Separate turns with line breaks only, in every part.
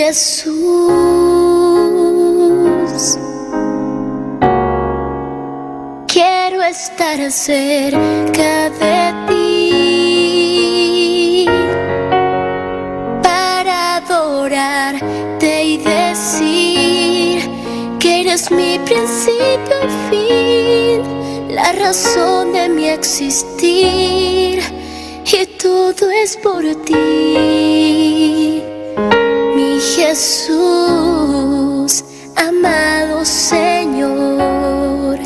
Jesús, quiero estar cerca de ti para adorarte y decir que eres mi principio y fin, la razón de mi existir, y todo es por ti. Mi Jesús, amado Señor,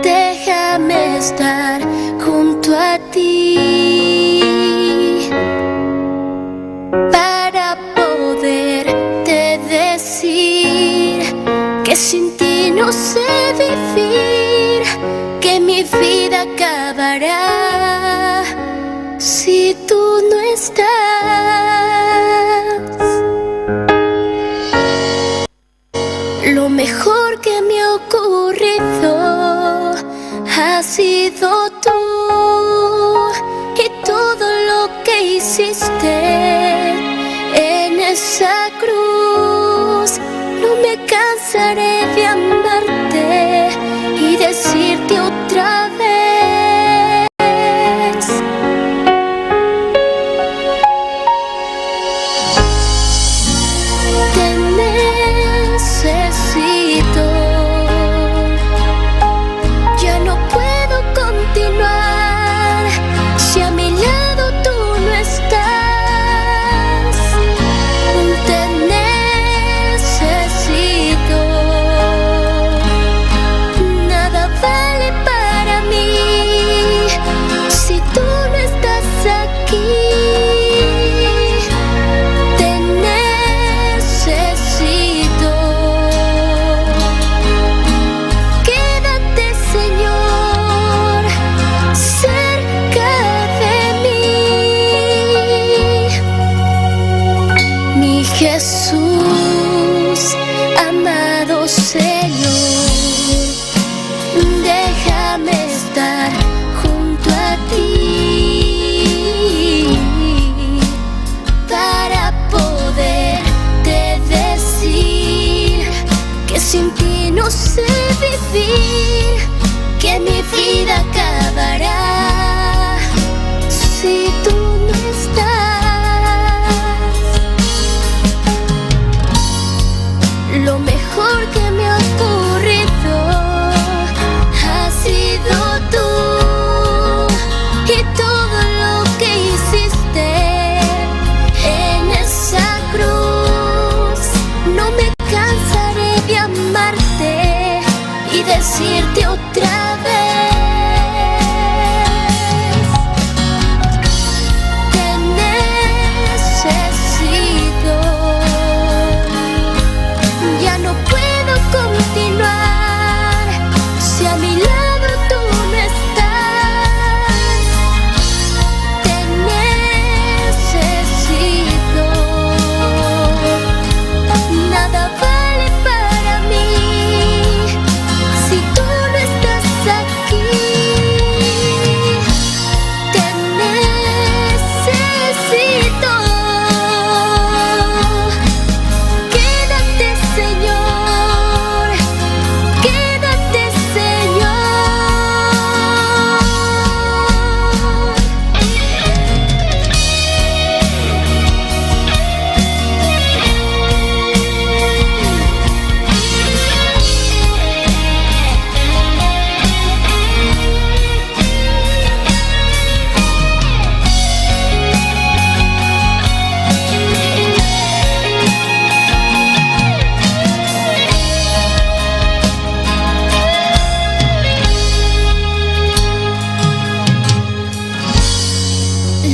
déjame estar junto a ti para poderte decir que sin ti no sé vivir, que mi vida acabará si tú no estás. Lo mejor que me ha ocurrido ha sido tú, y todo lo que hiciste en esa cruz. No me cansaré de amarte y decirte otra vez: Jesús, amado Señor, déjame estar junto a ti para poderte decir que sin ti no sé vivir, que mi vida acabará si tú no estás. Lo mejor que me ha ocurrido ha sido tú, y todo lo que hiciste en esa cruz. No me cansaré de amarte y decirte otra vez: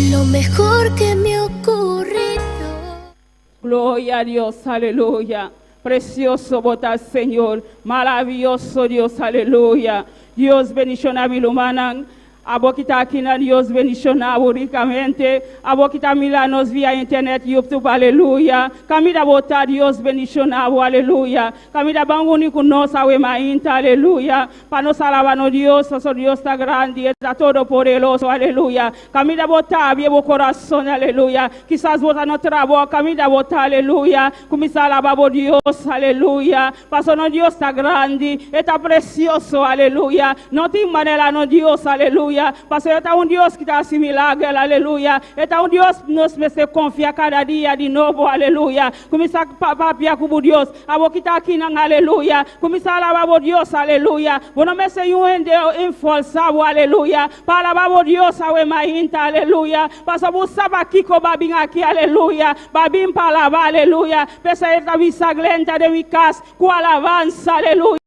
lo mejor que me ha ocurrido.
Gloria a Dios, aleluya. Precioso votar, Señor. Maravilloso Dios, aleluya. Dios bendición a Bilumanan. Abo que está aqui na Deus bendicionado ricamente. Abo que está milanos via internet, YouTube, aleluia. Camida botar Deus bendicionado, aleluia. Camida banguni com nós, awe mainta, aleluia. Para nós alabar no Deus, nosso Deus está grande, está todo poderoso, aleluia. Camida botar, abrir o coração, aleluia. Quizás botar no trabalho, camida botar, aleluia. Começar a alabar o Deus, aleluia. Pastor, no Deus está grande, está precioso, aleluia. Não tem maneira no Deus, aleluia. Pastor, está Deus que está assim milagre, aleluia. Está Deus que nos faz confiar cada dia de novo, aleluia. Começar a papiar com o Deus, abo que está aqui, aleluia. Começar a alabar o Deus, aleluia. Bueno, me sei em força, aleluia. Para alabar o Deus, aleluia. Pastor, você sabe aqui que babim aqui, aleluia. Babim para alabar, aleluia. Pensa esta vista glenta de mi casa, com alabança, aleluia.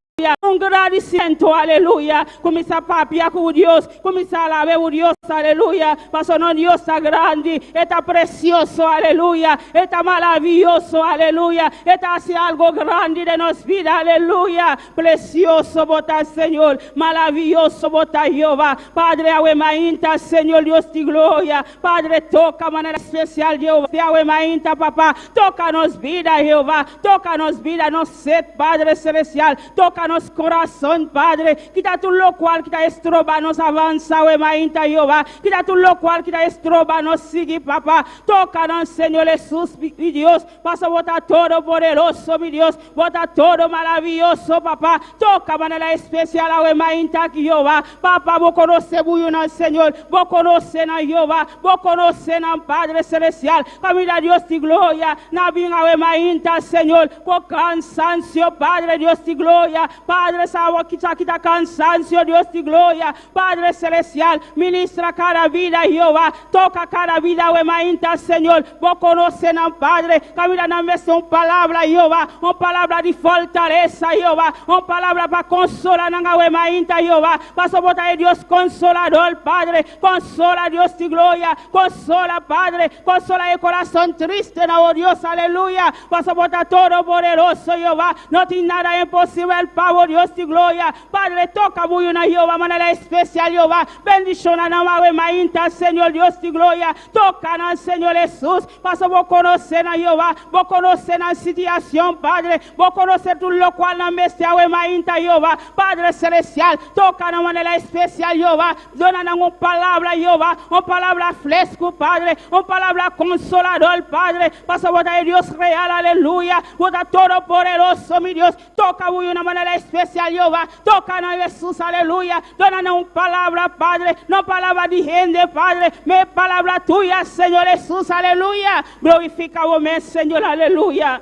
Un agradecimiento, aleluya. Comienza a papiar con Dios, comienza a alabar a Dios, aleluya. Pasó no Dios está grande, está precioso, aleluya. Está maravilloso, aleluya. Está haciendo algo grande de nos vida, aleluya. Precioso bota Señor, maravilloso bota Jehová. Padre, awemainta, Señor Dios de gloria. Padre, toca de manera especial, Jehová. Awemainta, papá, toca-nos vida, Jehová. Toca-nos vida, nos sed, Padre celestial. Toca-nos corazón, Padre, quita tu lo cual, quita estroba, nos avanza, wemainta Jehová, quita tu lo cual, quita estroba, nos sigue, papá, tócanos, Señor Jesús, mi Dios, pasa, bota todo poderoso, mi Dios, bota todo maravilloso, papá, toca manera especial, a wemainta Jehová, papá, vos conoces muy al Señor, vos conoces a Jehová, vos conoces a Padre Celestial, camina Dios de gloria, na bien a wemainta, Señor, por cansancio, Padre Dios de gloria, Padre, salva quita cansancio, Dios de gloria. Padre celestial, ministra cada vida, Jehová. Toca cada vida, wemainta, Señor. Vos conocen a Padre. Camina na mesa una palabra, Jehová. Una palabra de fortaleza, Jehová. Una palabra para consolar na wemainta, Jehová. Paso botar Dios consolador, Padre. Consola, Dios de gloria. Consola, Padre. Consola el corazón triste, no, Dios, aleluya. Paso botar todo poderoso, Jehová. No tiene nada imposible, Padre. Dios de gloria, Padre, toca muy una Jehová, manera especial, Jehová, bendición a la mainta, Señor Dios de gloria, toca al Señor Jesús, paso vos conocer a Jehová, vos conocer la situación, Padre, vos conocer tu lo cual la bestia, mainta, Jehová, Padre celestial, toca de manera especial, Jehová, dona una palabra, Jehová, una palabra fresco, Padre, una palabra consolador, Padre, paso vos a Dios real, aleluya, vos a todo poderoso, mi Dios, toca muy una manera especial, Jehová, toca a Jesús, aleluya, dona una palabra, Padre, no palabra de gente, Padre, me palabra tuya, Señor Jesús, aleluya, glorifica vos, Señor, aleluya,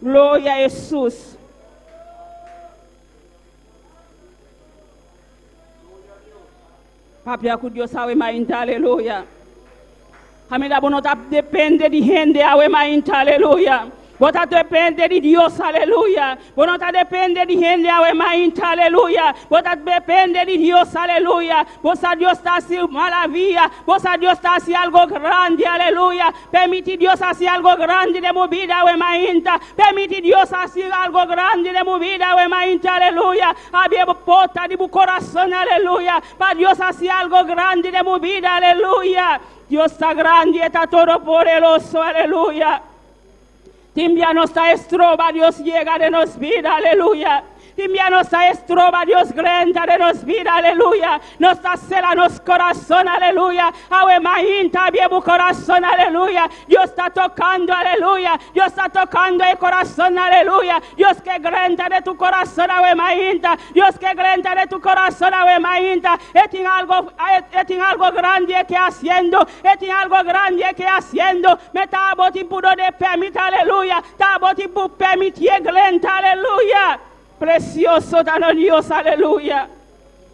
gloria a Jesús. Papi, con Dios, aleluya. A mí la bonota depende de gente, aleluya. Vota depende de Dios, aleluya. Vota depende de gente, aleluya. Vota depende de Dios, aleluya. Vota Dios está haciendo maravilla. Vota Dios está haciendo algo grande, aleluya. Permite Dios hacer algo grande de mi vida, permite Dios hacer algo grande de mi vida, aleluya. Abierta porta de mi corazón, aleluya. Para Dios hacer algo grande de mi vida, aleluya. Dios está grande, está todo poderoso, aleluya. Timbia nuestra estroba, Dios llega de nos vida, aleluya. Timbia nuestra estroba, Dios grande de nos vida, aleluya. Nuestra cela, nos corazón, aleluya. Awe mainta, bien corazón, aleluya. Dios está tocando, aleluya. Dios está tocando el corazón, aleluya. Dios que grande de tu corazón, awe mainta. Dios que grande de tu corazón, awe mainta. Tiene algo grande que haciendo. Tiene algo grande que haciendo. Me está botipudo de permitir, aleluya. Está botipudo permitir grande, aleluya. Precioso tan Dios, aleluya.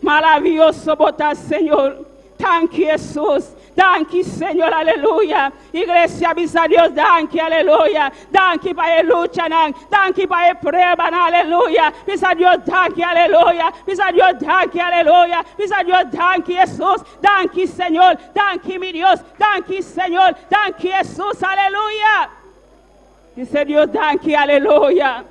Maravilloso botas, Señor. Thank you, Jesús. Thank you, Señor, aleluya. Iglesia, visa Dios, thank you, aleluya. Thank you para el lucha, thank you para el prueba, aleluya. Visa Dios, thank you, aleluya. Visa Dios, thank you, aleluya. Visa Dios, thank you, Jesús. Thank you, Señor. Thank you, mi Dios. Thank you, Señor. Thank you, Jesús, aleluya. Dice Dios, thank you, aleluya.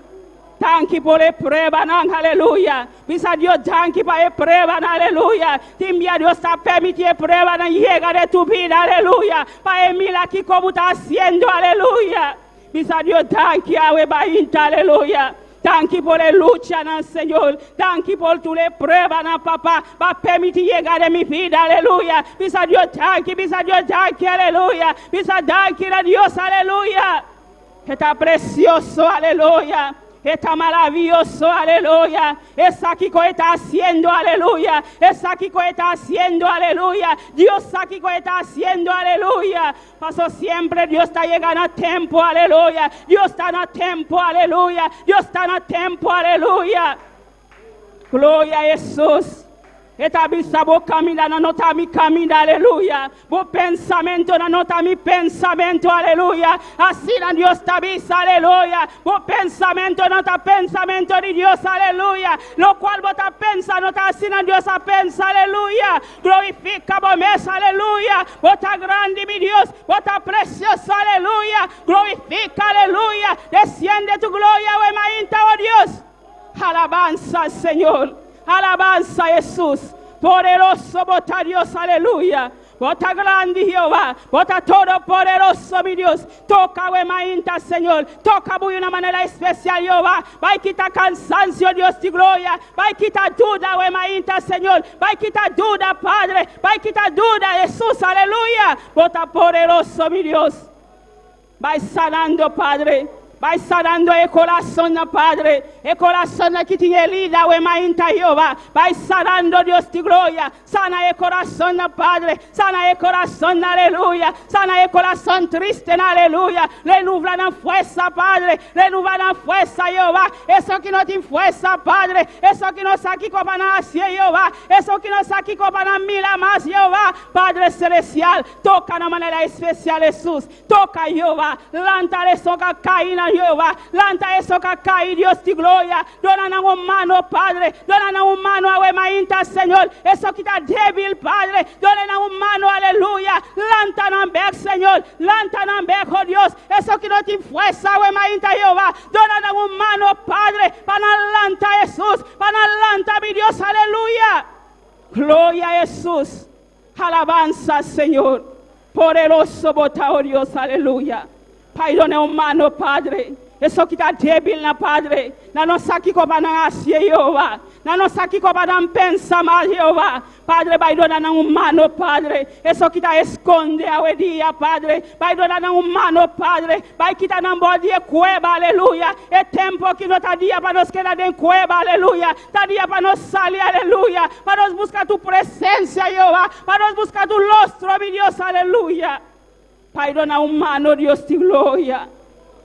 Thank you por la prueba, aleluya. Bisa Dios, thank you por la prueba, aleluya. Timbia Dios está permitiendo prueba en llega de tu vida, aleluya. Para el milagro como está haciendo, aleluya. Bisa Dios, thank you, aleluya. Thank you por la lucha, Señor. Thank you por tu le prueba, papá. Va a permitir llegar a mi vida, aleluya. Bisa Dios, thank you, aleluya. Bisa thank you, Dios, aleluya. Está precioso, aleluya. Está maravilloso, aleluya. Esa aquí que está haciendo, aleluya. Esa aquí que está haciendo, aleluya. Dios aquí que está haciendo, aleluya. Pasó siempre, Dios está llegando a tiempo, aleluya. Dios está a tiempo, aleluya. Dios está a tiempo, aleluya. Gloria a Jesús. Esta vista vos camina, no nota mi camina, aleluya. Vos pensamiento, no nota mi pensamiento, aleluya. Así la Dios te avisa, aleluya. Vos pensamiento, no nota pensamiento de Dios, aleluya. Lo cual vos te pensa, no está así la Dios a pensa, aleluya. Glorifica vos mesa, aleluya. Vos está grande, mi Dios. Vos está precioso, aleluya. Glorifica, aleluya. Desciende tu gloria, oh Dios. Alabanza al Señor. Alabanza a Jesús, poderoso bota Dios, aleluya. Bota grande Jehová, bota todo poderoso mi Dios. Toca wemainta Señor, toca de una manera especial Jehová. Va a quitar cansancio Dios de gloria, va a quitar duda wemainta Señor, va a quitar duda Padre, va a quitar duda Jesús, aleluya. Bota poderoso mi Dios, va sanando Padre. Vai sarando el corazón, Padre. El corazón que tiene herida, wemainta Jehová. Vai sarando Dios de gloria. Sana el corazón, Padre. Sana el corazón, aleluya. Sana el corazón triste, aleluya. Renubla la fuerza, Padre. Renubla la fuerza, Jehová. Eso que no tiene fuerza, Padre. Eso que no está aquí como nace, Jehová. Eso que no está aquí como mira más, Jehová. Padre celestial, toca de manera especial, Jesús. Toca, Jehová. Lanta eso que cae, Jehová, lanta eso que cae, Dios de gloria. Dona un mano, Padre. Dona un mano a wemainta, Señor. Eso que está débil, Padre. Dona un mano, aleluya. Lanta namber, Señor. Lanta namber, oh Dios. Eso que no tiene fuerza, wemainta, Jehová. Dona un mano, Padre. Para lanta Jesús. Para lanta, mi Dios, aleluya. Gloria a Jesús. Alabanza, Señor. Poderoso bota, oh Dios, aleluya. Perdone humano, Padre. Eso que está débil, Padre. No nos saque como na hacia Jehová. No nos saque como na pensa más, Jehová. Padre, perdona humano, Padre. Eso que está esconde a hoy día, Padre. Perdona humano, Padre. Vai quitar na bodie cueva, aleluya. El tiempo que no está día para nos quedar en cueva, aleluya. Está día para nos salir, aleluya. Para nos buscar tu presencia, Jehová. Para nos buscar tu rostro, mi Dios, aleluya. Perdona humano, Dios de gloria.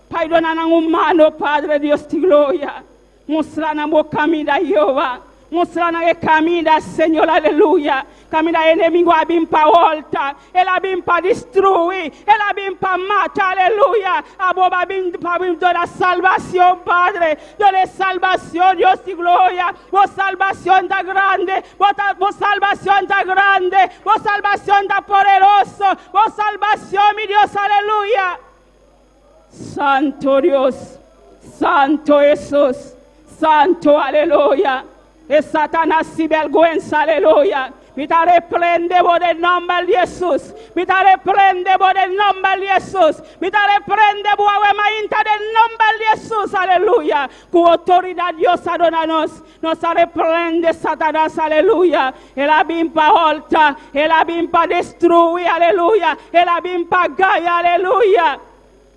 Perdona humano, Padre, Dios de gloria. Mostrana mo camina, Jehová. Mostrana que camina, Señor, aleluya. Camina enemigo a bim pa volta. El a bim pa destruir. El a bim pa matar, aleluya. Aboba bim pa bim de la salvación, Padre. De la salvación, Dios de gloria. Vos salvación da grande. Vos salvación da grande. Vos salvación da poderoso. Vos salvación, mi Dios, aleluya. Santo Dios. Santo Jesús. Santo, aleluya. Es Satanás sin vergüenza, aleluya. Me te reprende por el nombre de Jesús. Me te reprende por el nombre de Jesús. Me te reprende por el nombre de Jesús, aleluya. Con autoridad Dios adónanos. Nos reprende Satanás, aleluya. El abim pa alta, el abim pa destruir, aleluya. El abim pa gaya, aleluya.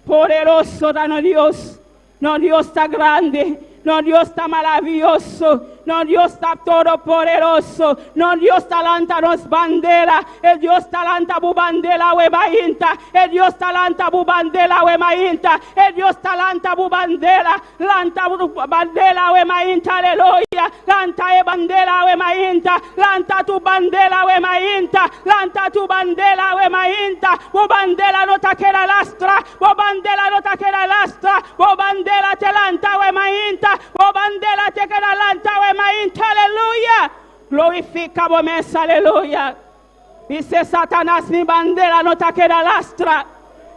Poderoso dano Dios. No, Dios está grande. No, Dios está maravilloso. No, Dios está todopoderoso. No, Dios talanta nos bandera. El Dios talanta bu bandera we mainta. El Dios talanta bu bandera we mainta. El Dios talanta bu bandera. Lanta bu bandera we mainta, aleluya. Lanta e bandera we mainta. Lanta tu bandera we mainta. Lanta tu bandera we mainta. Bu bandera no ta queda lastra. Bu bandera no ta queda lastra. Bu bandera te lanta we mainta. Bu bandera te queda lanta we mainta, aleluya. Glorifica vos mesa, aleluya. Dice Satanás, mi bandera no te queda lastra.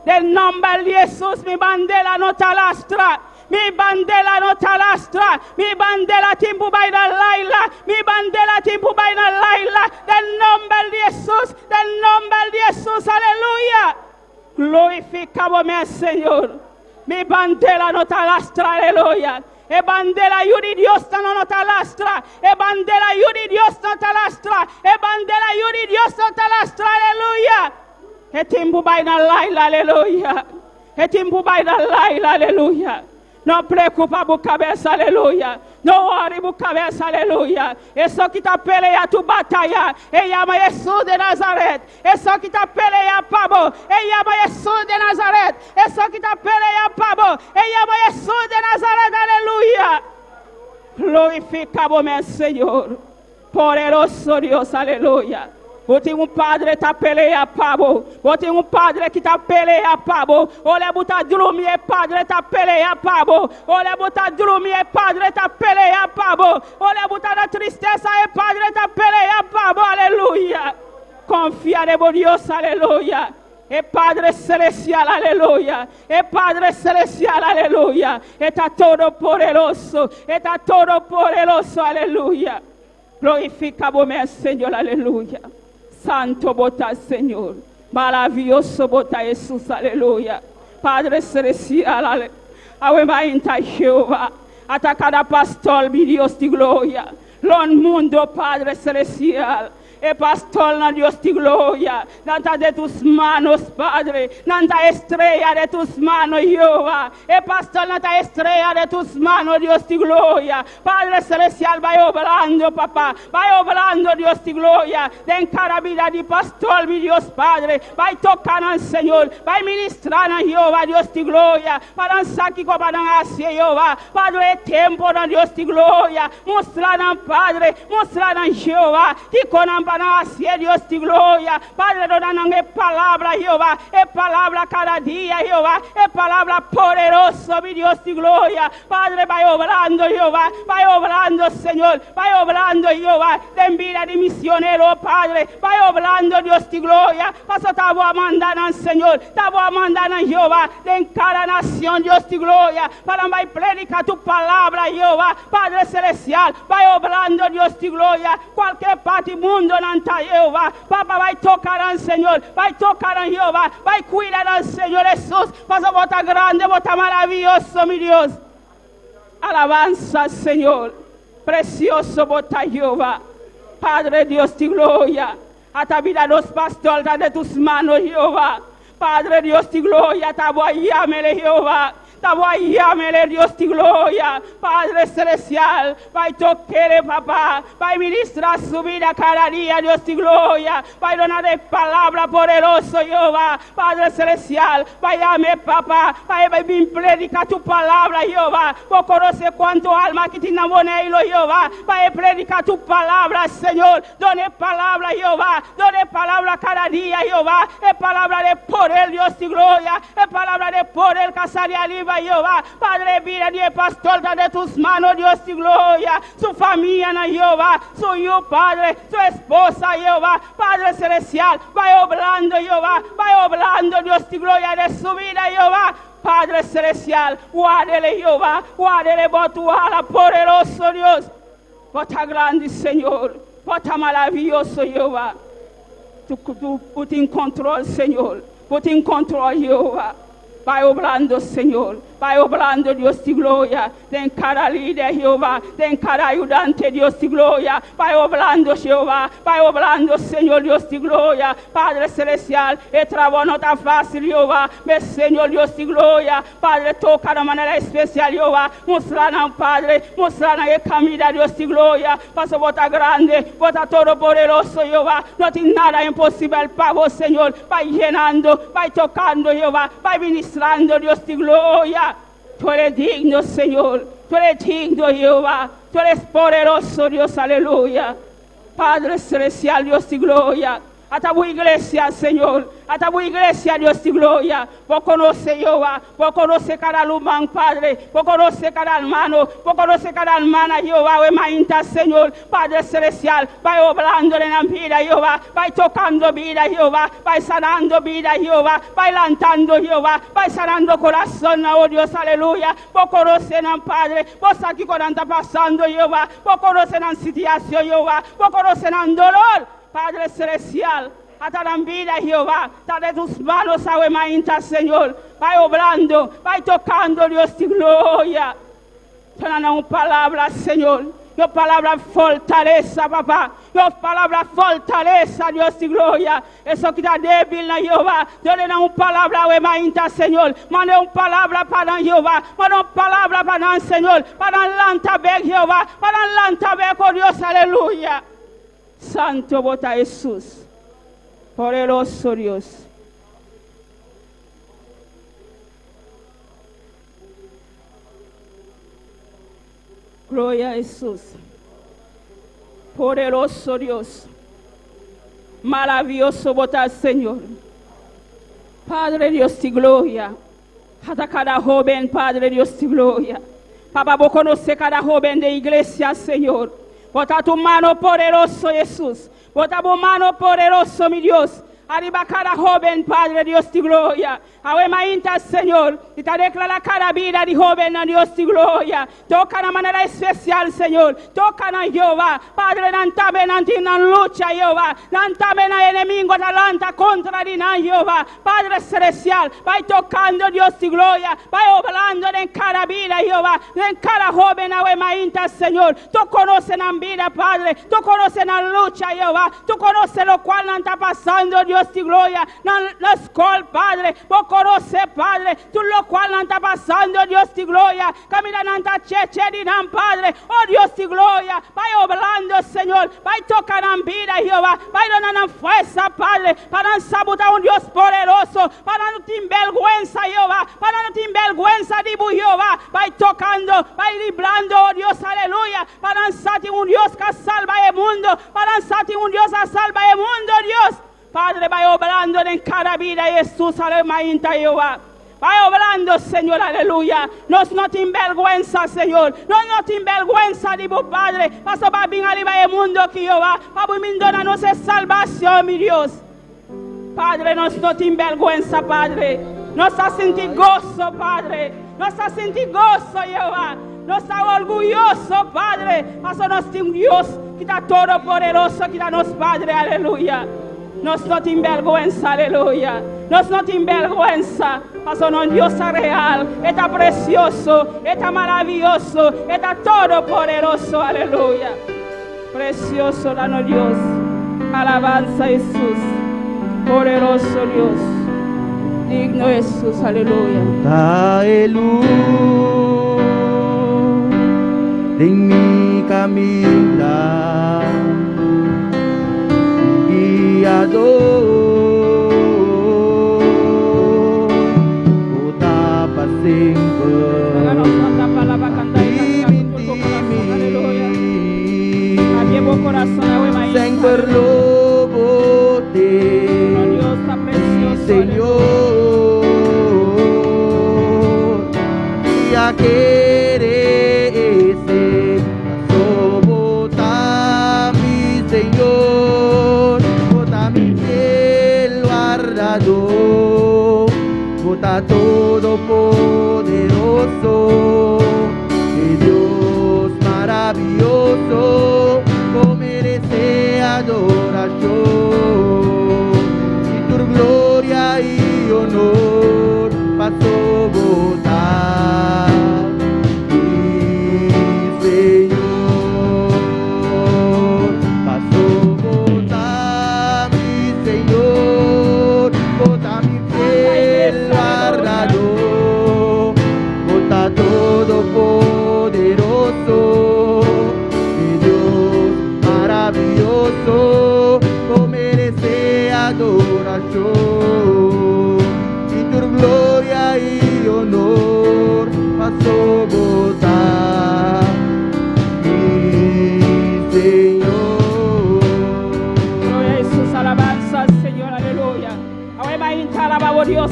Del nombre de Jesús, mi bandera no te lastra. Mi bandera no te lastra. Mi bandera timbu baina laila. Mi bandera timbu baina laila. Del nombre de Jesús. Del nombre de Jesús. Aleluya. Glorificamos, Señor. Mi bandera no te lastra. Aleluya. E bandera yudi Dios no te lastra. E bandera yudi Dios no te lastra. E bandera yudi Dios no te lastra. Aleluya. E timbu baina laila. Aleluya. E timbu baina laila. Aleluya. No preocupa bu cabeça, aleluia. Não ore bu cabeça, aleluia. É só que tá peleia tu batalha. E ama Jesus de Nazaré. É só que tá peleia pabo. E ama Jesus de Nazaré. É só que tá peleia pabo. E ama Jesus de Nazaré, aleluia. Glorificamos, meu Senhor. Poderoso Deus, aleluia. Eu tenho padre que tá peleia pabo. Eu tenho padre que tá peleia pabo. Olha botar dormir, padre tá peleia pabo. Olha botar dormir, padre tá peleia pabo. Olha botar na tristeza, padre tá peleia pabo. Aleluia. Confia em Deus, aleluia. E Padre Celestial, aleluya. E Padre Celestial, aleluya. Está todo poderoso. Está todo poderoso, aleluya. Glorificamos, meu Senhor, aleluia. Santo bota, Senhor. Maravilhoso bota, Jesus, aleluia. Padre Celestial, aleluia. Awemainta Jehová. Hasta cada pastor, mi Dios de gloria. Lo mundo, Padre Celestial. E pastor, na Dios de gloria, nanta de tus manos, Padre, nanta estrella de tus manos, Jehová. E pastor, nanta estrella de tus manos, Dios de gloria. Padre Celestial, vai obrando, papá, vai obrando, Dios de gloria, en cada vida de pastor, mi Dios Padre, vai tocando al Señor, vai ministrar a Jehová, Dios de gloria, para saque como para hacer, Jehová, Padre, é tempo, Dios de gloria, mostrar a Padre, mostrar a Jehová, que con para hacer, Dios de gloria, Padre, no dan palabra, Jehová, es palabra cada día, Jehová, es palabra poderosa, mi Dios de gloria, Padre, va obrando, Jehová, va obrando, Señor, va obrando, Jehová, de vida de misionero, Padre, va obrando, Dios de gloria, paso te voy a mandar al Señor, te voy a mandar a Jehová, de cada nación, Dios de gloria, para predicar tu palabra, Jehová, Padre Celestial, va obrando, Dios de gloria, cualquier parte del mundo, anta Jehová, papá, vai tocar al Señor, vai tocar a Jehová, vai cuidar al Señor Jesús, pasa bota grande, bota maravilloso, mi Dios, alabanza, Señor, precioso, bota Jehová, Padre Dios de gloria, hasta vida los pastores de tus manos, Jehová, Padre Dios de gloria, te voy a llamar, Jehová, te voy a llamar, Dios de gloria, Padre Celestial, vai tocar, papá, vai ministrar su vida cada día, Dios de gloria, vai donar de palabra poderosa, Jehová, Padre Celestial, vai llamar, papá, vai vir predicar tu palabra, Jehová, vos conoces cuánto alma que te enamoró, Jehová, vai predicar tu palabra, Señor, done palabra, Jehová, done palabra cada día, Jehová, es palabra de poder, Dios de gloria, es palabra de poder, casar y aliva, Jehová, Padre, vida de pastor de tus manos, Dios de gloria, su familia, Jehová, su hijo, Padre, su esposa, Jehová, Padre Celestial, va obrando, Jehová, va obrando, Dios de gloria, de su vida, Jehová, Padre Celestial, guárdele, Jehová, guárdele, por tu ala, poderoso Dios, bota grande, Señor, bota maravilloso, Jehová, tú te encontró, Señor, tú te encontró, Jehová. Vai obrando, Senhor. Vai obrando, Deus de glória. Tem cada líder, Jeová. Tem cada ayudante, Deus de glória. Vai obrando, Jeová. Vai obrando, Senhor, Deus de glória. Padre Celestial, e trabalho não está fácil, Jeová. Meu Senhor, Deus de glória. Padre, toca de maneira especial, Jeová. Mostrar não, Padre. Mostrar na caminho, Deus de glória. Passa botar grande, botar todo poderoso, Jeová. Não tem nada impossível para você, Senhor. Vai llenando, vai tocando, Jeová. Vai ministrando, Dios de gloria. Tú eres digno, Señor. Tú eres digno, Jehová. Tú eres poderoso, Dios, aleluya. Padre Celestial, Dios de gloria. a tu iglesia, Señor, a tu iglesia, Dios de gloria, por conocer Jehová, por conocer cada lumán, Padre, por conocer cada hermano, por conocer cada hermana, Jehová, hermanita, Señor, Padre celestial, va obrando en la vida, Jehová, va tocando vida, Jehová, va sanando vida, Jehová, va levantando, Jehová, va sanando corazón, oh Dios, aleluya, por conocer, Padre, por saber qué está pasando, Jehová, por conocer la situación, Jehová, por conocer el dolor, Padre celestial, hasta la vida, Jehová, está de tus manos, hermanita, Señor, va obrando, va tocando, Dios de gloria. Tengan una palabra, Señor, yo palabra fortaleza, papá, yo palabra fortaleza, Dios de gloria. Eso que está débil, Jehová, yo le doy una palabra, hermanita, Señor, mande una palabra para Jehová, mande una palabra para el Señor, para lantaber, Jehová, para lantaber con Dios, aleluya. Santo bota Jesús, poderoso Dios. Gloria a Jesús, poderoso Dios, maravilloso bota Señor. Padre Dios de gloria, hasta cada joven, Padre Dios de gloria. Papá, vos conoces cada joven de iglesia, Señor. Bota tu mano poderoso, Jesús. Bota tu mano poderoso, mi Dios. Arriba cada joven, Padre Dios de gloria. Ahora imagínate, Señor, y te declara cada vida de joven, Dios de gloria. Toca de manera especial, Señor. Toca en Jehová. Padre, nantame en la lucha, Jehová. Nantame en el enemigo, adelanta contra ti, Jehová. Padre celestial, va tocando, Dios de gloria. Va obrando en cada vida, Jehová. En cada joven, ahora imagínate, Señor. Tú conoces la vida, Padre. Tú conoces la lucha, Jehová. Tú conoces lo cual no está pasando, Dios de gloria, la escuela, Padre, vos conoces, Padre, tú lo cual no está pasando, Dios de gloria, camina no está cheche, Padre, oh Dios de gloria, vaya obrando, Señor, vaya tocando en vida, Jehová, vaya dando fuerza, Padre, para sabotar un Dios poderoso, para no tener vergüenza, Jehová, para no tener vergüenza, digo Jehová, vaya tocando, vaya librando, oh Dios, aleluya, para ser un Dios que salva el mundo, para ser un Dios que salva el mundo, Dios. Padre, va obrando en cada vida, Jesús, aleluya, Jehová. Va obrando, Señor, aleluya. No tiene vergüenza, Señor. No tiene vergüenza, digo, Padre. Paso para bien arriba del mundo, Jehová. Para mi dona salvación, mi Dios. Padre, no tiene vergüenza, Padre. Nos ha sentido gozo, Padre. Nos ha sentido gozo, Jehová. Nos está orgulloso, Padre. Paso nos tiene un Dios que está todo poderoso, que nos Padre, aleluya. Nos no tiene vergüenza, aleluya. Nos no tiene vergüenza. Paso no Dios es real. Está precioso. Está maravilloso. Está todo poderoso, aleluya. Precioso dano Dios. Alabanza a Jesús. Poderoso Dios. Digno Jesús, aleluya.
Tae luz en mi camino. Utapa Sing perlobote Señor ya quieres sobota mi Señor bota mi cielo guardado bota todo poderoso Dios maravilloso merece adoración y tu gloria y honor pasó votar mi Señor pasó votar mi Señor vota mi fiel guardado vota todo poderoso maravilloso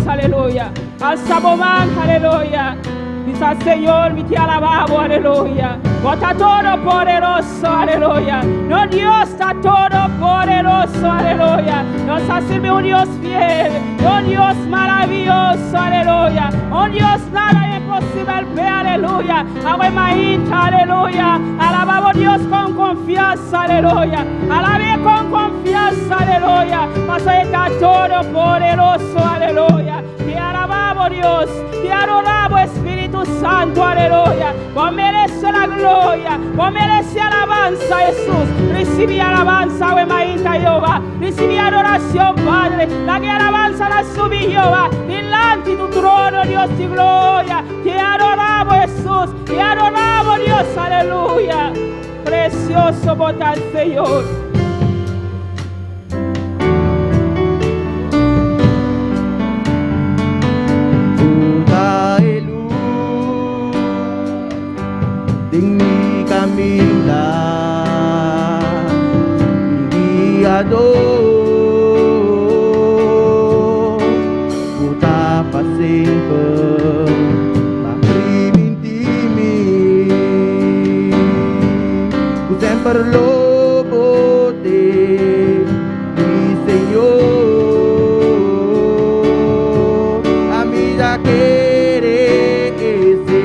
aleluya. Alzamos man, aleluya. Dice al Señor, mi te alabamos, aleluya. Vos está todo poderoso, aleluya. No, Dios está todo poderoso, aleluya. Nos ha servido un Dios fiel, un Dios maravilloso, aleluya. Un Dios nada imposible, ve, aleluya. Agua maíta, aleluya. Alabamos a Dios con confianza, aleluya. Alabe con confianza, aleluya. Paso está todo poderoso, aleluya. Te alabamos, Dios. Te adoramos, Espíritu Santo, aleluya. Vos mereces la gloria, vos mereces alabanza, Jesús. Recibí alabanza, we maíta, Jehová. Recibí adoración, Padre. La que alabanza la subí, Jehová. Delante de tu trono, Dios de gloria. Te adoramos, Jesús. Te adoramos, Dios, aleluya. Precioso votar, Señor.
Ding mi caminar, guiador, puta paciente, macrimentimi, tu sempre lo poder, mi Señor, a mí ya querer ese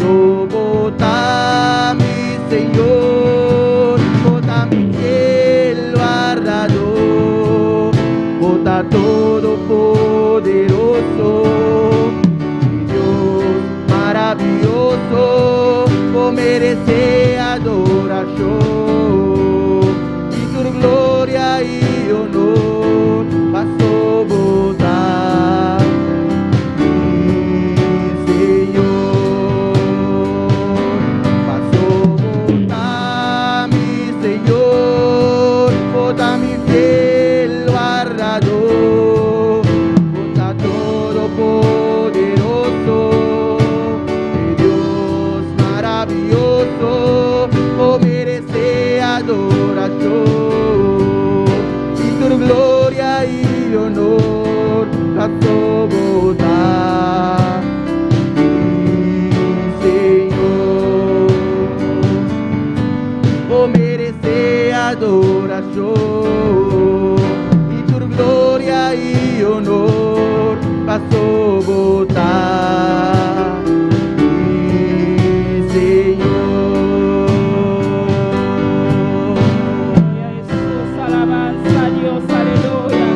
soportar mi Señor, bota mi cielo arrador, bota todo poderoso, mi Dios maravilloso, vos merece adoración, y tu gloria y honor, paso votar, mi Señor, paso votar, mi Señor, bota mi cielo arrador, bota todo poderoso, mi Dios maravilloso, vos merece adoración, y tu gloria y honor, paso votar, mi Señor, vos merece adoración, y tu gloria y honor, paso votar, mi Señor.
Gloria a Jesús, alabanza a Dios, aleluya.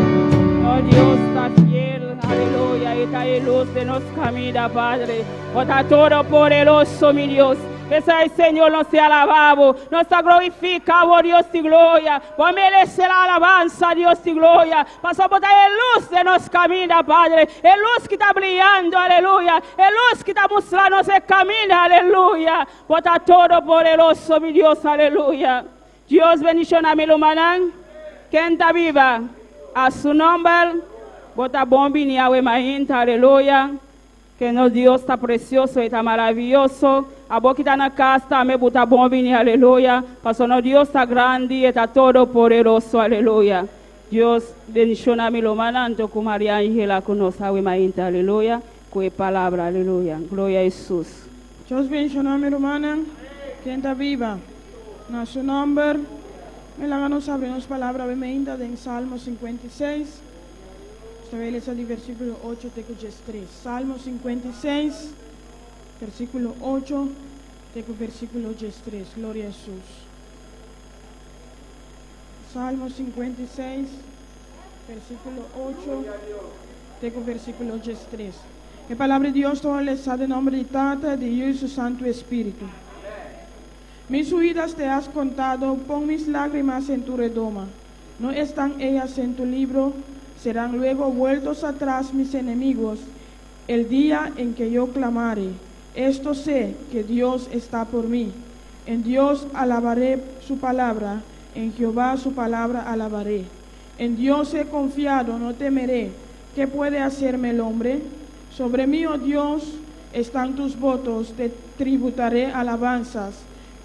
Oh, Dios está fiel, aleluya. Y está en luz de nos camina, Padre. Oh, está todo poderoso, mi Dios. Ese es el Señor, nos te alabamos, nos te glorificamos, Dios de gloria. Vos mereces la alabanza, Dios de gloria. Pasó por la luz de nos camina, Padre. El luz que está brillando, aleluya. El luz que está mostrando ese camino, aleluya. Vos está todo poderoso, mi Dios, aleluya. Dios bendiciones, mi hermano. ¿Quién está viva? A su nombre, vos está bombini, aleluya. Que no Dios está precioso y está maravilloso. A vos que está en la casa, también está bom venir, aleluya. Porque no Dios está grande y está todo poderoso, aleluya. Dios bendición a mi hermana, con María Ángela, con nosotros, aleluya. Con la palabra, aleluya. Gloria a Jesús.
Dios bendiciones a mi hermana, quien está viva. En su nombre, me la ganó abrimos palabra bemenda en Salmo 56. Esta el versículo 8, teco 3. Salmo 56, versículo 8, teco versículo 3. Gloria a Jesús. Salmo 56, versículo 8, teco versículo 3. La palabra de Dios toda le está de nombre de Tata, de Hijo y su Santo Espíritu. Mis huidas te has contado, pon mis lágrimas en tu redoma. No están ellas en tu libro. Serán luego vueltos atrás mis enemigos, el día en que yo clamare. Esto sé que Dios está por mí. En Dios alabaré su palabra, en Jehová su palabra alabaré. En Dios he confiado, no temeré. ¿Qué puede hacerme el hombre? Sobre mí, oh Dios, están tus votos, te tributaré alabanzas,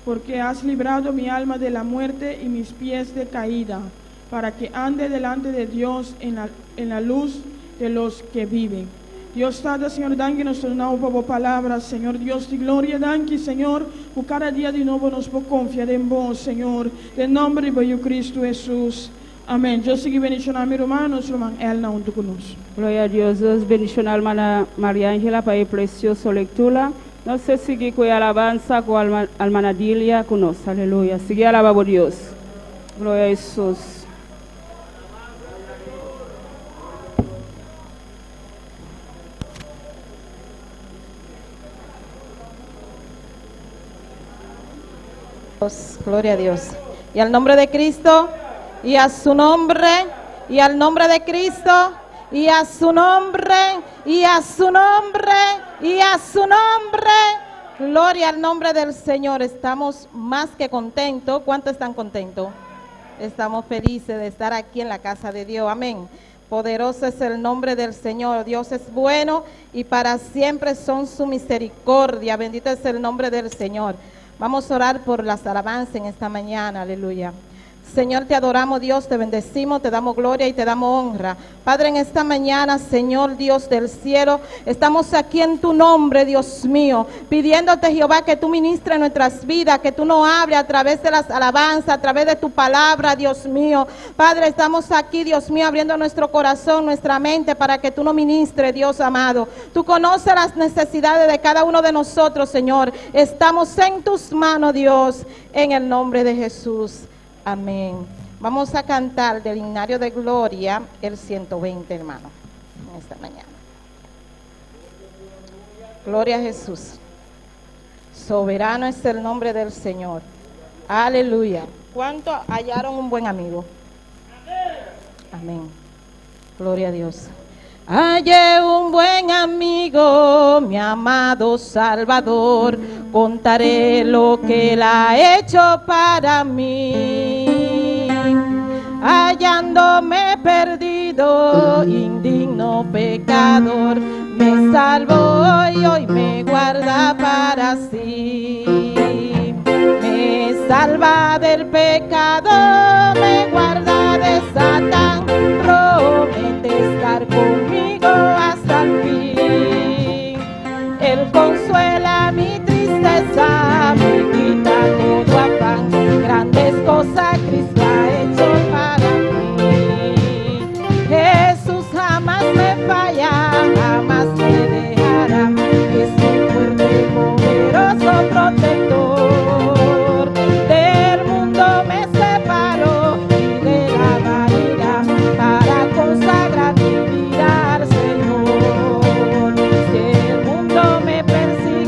porque has librado mi alma de la muerte y mis pies de caída, para que ande delante de Dios en la luz de los que viven. Dios Tata, Señor, danke nuestro nuevo por palabras, Señor Dios de gloria, danke, Señor, por cada día de nuevo nos por confiar en vos, Señor, de nombre de Cristo Jesús. Amén. Yo sigo bendicionando a mi hermano, su hermano Elna junto con nosotros.
Glória a Deus. Deus bendicionar a hermana Maria Angela para a preciosa leitura. Nós seguir com a alabança com a hermana Dília conosco. Aleluia. Seguir a alabar a Deus. Glória a Jesus.
Gloria a Dios. Y al nombre de Cristo, y a su nombre, y al nombre de Cristo, y a su nombre, y a su nombre, y a su nombre. Gloria al nombre del Señor. Estamos más que contentos. ¿Cuántos están contentos? Estamos felices de estar aquí en la casa de Dios. Amén. Poderoso es el nombre del Señor. Dios es bueno y para siempre son su misericordia. Bendito es el nombre del Señor. Vamos a orar por las alabanzas en esta mañana, aleluya. Señor, te adoramos, Dios, te bendecimos, te damos gloria y te damos honra. Padre, en esta mañana, Señor, Dios del cielo, estamos aquí en tu nombre, Dios mío, pidiéndote, Jehová, que tú ministres nuestras vidas, que tú nos hables a través de las alabanzas, a través de tu palabra, Dios mío. Padre, estamos aquí, Dios mío, abriendo nuestro corazón, nuestra mente, para que tú nos ministres, Dios amado. Tú conoces las necesidades de cada uno de nosotros, Señor. Estamos en tus manos, Dios, en el nombre de Jesús. Amén. Vamos a cantar del himnario de gloria el 120, hermano, en esta mañana. Gloria a Jesús. Soberano es el nombre del Señor. Aleluya. ¿Cuánto hallaron un buen amigo? Amén. Gloria a Dios. Hallé un buen amigo, mi amado Salvador, contaré lo que Él ha hecho para mí. Hallándome perdido, indigno pecador, me salvó y hoy me guarda para sí. Me salva del pecado, me guarda de Satán, promete estar conmigo hasta el fin. Él consuela mi tristeza, me quita todo afán, grandes cosas Cristo ha hecho para mí. Jesús jamás me falla, jamás me dejará, es un fuerte, poderoso protector. Del mundo me separó y de la vanidad, para consagrar mi vida al Señor. Si el mundo me persigue,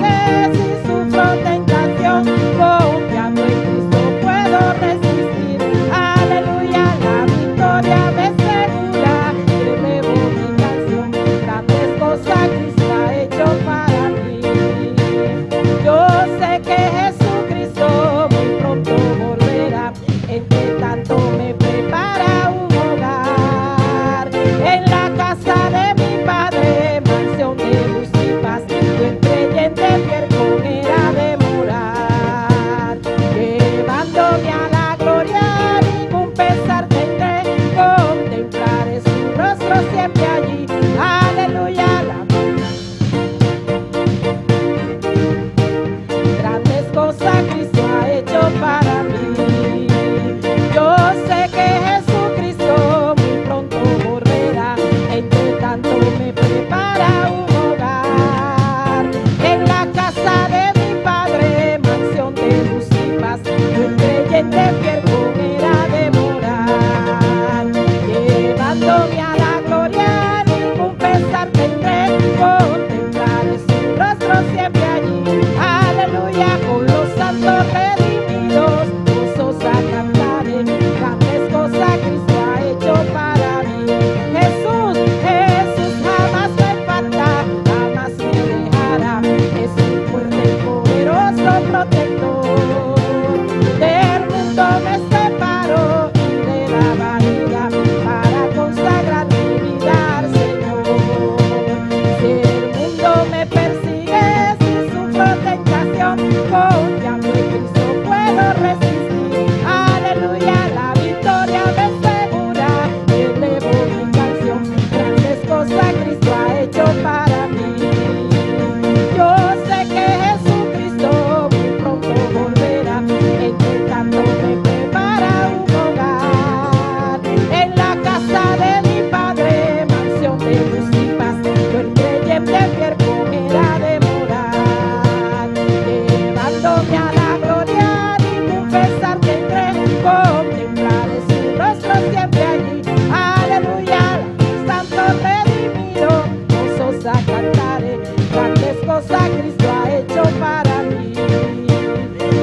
glorificaré. Grandes cosas Cristo ha hecho para mí.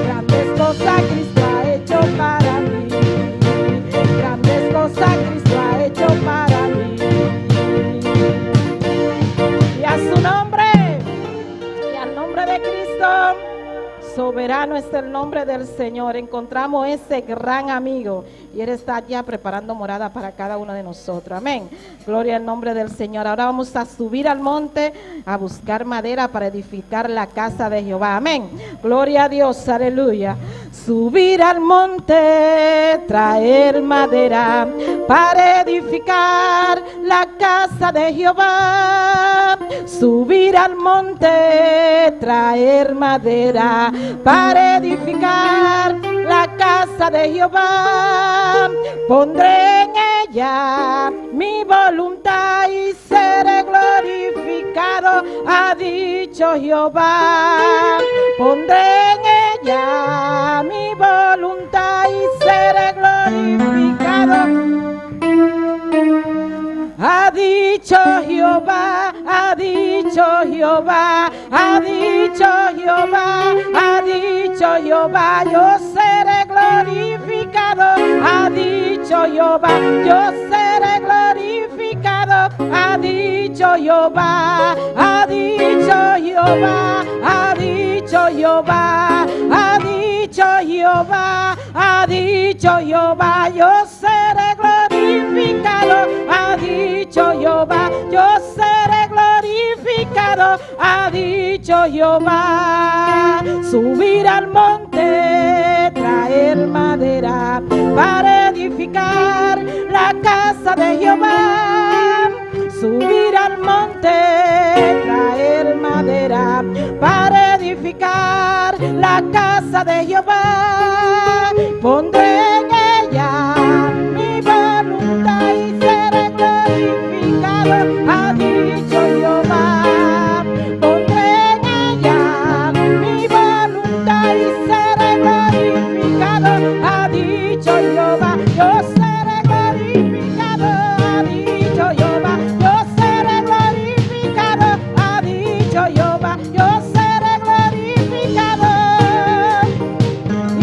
Grandes cosas Cristo ha hecho para mí. Grandes cosas Cristo ha hecho para mí. Y a su nombre, y al nombre de Cristo, soberano es el nombre del Señor. Encontramos ese gran amigo y Él está ya preparando morada para cada uno de nosotros. Amén. Gloria al nombre del Señor. Ahora vamos a subir al monte a buscar madera para edificar la casa de Jehová. Amén. Gloria a Dios. Aleluya. Subir al monte, traer madera para edificar la casa de Jehová. Subir al monte, traer madera para edificar la casa de Jehová. Pondré en ella mi voluntad y seré glorificado, ha dicho Jehová. Pondré en ella mi voluntad y seré glorificado. Ha dicho Jehová, ha dicho Jehová, ha dicho Jehová, ha dicho Jehová, yo seré glorificado. Ha dicho Jehová, yo seré glorificado. Ha dicho Jehová, ha dicho Jehová, ha dicho Jehová, ha dicho Jehová, ha dicho Jehová, yo seré glorificado. Ha dicho Jehová, yo seré glorificado. Ha dicho Jehová. Subir al monte, traer madera para edificar la casa de Jehová. Subir al monte, traer madera para edificar la casa de Jehová. Pondré en ella mi voluntad y seré glorificado. Ha dicho Jehová. Pondré en ella mi voluntad y seré glorificado. Ha dicho Jehová. Yo seré glorificado. Ha dicho Jehová. Yo seré glorificado. Ha dicho Jehová. Yo seré glorificado. Y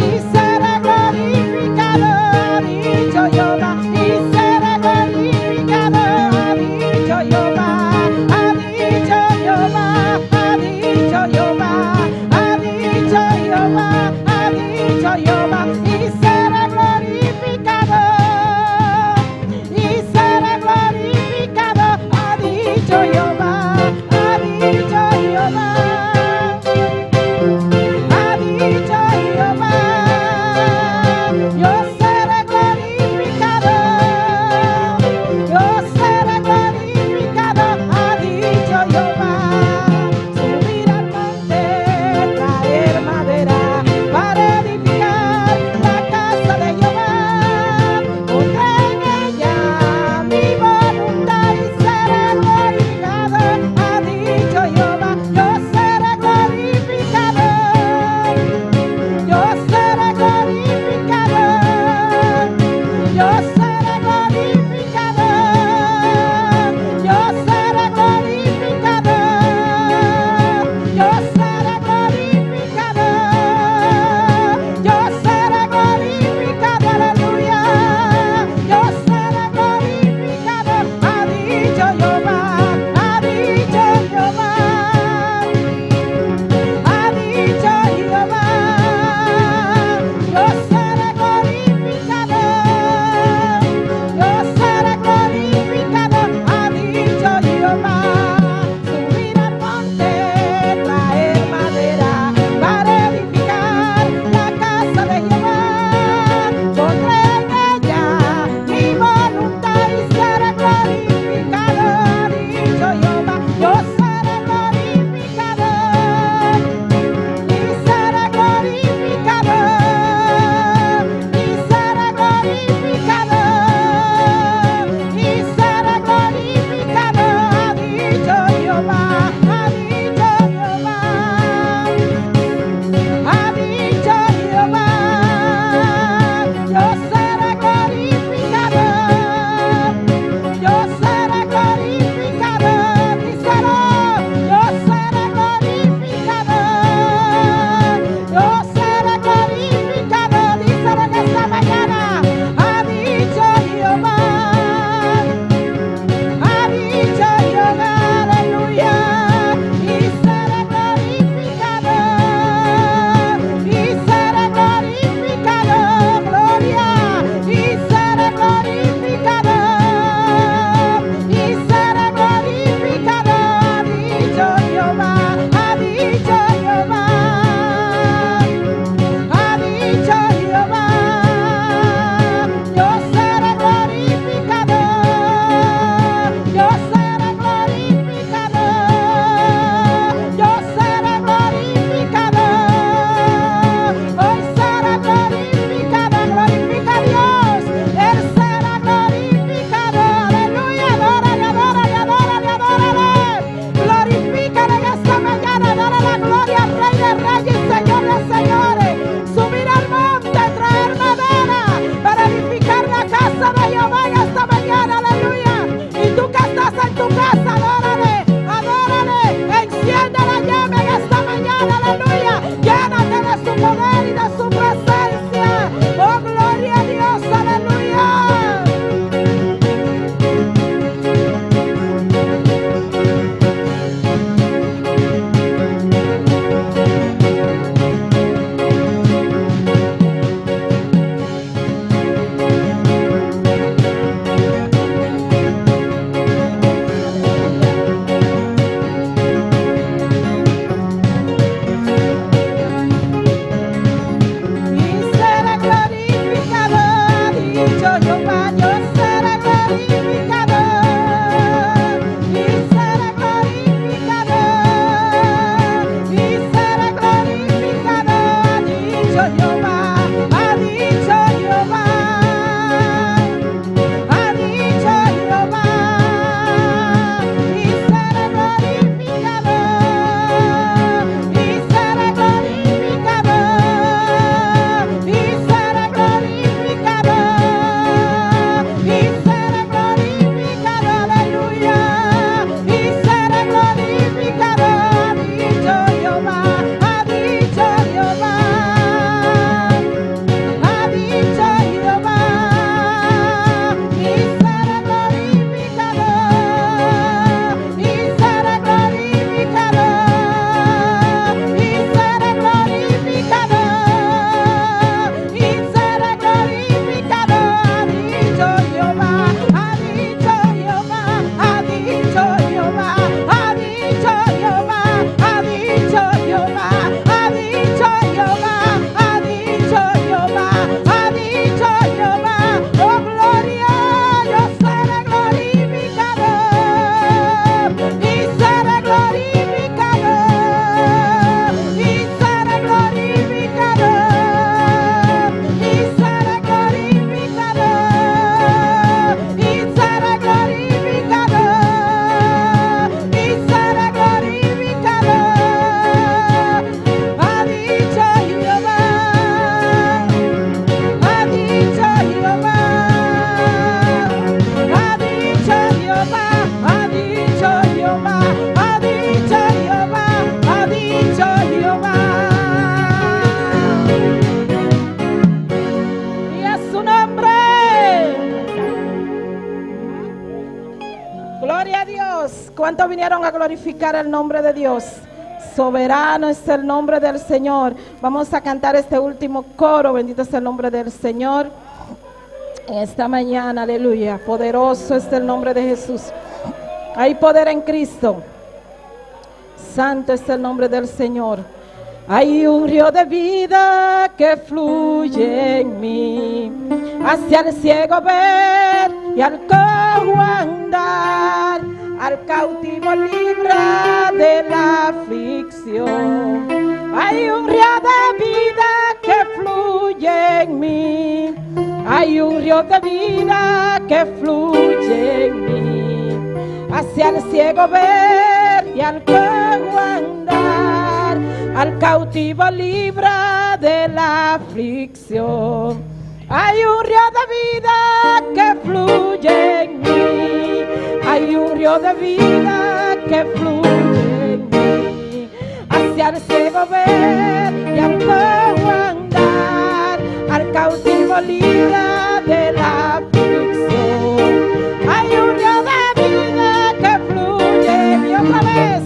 vinieron a glorificar el nombre de Dios? Soberano es el nombre del Señor. Vamos a cantar este último coro. Bendito es el nombre del Señor. En esta mañana, aleluya. Poderoso es el nombre de Jesús. Hay poder en Cristo. Santo es el nombre del Señor. Hay un río de vida que fluye en mí, hacia el ciego ver y al cojo andar, al cautivo libra de la aflicción. Hay un río de vida que fluye en mí, hay un río de vida que fluye en mí, hacia el ciego ver y al cojo andar, al cautivo libra de la aflicción. Hay un río de vida que fluye en mí, hay un río de vida que fluye en mí, hacia el ciego ver y al cojo andar, al cautivo libra de la aflicción. Hay un río de vida que fluye en mí, otra vez.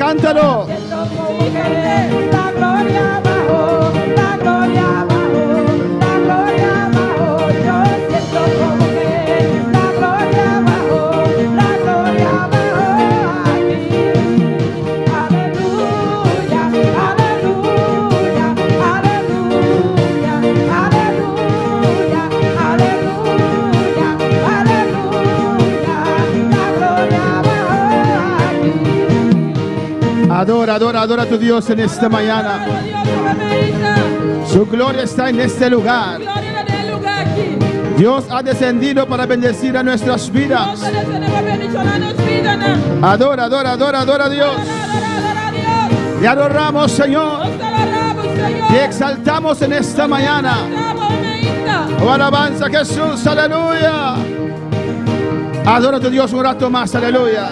cántalo.
La gloria bajó, la gloria bajó, la gloria bajó. Yo siento como que la gloria bajó, la gloria
Adora, adora, adora a tu Dios en esta mañana. Su gloria está en este lugar. Dios ha descendido para bendecir a nuestras vidas. Adora, adora, adora, adora a Dios. Te adoramos, Señor. Te exaltamos en esta mañana. Oh, alabanza a Jesús, aleluya. Adora a tu Dios un rato más, aleluya.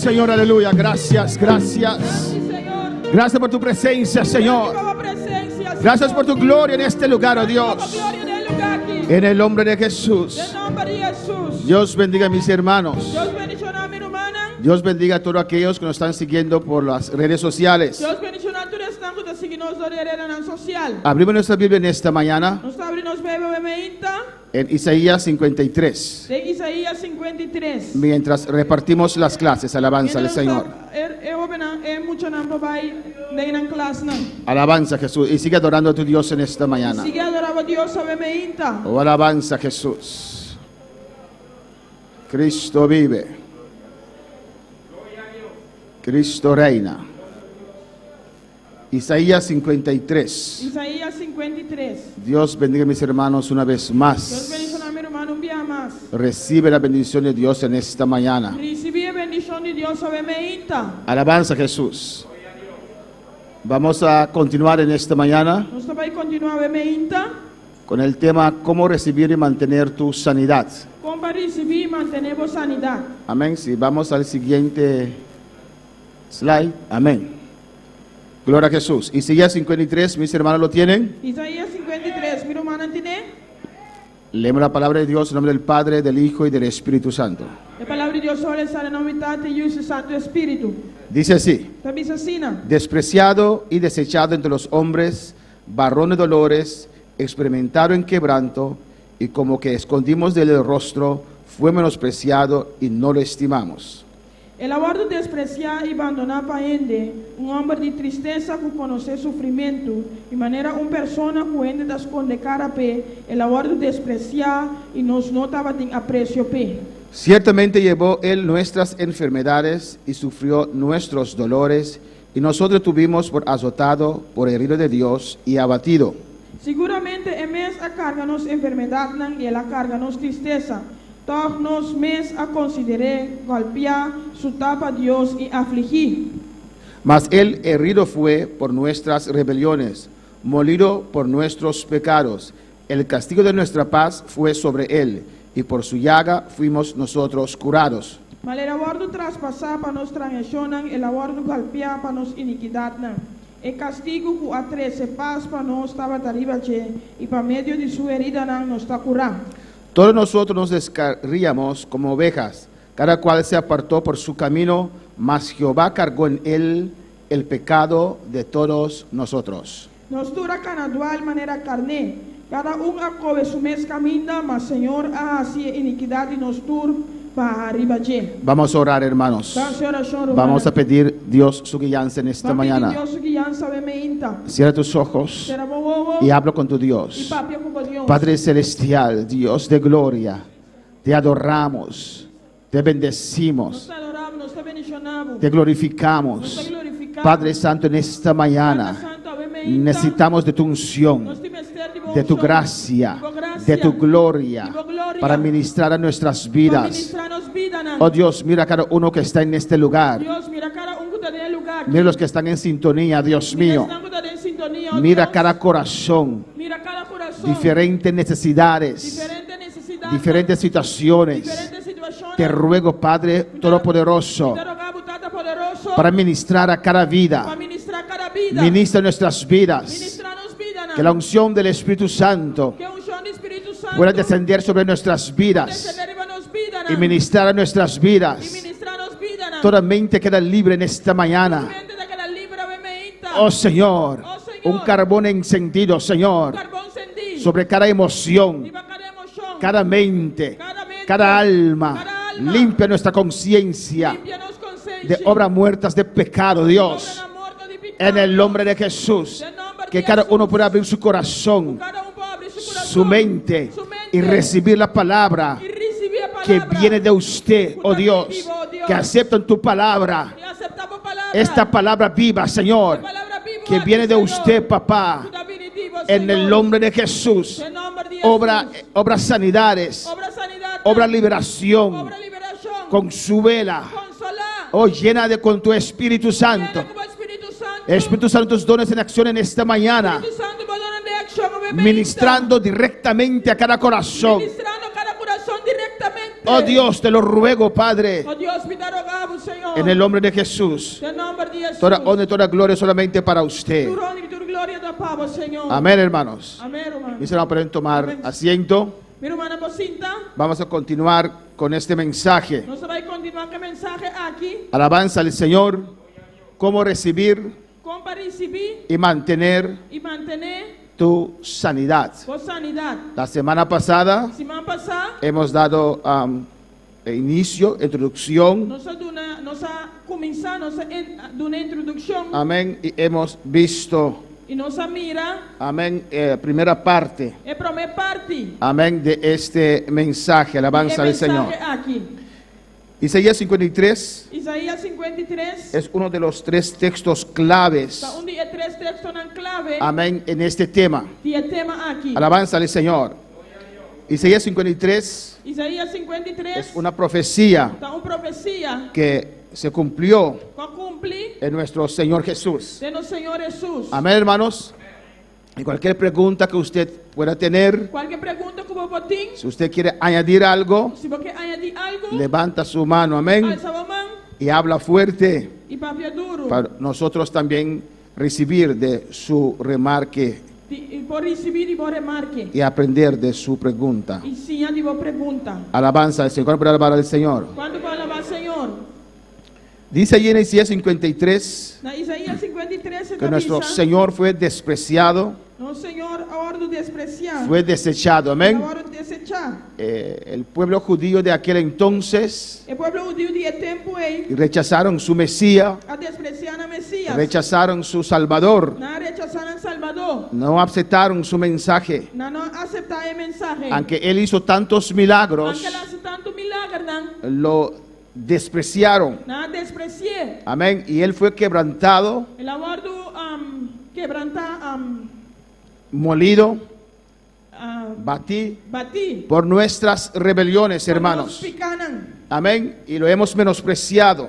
Señor, aleluya, gracias, gracias. Gracias por tu presencia, Señor. Gracias por tu gloria en este lugar, oh Dios. En el nombre de Jesús. Dios bendiga a mis hermanos. Dios bendiga a todos aquellos que nos están siguiendo por las redes sociales. Abrimos nuestra Biblia en esta mañana en Isaías 53. Mientras repartimos las clases, alabanza al Señor. Alabanza a Jesús. Y sigue adorando a tu Dios en esta mañana. Oh, alabanza a Jesús. Cristo vive. Cristo reina. Isaías 53.
Isaías 53.
Dios bendiga a mis hermanos una vez
Dios
más.
bendiga a mi hermano un día más.
Recibe la bendición de Dios en esta mañana.
Recibe bendición de Dios sobre mí.
Alabanza a Jesús. Vamos a continuar en esta mañana
Nós vai continuar
con el tema cómo recibir y mantener tu sanidad.
como receber e manter a sanidade.
Amén. Si vamos al siguiente slide. Amén. Gloria a Jesús. Isaías 53, mis hermanos lo tienen.
Isaías 53, mi hermano tiene.
Leemos la palabra de Dios en nombre del Padre, del Hijo y del Espíritu Santo.
A palavra de Deus só está em nome do Pai e do Santo Espírito.
Dice así:
Também assassina.
despreciado y desechado entre los hombres, varón de dolores, experimentado en quebranto, y como que escondimos de él el rostro, fue menospreciado y no lo estimamos.
Ele aborda despreciar e abandonar para ele, homem de tristeza que conhece sofrimento, de maneira pessoa que ainda das esconde cara pé, ele aborda despreciar e nos não estava em aprecio pé.
Ciertamente llevó él nuestras enfermedades y sufrió nuestros dolores, y nosotros tuvimos por azotado, por herido de Dios y abatido.
Seguramente é mês a carga nos enfermidade e ela carga nos tristeza. Toch nos mês a considerar golpear, chutar para Deus e afligir.
Mas él herido fue por nuestras rebeliones, molido por nuestros pecados. El castigo de nuestra paz fue sobre él, y por su llaga fuimos nosotros curados.
Mas ele aborda traspassar para nos transgresiones, ele aborda golpear para nos iniquidade. E castigo que atrece paz para nós estava arriba e para meio de sua herida nos está curando.
Todos nosotros nos descarríamos como ovejas, cada cual se apartó por su camino, mas Jehová cargó en él el pecado de todos nosotros.
Nos dura canadual maneira carne, cada acobe su mes camina, mas Senhor hace iniquidade nos tur para arriba.
Vamos a orar, hermanos. Vamos a pedir Dios su guianza en esta mañana. Cierra tus ojos y habla con tu Dios. Padre celestial, Dios de gloria, te adoramos, te bendecimos, te glorificamos. Padre Santo, en esta mañana necesitamos de tu unción, de tu gracia, de tu gloria, para ministrar a nuestras vidas. Oh Dios, mira a cada uno que está en este lugar. Mira los que están en sintonía, Dios mío. Mira cada corazón, diferentes necesidades, diferentes situaciones. Te ruego, Padre Todopoderoso, para ministrar a cada vida. Ministra nuestras vidas. Que la unción del Espíritu Santo pueda descender sobre nuestras vidas y ministrar a nuestras vidas. Toda mente queda libre en esta mañana. Oh Señor, un carbón encendido, Señor, sobre cada emoción, cada mente, cada alma. Limpia nuestra conciencia de obras muertas de pecado, Dios. En el nombre de Jesús, que cada uno pueda abrir su corazón, su mente y recibir la palabra que viene de usted, oh Dios. Que acepten tu palabra, esta palabra viva, Señor, que viene de usted, papá. En el nombre de Jesús, obra sanidades, obra liberación, consuela, oh, llena de con tu Espíritu Santo. Espíritu Santo, tus dones en acción en esta mañana, ministrando directamente a cada corazón. Oh Dios, te lo ruego, Padre, en el nombre de Jesús. Toda honra y toda gloria solamente para usted. Amén, hermanos. Mis hermanos, pueden tomar asiento. Vamos a continuar con este mensaje. Alabanza al Señor. Cómo recibir y mantener tu sanidad. La semana pasada hemos dado introducción. Amén. Y hemos visto, amén, primera parte, amén, de este mensaje. Alabanza al Señor. Isaías 53 es uno de los 3 textos claves, amén, en este tema. Alabanza al Señor. Isaías 53 es una profecía que se cumplió en nuestro Señor Jesús. Amén, hermanos. Y cualquier pregunta que usted pueda tener, si usted quiere añadir algo, levanta su mano, amén, y habla fuerte para nosotros también recibir de su remarque y aprender de su pregunta. Alabanza al Señor. ¿Cuándo puede alabar al Señor? Dice allí en Isaías 53 que nuestro Señor fue despreciado, fue desechado, amén. El pueblo judío de aquel entonces rechazaron su Mesías, rechazaron su Salvador, no aceptaron su mensaje. Aunque Él hizo tantos milagros, lo despreciaron. Amén. Y Él fue quebrantado, molido, batí por nuestras rebeliones, hermanos. Amén. Y lo hemos menospreciado.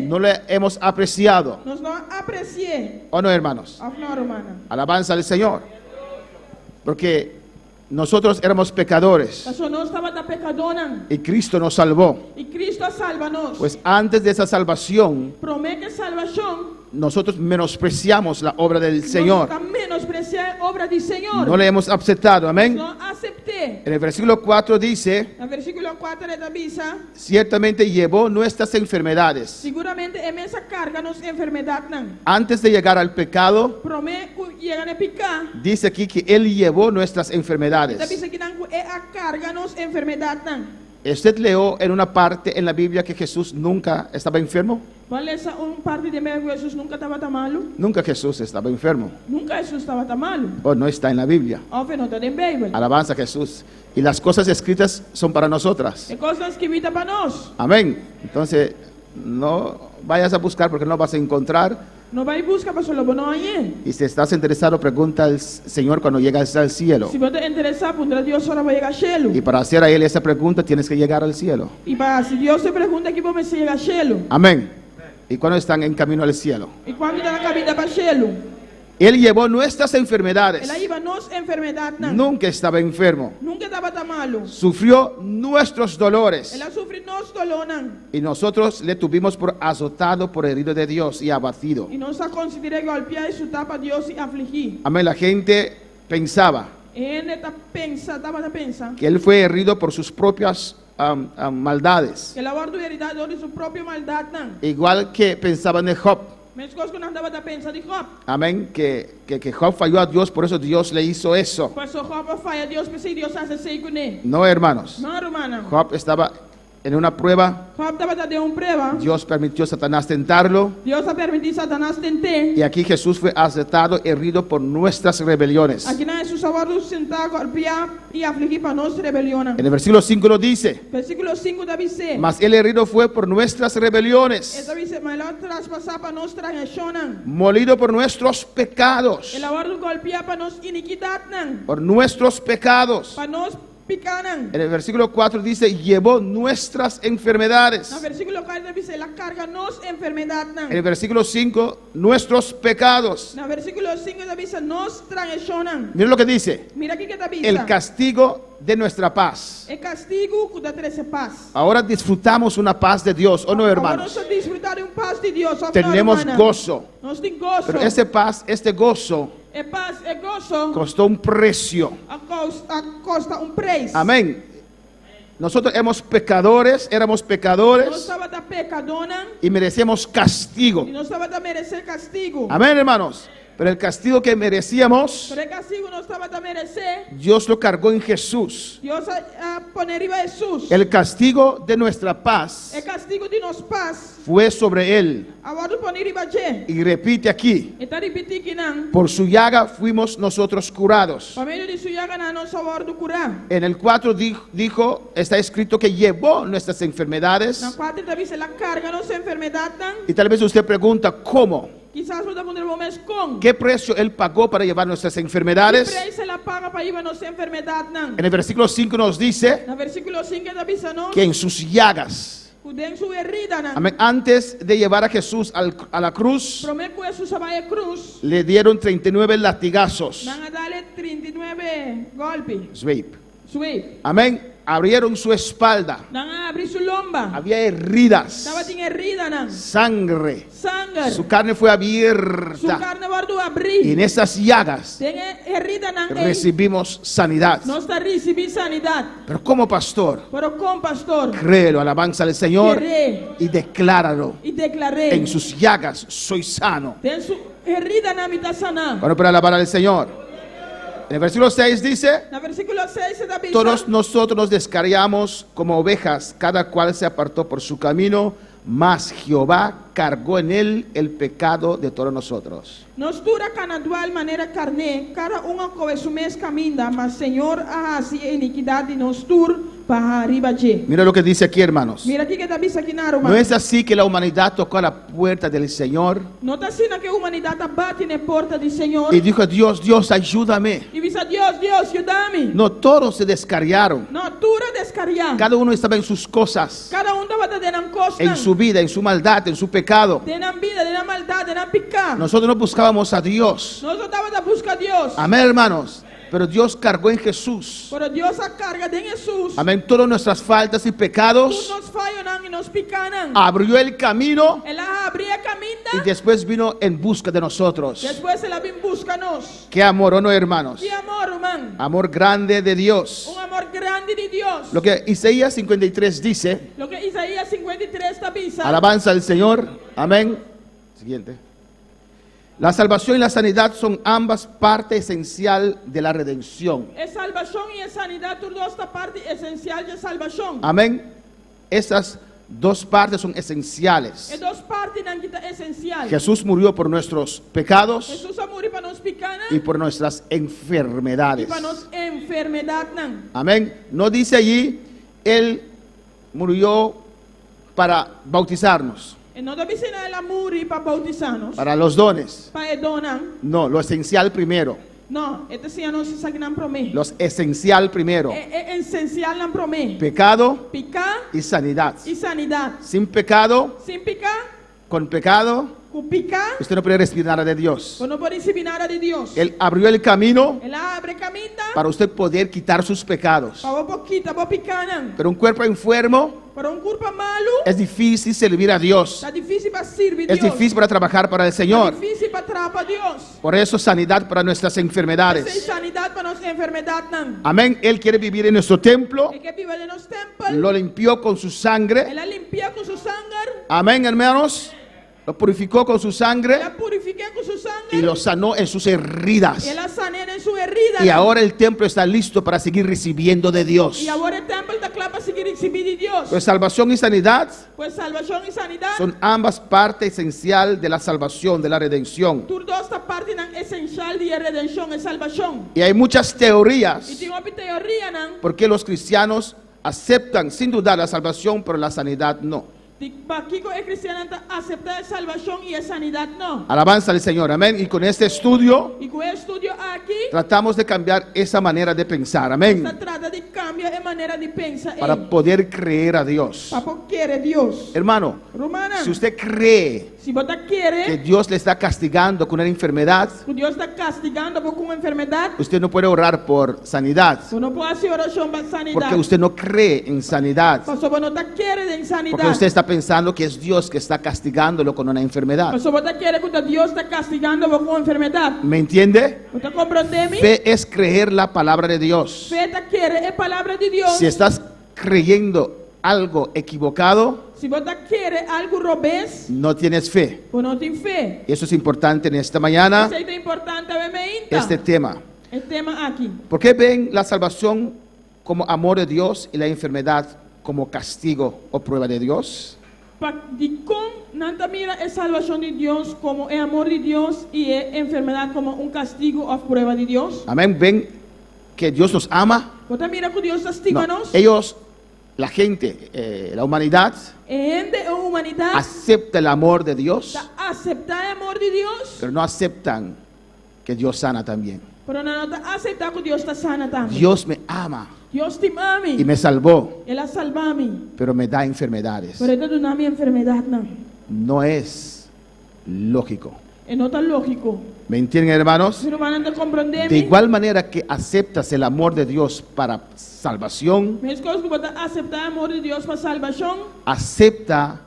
No le hemos apreciado. ¿O no, hermanos? Alabanza al Señor. Porque nosotros éramos pecadores y Cristo nos salvó. Pues antes de esa salvación, nosotros menospreciamos la obra del Señor. No le hemos aceptado, amén. En el versículo 4 dice: ciertamente llevó nuestras enfermedades. Antes de llegar al pecado, dice aquí que Él llevó nuestras enfermedades. ¿Usted leyó en una parte en la Biblia que Jesús nunca estaba enfermo? Nunca Jesús estaba enfermo. O no está en la Biblia. Alabanza a Jesús. Y las cosas escritas son para nosotras. Amén. Entonces, no vayas a buscar porque no vas a encontrar. Y si estás interesado, pregunta al Señor cuando llegas al cielo. Y para hacer a Él esa pregunta tienes que llegar al cielo. Amén. ¿Y cuándo están en camino al cielo? Él llevó nuestras enfermedades.
Ela iba nos enfermedad nan.
Nunca estaba enfermo.
Nunca estaba tan malo.
Sufrió nuestros dolores.
Ela sufrió nos dolor nan.
Y nosotros le tuvimos por azotado, por herido de Dios y abatido.
Y nos consideré golpear y su tapa Dios y afligir.
Amén. La gente pensaba que él fue herido por sus propias maldades.
Que la guardo heredado de su propia maldad nan.
Igual que pensaban de Job. Amén, que Job falló a Dios, por eso Dios le hizo eso. No, hermanos.
No, hermana.
Job estaba en una prueba. Dios permitió a Satanás tentarlo.
Dios ha permitido a Satanás tentar.
Y aquí Jesús fue azotado, herido por nuestras rebeliones.
Aquí Jesús ha sentado, golpeado y afligido para nuestras rebeliones.
En el versículo 5 lo dice.
Versículo 5 dice.
Mas el herido fue por nuestras rebeliones. Molido por nuestros pecados. Por nuestros pecados. En el versículo 4 dice, llevó nuestras enfermedades. En el versículo 5, nuestros pecados. Mira lo que dice. El castigo de nuestra paz. Ahora disfrutamos una paz de Dios, ¿o no, hermanos? Tenemos gozo. Pero ese paz, este gozo, costó un precio. Amén. Nosotros éramos pecadores y merecemos castigo. Amén, hermanos. Pero el castigo que merecíamos, Dios lo cargó en Jesús. El castigo de nuestra paz fue sobre él. Y repite aquí, por su llaga fuimos nosotros curados. En el 4 dijo, está escrito que llevó nuestras enfermedades. Y tal vez usted pregunta, ¿cómo? ¿Qué precio él pagó para llevar nuestras enfermedades? En el versículo 5 nos dice que en sus llagas, amén, antes de llevar a Jesús a la cruz, le dieron 39 latigazos. Amén. Abrieron su espalda. Había heridas. Sangre. Su carne fue abierta. Y en esas llagas recibimos sanidad. Pero como pastor, créelo, alabanza al Señor y decláralo. En sus llagas soy sano. Bueno, para alabar al Señor. En el versículo 6 dice, todos nosotros nos descarriamos como ovejas, cada cual se apartó por su camino, mas Jehová cargó en él el pecado de todos nosotros.
Nos dura canadual manera carne, cada uno con su mes camina, mas Señor hace iniquidad y nos dur para arriba.
Mira lo que dice aquí, hermanos.
Mira aquí que está dice aquí, hermano.
No es así que la humanidad tocó a la puerta del Señor.
No está así que la humanidad bate en la puerta del Señor.
Y dijo, Dios, Dios, ayúdame.
Y dice, Dios, Dios, ayúdame.
No, todos se descarriaron.
No, tú descarriaste.
Cada uno estaba en sus cosas.
Cada uno estaba
en su vida, en su maldad, en su pecado. Nosotros no buscábamos a Dios. Amén, hermanos. Pero Dios cargó en Jesús. Amén. Todas nuestras faltas y pecados. Abrió el camino. Y después vino en busca de nosotros. Qué amor, ¿o no, hermanos? Amor grande de Dios.
Un amor grande de Dios.
Lo que Isaías 53 dice.
Lo que Isaías 53 avisa.
Alabanza al Señor. Amén. Siguiente. La salvación y la sanidad son ambas parte esencial de la redención.
Es salvación y es sanidad, dos parte esencial de salvación.
Amén. Esas dos partes son esenciales.
Dos partes esenciales.
Jesús murió por nuestros pecados.
Jesús murió para nos pecados
y por nuestras enfermedades.
Y para nos enfermedad.
Amén. No dice allí, Él murió para bautizarnos.
No dice nada muri para bautizarnos.
Para los dones.
Para el don.
No, lo esencial primero.
No, este sí no se sabe nada promé.
Lo esencial primero.
Esencial nada promé.
Pecado y sanidad.
Y sanidad.
Sin pecado.
Sin pecado.
Con pecado. usted no puede recibir nada de Dios.
Você não pode receber nada de Deus.
Él abrió el camino
Ele abre caminho
para usted poder quitar sus pecados.
para você picar, não.
Pero un cuerpo enfermo
Para corpo malo,
es difícil servir a Dios.
tá difícil para servir
Es
Deus.
difícil para trabajar para el Señor.
Tá difícil para trabalhar para Deus.
Por eso sanidad para nuestras
Sem
enfermedades.
sanidade para nossa enfermidade, não.
Amén. Él quiere vivir en nuestro templo.
Ele quer viver nos templos.
Lo limpió con su sangre.
Ele limpia com seu sangue.
Amén, hermanos. Lo purificó con su sangre
Ele purifica com seu sangue.
y lo sanó en sus heridas.
Ele saneia em sua herida.
Y ahora el templo está listo para seguir recibiendo de Dios.
E agora o templo está claro para seguir receber de Deus.
Pues salvación y sanidad
Pois salvação e sanidade
son ambas partes esencial de la salvación, de la redención.
tudo está parte não essencial de redenção e salvação.
Y hay muchas
E
teorías
tem uma teoria, não?
por qué los cristianos aceptan sin dudar la salvación, pero la sanidad no.
Aqui o cristiano acepta a salvação e a sanidade não.
Alabanza al Señor, amén. Y con este estudio
E com o estudo aqui,
tratamos de cambiar esa manera de pensar, amén,
se trata de cambiar a maneira de pensar
para poder creer a Dios.
para querer Deus.
Hermano,
Romana,
si usted cree
se você
que
quer
Dios le está castigando con una enfermedad,
que Deus está castigando por uma enfermidade,
usted no puede orar por sanidad,
você não pode fazer oração para sanidade.
porque usted no cree en sanidad,
Porque você não está querendo em
porque
sanidade.
usted está pensando que es Dios que está castigándolo con una enfermedad.
Mas você quer que Deus está castigando por uma enfermidade.
¿Me entiende?
Você compreende?
Fe es creer la palabra de Dios.
Fé está querer a palavra de Deus.
Si estás creyendo algo equivocado,
Se você quer algo robês,
no tienes fe.
você não tem fé.
Eso es importante en esta mañana,
Isso é importante também.
este tema.
O tema aqui.
¿Por qué ven la salvación como amor de Dios y la enfermedad como castigo o prueba de Dios?
De como não mira a salvação de Deus como o amor de Deus e a enfermidade como castigo ou prova de Deus.
Amén. ¿Ven que Dios nos ama?
Você mira que Deus estima
No.
nós.
Ellos, la gente, la humanidad,
A humanidade
acepta el amor de Dios,
acepta o amor de Deus,
pero no aceptan que Dios sana también.
mas não aceita que Deus está sana também.
Dios me ama
Deus te ama
y me salvó,
Ele salva-me,
pero me da enfermedades.
mas Ele não me enfermidade não.
No es lógico.
E não está lógico.
¿Me entienden, hermanos?
Ser humano não compreende.
De igual manera que aceptas el amor de Dios para salvación,
Mesmo que você aceitar o amor de Deus para salvação,
acepta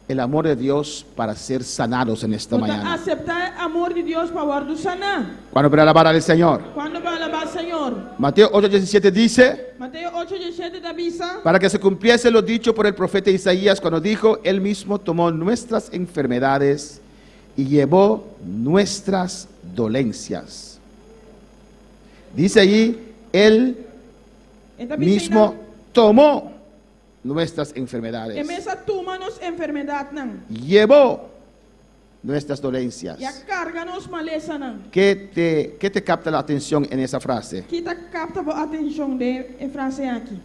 el amor de Dios para ser sanados en esta
você
mañana.
aceitar o amor de Deus para guardar sanar.
Cuando para alabar al Señor.
Quando vai alabar o Senhor?
Mateo 8:17 dice,
Mateus 8:17 da avisa,
para que se cumpliese lo dicho por el profeta Isaías cuando dijo, él mismo tomó nuestras enfermedades y llevó nuestras dolencias. Dice allí, él mismo tomó nuestras enfermedades,
e mesa toma nos enfermidade não.
llevó nuestras dolencias.
E a carga nos maleza não.
¿Qué te capta la atención en esa frase?
Que tá capta a atenção de em frase aqui.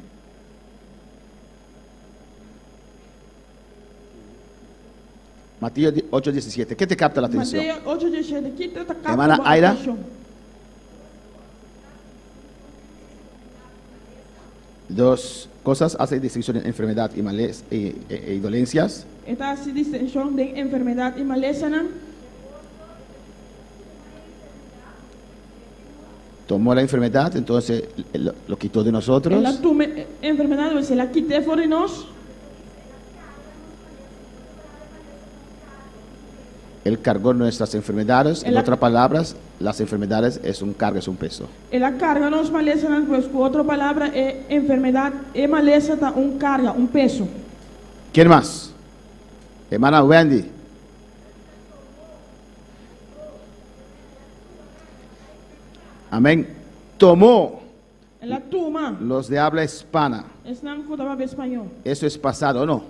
Mateo 8:17. ¿Qué te capta la atención?
Mateus 8:17, que tá capta
Hermana
a
Aira.
atenção.
Dos cosas, hace distinción en enfermedad y males y dolencias.
Esta se distinção de enfermidade e maleza não.
Tomó la enfermedad, entonces lo quitó de nosotros.
Ela toma enfermidade, mas ela quita fora de nós.
Él cargó nuestras enfermedades. En otras palabras, las enfermedades es un cargo, es un peso.
Ela carga nos maleza não, pois com outra palavra é enfermidade e maleza tá carga, peso.
¿Quién más? Hermana Wendy. Amén. Tomó.
Ela toma.
Los de habla hispana.
Esse não falava espanhol.
Eso es pasado, ¿no?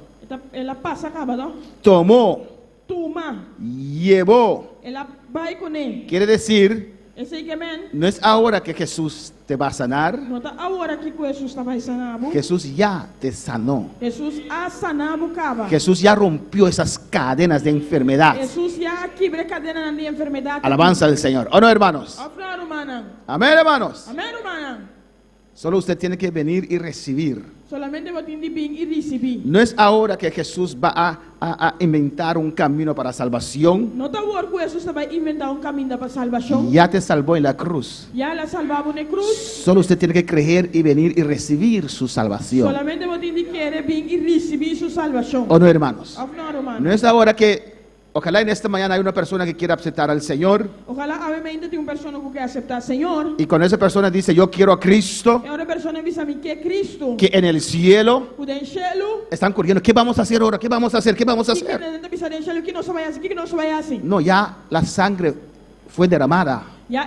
Ela passa acaba, não?
Tomó.
Toma.
Llevó.
Ela vai com ele.
Quiere decir,
Esse que men.
no es ahora que Jesús te va a sanar.
Não tá agora que Jesus está vai sanar.
Jesús ya te sanó.
Jesus a sanar acaba.
Jesús ya rompió esas cadenas de enfermedad.
Jesus já quebra cadeira de enfermidade.
Alabanza al Señor. ¿O no, hermanos?
Afra humana.
Amén, hermanos.
Amém, humana.
Solo usted tiene que venir y recibir. No es ahora que Jesús va a inventar un camino para salvación. Ya te salvó en la cruz. Solo usted tiene que creer y venir y recibir su salvación. ¿O no, hermanos? No es ahora que, ojalá en esta mañana hay una persona que quiera aceptar al Señor. Y con esa persona dice, yo quiero a Cristo. Que en el cielo están corriendo. ¿Qué vamos a hacer ahora? ¿Qué vamos a hacer? ¿Qué vamos a hacer? No, ya la sangre fue derramada. Ya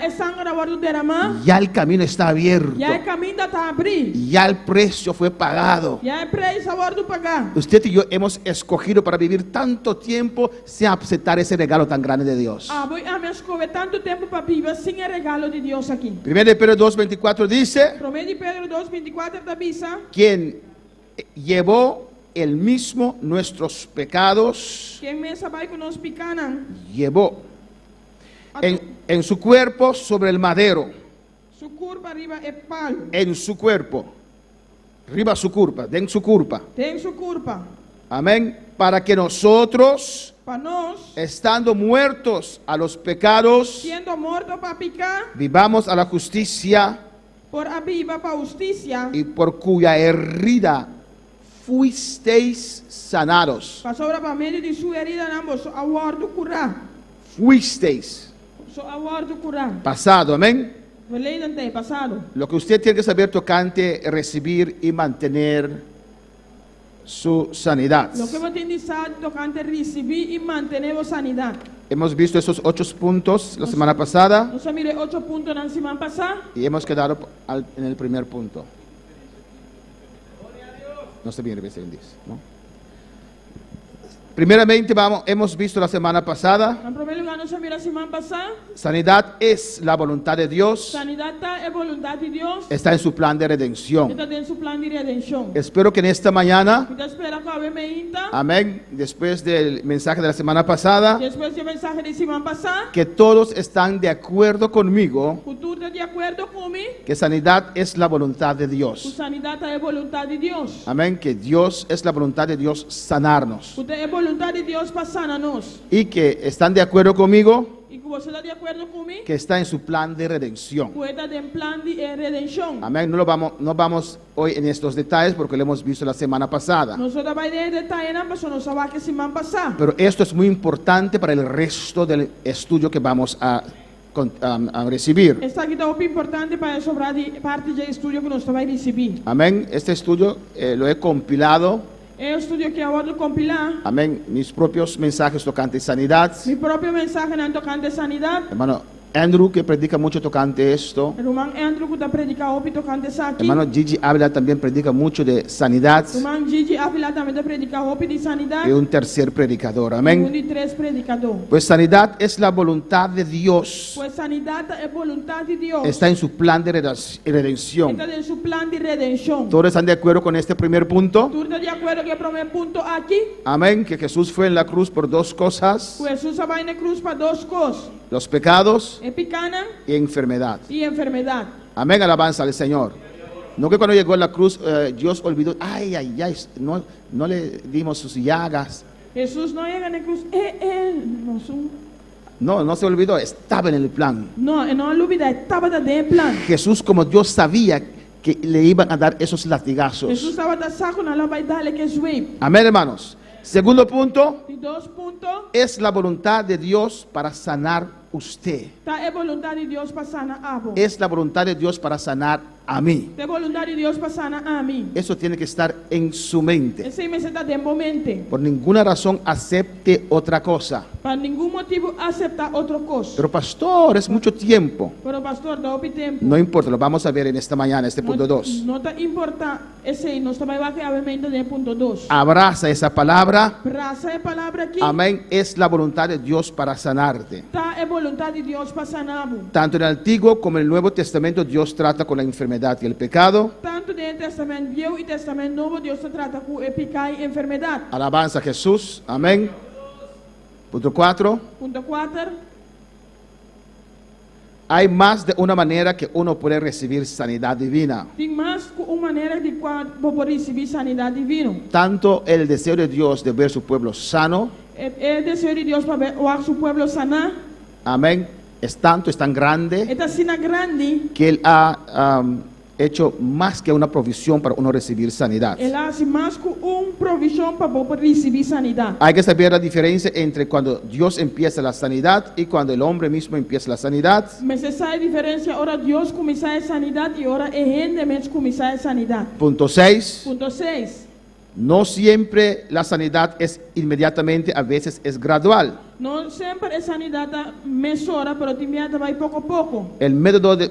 el camino está abierto. Ya el precio fue pagado. Usted y yo hemos escogido para vivir tanto tiempo sin aceptar ese regalo tan grande de Dios. 1 Pedro 2:24 dice, quien llevó el mismo nuestros pecados, llevó en su cuerpo sobre el madero. En su cuerpo. Arriba su culpa. Den su culpa. Amén. Para que nosotros, estando muertos a los pecados, vivamos a la justicia, y por cuya herida fuisteis sanados. Fuisteis. Pasado, amén. Lo que usted tiene que saber tocante recibir y mantener su sanidad. Hemos visto esos 8 puntos la semana pasada y hemos quedado en el primer punto. No se viene, ¿no? Primeramente hemos visto la semana pasada, sanidad es la voluntad de Dios, está en su plan de redención. Espero que en esta mañana, amén, después del mensaje de la semana pasada, que todos están de acuerdo conmigo que sanidad es la voluntad de Dios. Amén, que Dios es la voluntad de Dios sanarnos. Y que están de acuerdo conmigo que está en su plan de redención. Amén. No vamos hoy en estos detalles porque lo hemos visto la semana pasada. Pero esto es muy importante para el resto del estudio que vamos a recibir. Amén. Este estudio lo he compilado. Amén. Mis propios mensajes tocante sanidad.
Mi propio mensaje no tocante sanidad.
Hermano Andrew, que predica mucho tocante esto.
Hermano
Gigi Ávila también predica mucho de sanidad. Y un tercer predicador. Amén. Pues sanidad es la voluntad de Dios. Está en su plan de redención. ¿Todos están de acuerdo con este primer punto? Amén. Que Jesús fue en la cruz por 2 cosas. Los pecados y enfermedad. Amén, alabanza al Señor. No que cuando llegó a la cruz Dios olvidó, no le dimos sus llagas.
Jesús no llega en la cruz,
no se olvidó, estaba en el plan.
No olvidó, estaba en el plan.
Jesús, como Dios sabía que le iban a dar esos latigazos.
Jesús estaba
amén, hermanos. Segundo punto, es la voluntad de Dios para sanar usted. Es la voluntad de Dios para sanar a mí. Eso tiene que estar en su mente. Por ninguna razón acepte otra cosa. Pero pastor, es mucho tiempo. No importa, lo vamos a ver en esta mañana, este punto 2. Abraza esa palabra. Amén. Es la voluntad de Dios para sanarte. Tanto en el Antiguo como en el Nuevo Testamento Dios trata con la enfermedad y el pecado. Alabanza a Jesús. Amén. Punto 4. Hay más de una manera que uno puede recibir sanidad divina.
Tem mais uma maneira de qual pode receber sanidade divina.
Tanto el deseo de Dios de ver su pueblo sano,
É desejo de Deus para ver seu povo sanar.
amén, es tan grande
Esta sina grande,
que Él ha hecho más que una provisión para uno recibir sanidad.
ela hace mais que provisão para poder receber sanidade.
Hay que saber la diferencia entre cuando Dios empieza la sanidad y cuando el hombre mismo empieza la sanidad.
Mas essa é a diferença, ora Deus começar a sanidade e ora é gente mesmo começar a sanidade.
Punto 6.
Ponto 6.
No siempre la sanidad es inmediatamente, a veces es gradual.
Não sempre é sanidade mesura, pero também vai pouco a pouco.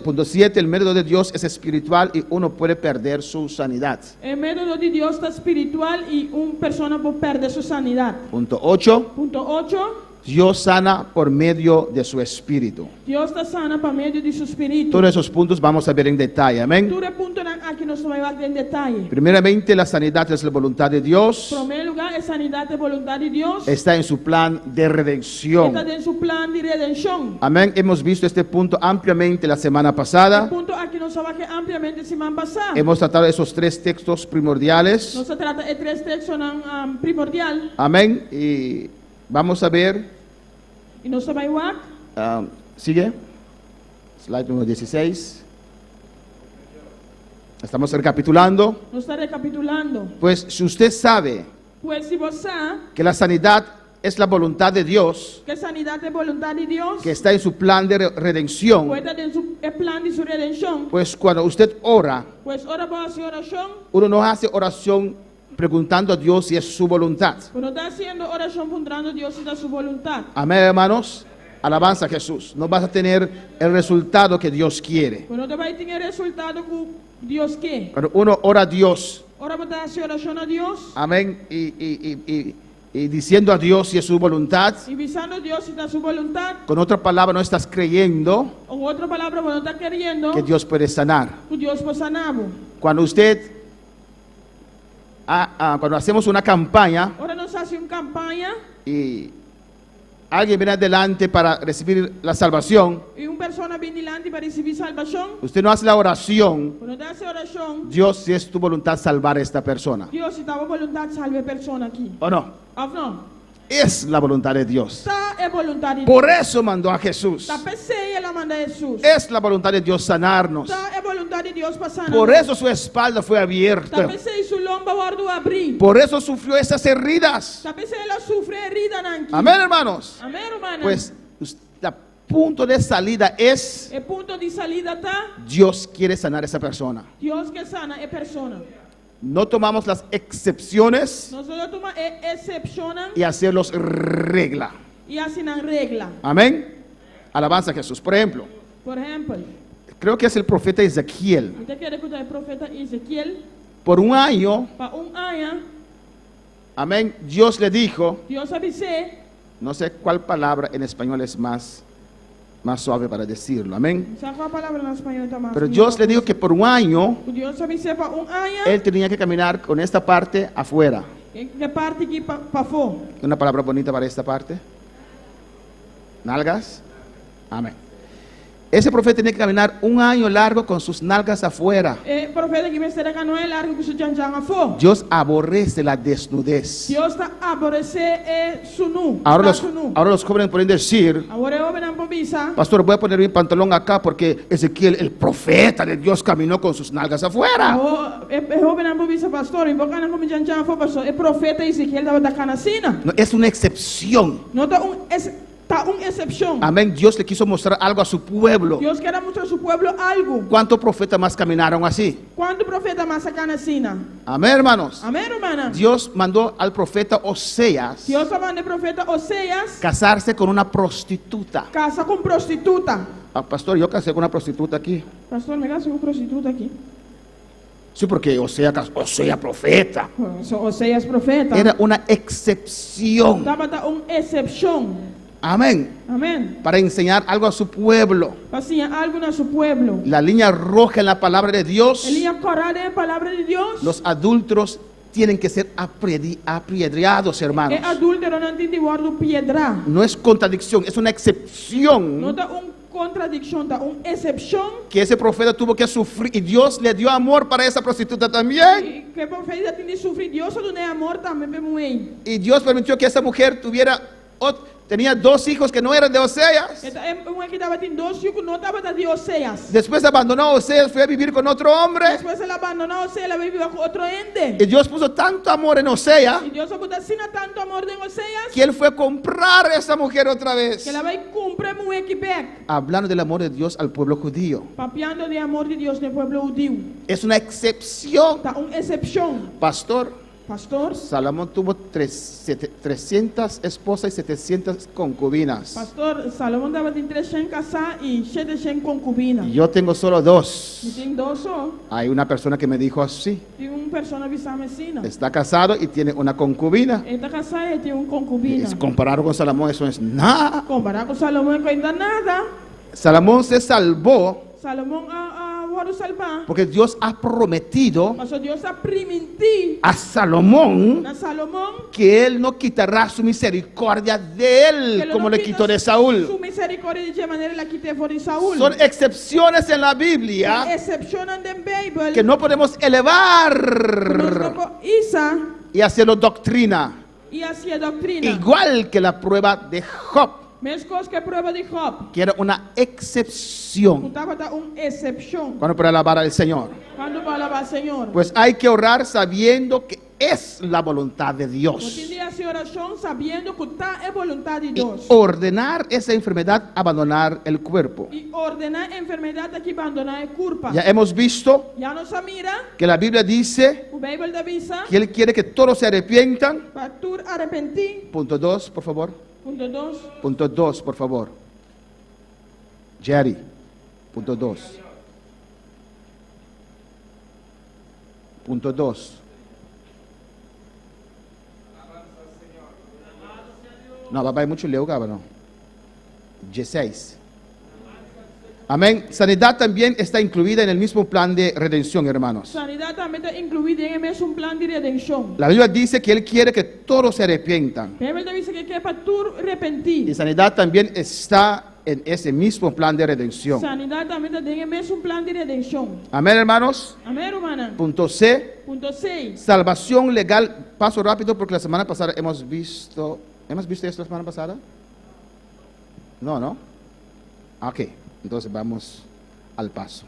Punto 7, el método de Dios es espiritual y uno puede perder su sanidad.
O método de Deus está espiritual e pessoa pode perder sua sanidade.
Punto 8,
Ponto 8.
Dios sana por medio de su espíritu.
Deus está sana por meio de seu espírito.
Todos esos puntos vamos a ver en detalle, amén.
Todo ponto aqui nós vamos ver em detalhe.
Primeramente, la sanidad es la voluntad de Dios.
Em primeiro lugar, a sanidade é a vontade de Deus.
Está en su plan de redención.
Está em seu plano de redenção.
Amén. Hemos visto este punto ampliamente la semana
O
pasada.
ponto aqui nós vamos ver ampliamente semana passada.
Hemos tratado esos 3 textos primordiales.
Nós trata de 3 textos primordial
Amén. Y vamos a ver.
e nós vamos ver.
Sigue. Slide número 16. Estamos recapitulando.
Nós está recapitulando.
Pues si usted sabe
Pois se você
que la sanidad es la voluntad de Dios,
que sanidade é vontade de Deus,
que está en su plan de redención,
pois está em seu plano de sua redenção,
pues cuando usted ora,
pois ora para a sua oração,
uno no hace oración preguntando a Dios si es su voluntad.
quando está fazendo oração perguntando a Deus se dá sua vontade.
Amén, hermanos. Alabanza a Jesús. No vas a tener el resultado que Dios quiere.
Quando você vai ter resultado que Deus quer.
Cuando uno ora a Dios,
Ora para dar sua oração a Deus,
amén, y diciendo a Dios si es su voluntad,
e visando a Deus se dá sua vontade,
con otra palabra no estás creyendo
ou outra palavra, você está querendo
que Dios puede sanar.
que Deus possa sanar.
Cuando cuando hacemos una campaña
Ora nós fazemos campanha
y alguien viene adelante para recibir la salvación,
e persona vem delante para receber salvação.
usted no hace la oración,
Quando dá essa oração,
Dios, si es tu voluntad salvar a esta persona,
Deus se dá a vontade de salvar a persona aqui.
¿o no?
Ou não?
Es la voluntad de Dios.
Esta é a vontade de
Por
Deus.
eso mandó a Jesús.
Esta pessoa ela manda Jesus.
Es la voluntad de Dios sanarnos.
Esta é a vontade de Deus para sanar.
Por eso su espalda fue
Esta
abierta.
pessoa e seu lombo guardo abrir.
Por eso sufrió esas heridas.
Esta pessoa ela sofre herida aqui.
Amén, hermanos.
Amém, hermana.
Pues el punto de salida es:
o ponto de salida está.
Dios quiere sanar a esa persona.
Deus que sana é persona.
No tomamos las excepciones
Nós só toma excepcionam
y hacerlos regla.
e assinam regla.
Amén. Alabanza a Jesús. Por ejemplo,
Por exemplo,
creo que es el profeta Ezequiel.
você quer escutar o profeta Ezequiel?
Por un año,
Para ano,
amén, Dios le dijo,
Deus avisou.
no sé cuál palabra en español es más suave para decirlo, amén.
Sabe qual a palavra em espanhol está mais?
Pero Dios le dijo que por un año
Deus avisou para ano.
él tenía que caminar con esta parte afuera.
Que parte aqui para fora.
Una palabra bonita para esta parte. Nalgas. Amén. Ese profeta tenía que caminar un año largo con sus nalgas afuera.
O profeta que vai ser aqui não é largo que se janjanga fora.
Dios aborrece la desnudez.
Deus está aborrecer su nu.
Ahora los jóvenes pueden decir:
Agora eu venho para visa.
pastor, voy a poner mi pantalón acá porque Ezequiel, el profeta de Dios, caminó con sus nalgas afuera.
Eu venho para visa, pastor. E bocana como janjanga fora, pastor. O profeta Ezequiel estava da canacina.
No, es una excepción.
Não está excepção.
Amén. Dios le quiso mostrar algo a su pueblo.
Deus quer mostrar a seu povo algo.
¿Cuántos profetas más caminaron así?
Quando profeta mais a canacina?
Amén, hermanos.
Amém, hermana.
Dios mandó al profeta Oseas
Deus manda o profeta Oséias
casarse con una prostituta.
casa com prostituta.
Pastor, yo casé con una prostituta aquí.
Pastor, me caso com prostituta aqui.
Sí, porque Oseas profeta.
Oséias profeta.
Era una excepción.
Estava excepção.
Amén.
Amém.
Para enseñar algo a su pueblo.
Fazia algo no seu povo.
La línea roja en la palabra de Dios.
Ele ia corar a palavra de Deus.
Los adúlteros tienen que ser apedreados, hermanos.
É adúltero não tem de guardo piedra.
No es contradicción, es una excepción.
Não dá contradicción, está una excepción.
Que ese profeta tuvo que sufrir y Dios le dio amor para esa prostituta también.
Que el profeta tiene que sufrir, Dios le dio amor también para mujer.
Y Dios permitió que esa mujer tenía 2 hijos que no eran de Oseas. Después abandonó a Oseas, fue a vivir con otro hombre.
Después él abandonó a Oseas, vivió con otro ende.
Y Dios puso tanto amor en Oseas
Y Dios puso tanto amor en Oseas
que él fue a comprar a esa mujer otra vez.
que la va a comprar mujer Quebec.
Hablando del amor de Dios al pueblo judío.
Papiando de amor de Dios del pueblo judío.
Es una excepción.
Está una excepción.
Pastor,
Salomón
tuvo 300 esposas y 700 concubinas.
Pastor, Salomón daba 300 casas y 700 concubinas.
Yo tengo solo 2.
¿Y tiene 2?
Hay una persona que me dijo así.
Tiene una persona vecina.
Está casado y tiene una concubina.
Está casado y tiene una concubina.
Comparado con Salomón, eso es nada.
Comparado con Salomón, no hay nada.
Salomón se salvó.
Salomón salvar.
Porque Dios ha prometido
Dios ha
a Salomón que él no quitará su misericordia de él como le quitó de Saúl.
Su misericordia de manera la quité de Saúl.
Son excepciones en la Biblia que no podemos elevar y hacerlo doctrina. Igual que la prueba de Job. Que era una excepción. Cuando para alabar al Señor. Pues hay que orar sabiendo que es la voluntad de Dios. Y ordenar esa enfermedad, abandonar el cuerpo. Ya hemos visto que la Biblia dice que Él quiere que todos se arrepientan. Punto 2, por favor. Punto 2, por favor. Jerry. Punto 2. Punto 2. No, papá, hay mucho leo, cabrón. G6. Amén. Sanidad también está incluida en el mismo plan de redención, hermanos.
Sanidad también está incluida en el mismo plan de redención.
La Biblia dice que Él quiere que todos se arrepientan. Y sanidad también está en ese mismo plan de redención.
Sanidad también está en el mismo plan de redención.
Amén, hermanos.
Amén, hermana.
Punto C.
Punto 6.
Salvación legal. Paso rápido porque la semana pasada hemos visto esto la semana pasada. No. Ok. Entonces vamos al paso.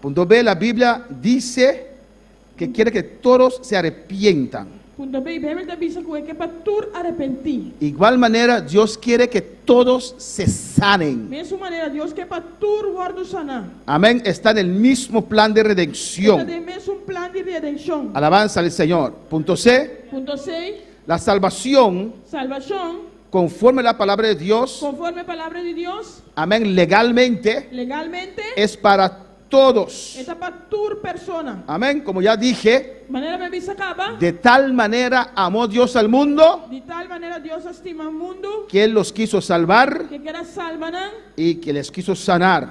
Punto B, la Biblia dice que quiere que todos se arrepientan.
Punto B, Biblia dice que para todos arrepentir.
Igual manera, Dios quiere que todos se sanen.
Misma manera, Dios quiere para todos guardar sanar.
Amén, está en el mismo plan de redención.
Está en el mismo plan de redención.
Alabanza al Señor. Punto C.
Punto 6.
La salvación. Conforme a la palabra de Dios.
Conforme a la palabra de Dios.
Amén. Legalmente. Es para todos.
Es para tu persona.
Amén. Como ya dije. De tal manera amó Dios al mundo.
De tal manera Dios estima al mundo.
Que Él los quiso salvar. Y que les quiso sanar.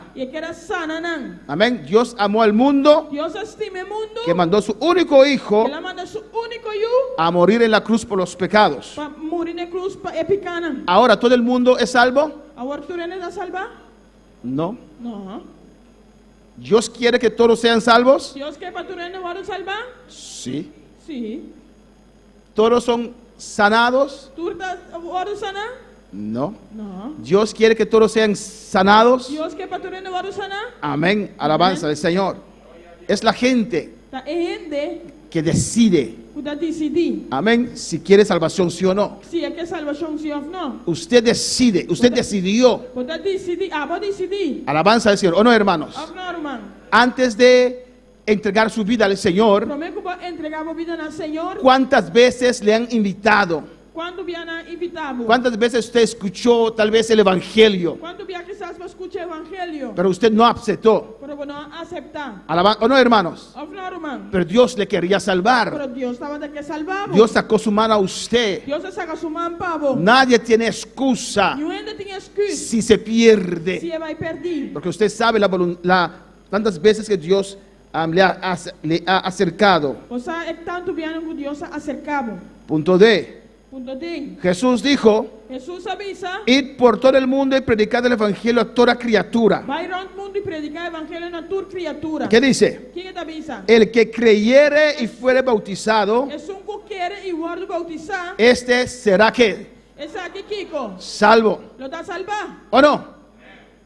Amén. Dios amó al mundo.
Dios estima al mundo.
Que mandó su único hijo. A morir en la cruz por los pecados. Ahora, ¿todo el mundo es salvo? No. ¿Dios quiere que todos sean salvos? Sí. ¿Todos son sanados? No. ¿Dios quiere que todos sean sanados? Amén. Alabanza del Señor. Es la gente que decide. Amén. Si quiere salvación, sí o no. Usted decide. Usted decidió. Alabanza del Señor. ¿O no, hermanos? Antes de entregar su vida al Señor, ¿cuántas veces le han invitado? ¿Cuántas veces usted escuchó tal vez el Evangelio? Pero usted no aceptó. ¿O no, hermanos? Pero Dios le quería salvar. Dios sacó su mano a usted. Nadie tiene excusa si se pierde. Porque usted sabe tantas veces que Dios le ha acercado. Punto D. Jesús dijo,
Jesús avisa,
id por todo el mundo y predicad el evangelio a toda criatura.
vai rond o mundo e predicar o evangelho a toda criatura.
¿Qué dice?
Quem avisa?
El que creyere y fuere bautizado,
É um que quer e word bautizar.
este será que
Esse aqui, Kiko,
salvo.
lo dá salvar.
¿O no?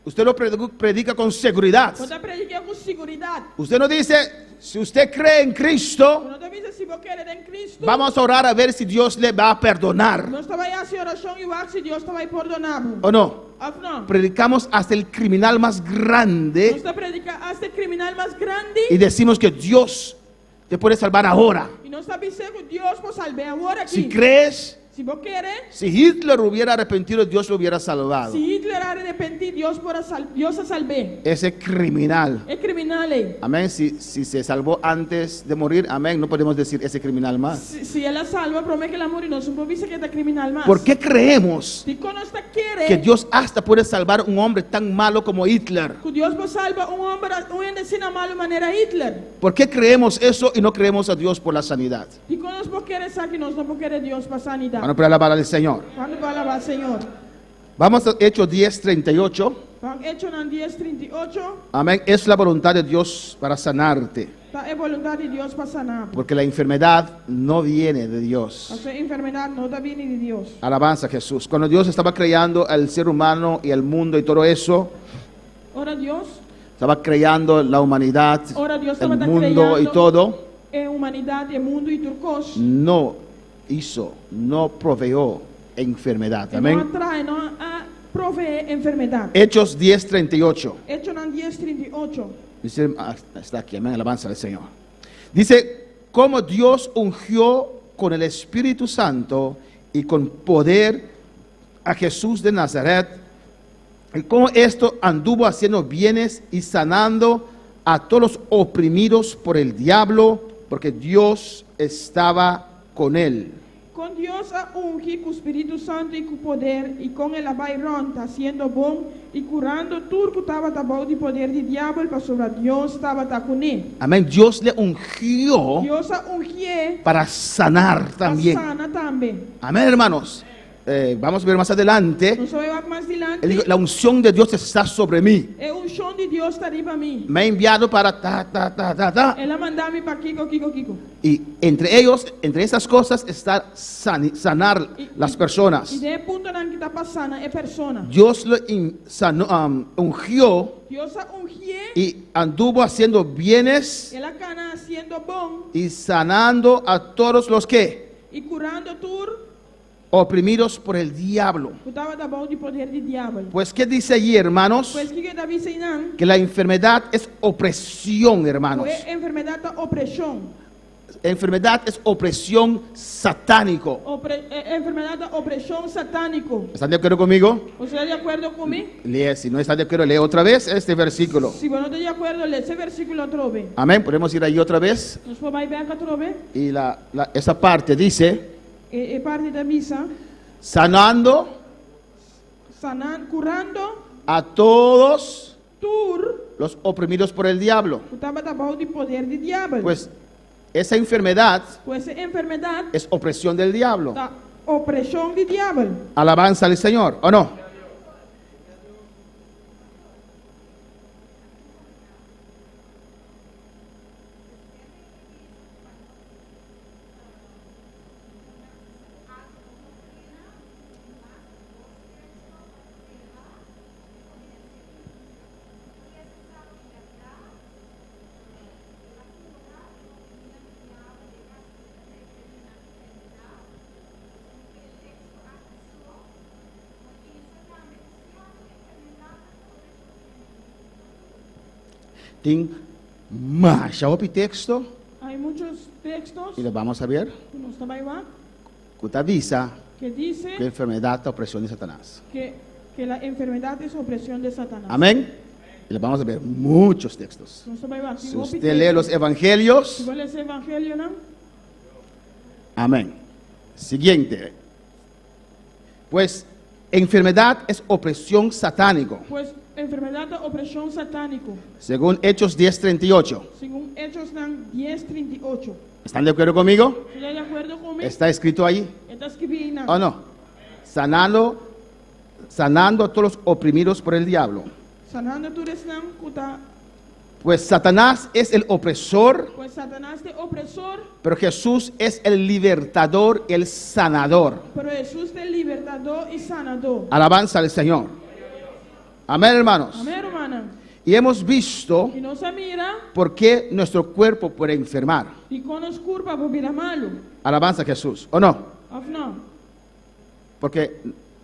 Usted lo predica con seguridad.
Você predica com segurança.
Usted no dice, si usted cree en Cristo,
Não te avisa se você quer em Cristo.
vamos a orar a ver si Dios le va a perdonar.
Nós estamos aí a oração e o se Deus vai perdonar.
¿O no?
Ou não?
Predicamos hasta el criminal más
Nós
grande
estamos predicando a este criminal mais grande.
y decimos que Dios te puede salvar ahora.
E nós estamos dizendo que Deus pode salvar agora aqui.
Si crees,
Se você quer,
si Hitler hubiera arrepentido, Dios lo hubiera salvado.
se Hitler arrepentir, Deus a salvar.
Ese criminal.
É criminal.
Amén. Si se salvó antes de morir, amén. No podemos decir ese criminal más.
Se ela salva, promete que ela morre, não pode dizer que é criminal mais.
¿Por qué creemos
Porque nós está querendo
que Dios hasta puede salvar a un hombre tan malo como Hitler?
que Deus pode salvar homem ensina mal de maneira Hitler.
¿Por qué creemos eso y no creemos a Dios por la sanidad?
Porque nós não queremos aqui, nós não queremos Deus para sanidade.
Bueno, para alabar al Señor.
Quando vai alabar, Senhor?
Vamos a Hechos 10:38.
Van Hechos 10:38.
Amén. Es la voluntad de Dios para sanarte.
É vontade de Deus para sanar.
Porque la enfermedad no viene de Dios.
A sua enfermidade não está vindo de Deus.
Alabanza a Jesús. Cuando Dios estaba creando al ser humano y el mundo y todo eso,
Ora Deus.
estaba creando la humanidad,
Ora Deus
el
estava
mundo y todo,
a humanidade, o mundo e tudo coisa.
no proveyó enfermedad.
Não
Amén.
atrai, não provee enfermidade.
Hechos 10:38.
Hechos 10:38.
Dice, está aquí, amén, alabanza al Señor. Dice, como Dios ungió con el Espíritu Santo y con poder a Jesús de Nazaret, y cómo esto anduvo haciendo bienes y sanando a todos los oprimidos por el diablo, porque Dios estaba con él.
Com Deus a unge com o Espírito Santo e com poder, e com ela vai ronda, sendo bom e curando tudo que estava bom de poder de diabo, para sobre Deus estava com ele.
Amén. Dios le ungió
Deus a unge
para sanar
para
también.
sana também.
Amén, hermanos. Vamos a ver más adelante.
Nós vamos mais
Él
adiante.
dijo, la unción de Dios está sobre mí.
É chão de Deus está arriba a mim.
Me ha enviado para ta.
Ela mandava para Kiko.
Y entre ellos, entre esas cosas, está sanar las personas.
E de ponto em que está passando é persona.
Dios lo ungió
Deus a unge,
y anduvo haciendo bienes
ela cana sendo bom
y sanando a todos los que
e curando tudo
oprimidos por el diablo.
que estava bom de poder de diabo.
Pues, ¿qué dice allí, hermanos?
Pues que está dizendo
Que la enfermedad es opresión, hermanos.
é enfermidade da opressão.
Enfermedad es opresión satánico.
Enfermidade da opressão satânico.
¿Están de acuerdo conmigo?
Você está de acordo comigo?
Lee, si no está de acuerdo, lee otra vez este versículo.
Se você não está de acordo, lê esse versículo outra vez.
Amén. Podemos ir ahí otra vez.
Nós vamos ver aqui outra vez.
Y esa parte dice,
É parte da missa.
sanando
Sanando, curando
a todos
tudo
los oprimidos por el diablo.
que estava bom de poder de diabo.
Pues esa enfermedad
Pues enfermidade
es opresión del diablo.
da opressão de diabo.
Alabanza al Señor, ¿o no? Tem mais outro texto
Há muitos textos
y lo vamos a ver.
que nos também lá
Que avisa
que dizem
que la enfermedad es opresión de Satanás.
que a enfermidade é opressão de Satanás.
Amén. Y le vamos a ver muchos textos.
Nós também lá.
Si usted lee los evangelios,
Se você ler esse evangelho, não?
amén. Siguiente. Pues enfermedad es opresión satánico.
Pues enfermidade da opressão satânico.
Según Hechos 10:38.
Segundo Hechos 10:38.
¿Están de acuerdo conmigo?
Jullie de acuerdo conmigo?
Está escrito ahí.
Está escrito ahí.
¿O no? Sanando a todos los oprimidos por el diablo.
Sanando tu resnan kuta.
Pues Satanás es el opresor,
Pues Satanás es el opresor,
pero Jesús es el libertador, el sanador.
pero Jesús es el libertador y sanador.
Alabanza al Señor. Amén, hermanos.
Amén, hermana.
Y hemos visto
Y no se mira,
por qué nuestro cuerpo puede enfermar.
y con os culpa por vida malo.
Alabanza a Jesús. ¿O no?
Of no?
Porque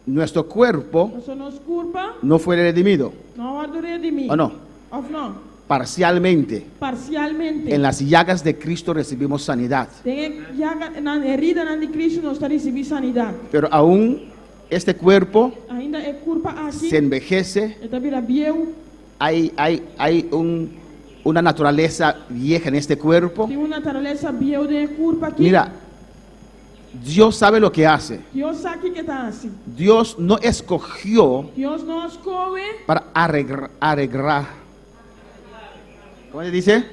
nuestro cuerpo
Eso nos culpa,
no fue redimido.
no va a de mí.
¿O no?
Of no?
Parcialmente.
Parcialmente.
En las llagas de Cristo recibimos sanidad.
Tenga llaga na herida na de Cristo nos está recibiendo sanidad.
Pero aún este cuerpo
Ainda é culpa aqui.
se envejece.
Está vira viejo.
Hay una naturaleza vieja en este cuerpo.
Tem uma natureza vieja de culpa aqui.
Mira, Dios sabe lo que hace.
Deus sabe que está assim.
Dios no escogió
Deus não escolhe
para arreglar. ¿Cómo se dice?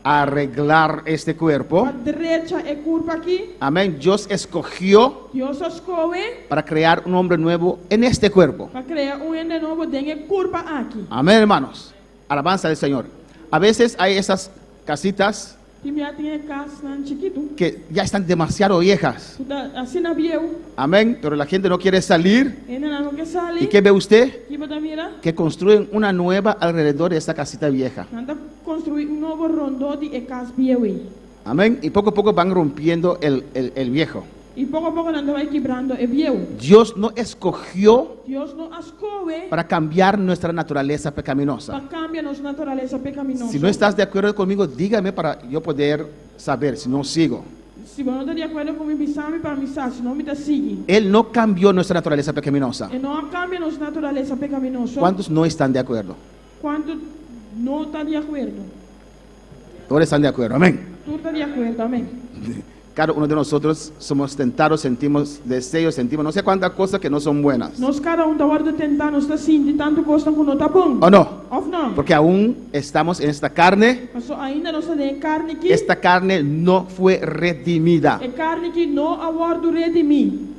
Arreglar este cuerpo.
a derecha é culpa aqui.
Amén. Dios escogió
Deus escolhe
para crear un hombre nuevo en este cuerpo.
para criar ende novo, tem culpa aqui.
Amén, hermanos. Alabanza del Señor. A veces hay esas casitas
Tem já tem casa chiquito.
que ya están demasiado viejas.
Assim na viejo.
Amén. Pero la gente no quiere salir.
Ainda não que sale.
¿Y qué ve usted?
Que bota mira.
Que construyen una nueva alrededor de esta casita vieja.
Anda construir novo rondó de casa viejo.
Amén. Y poco a poco van rompiendo el viejo.
E pouco a pouco anda vai quebrando é viejo.
Dios no escogió
Deus não escolhe
para cambiar nuestra naturaleza pecaminosa.
para cambiar nossa natureza pecaminosa.
Si no estás de acuerdo conmigo, dígame para yo poder saber, si no sigo.
Se você não está de acordo com o me para me se não me está seguindo.
Él no cambió nuestra naturaleza pecaminosa.
E não cambia nossa natureza pecaminosa.
¿Cuántos no están de acuerdo?
Quando não está de acordo.
Todos están de acuerdo. Amén.
Tu está de acordo, amém.
Cada uno de nosotros somos tentados, sentimos deseos, sentimos no sé cuántas cosas que no son buenas.
Nós cada está hora tentar, nós está sentindo tanto coisa que não está bom.
¿O no?
Of não?
Porque aún estamos en esta carne.
Mas ainda nós tem carne aqui.
Esta carne no fue redimida.
É carne que não aguardo de mim.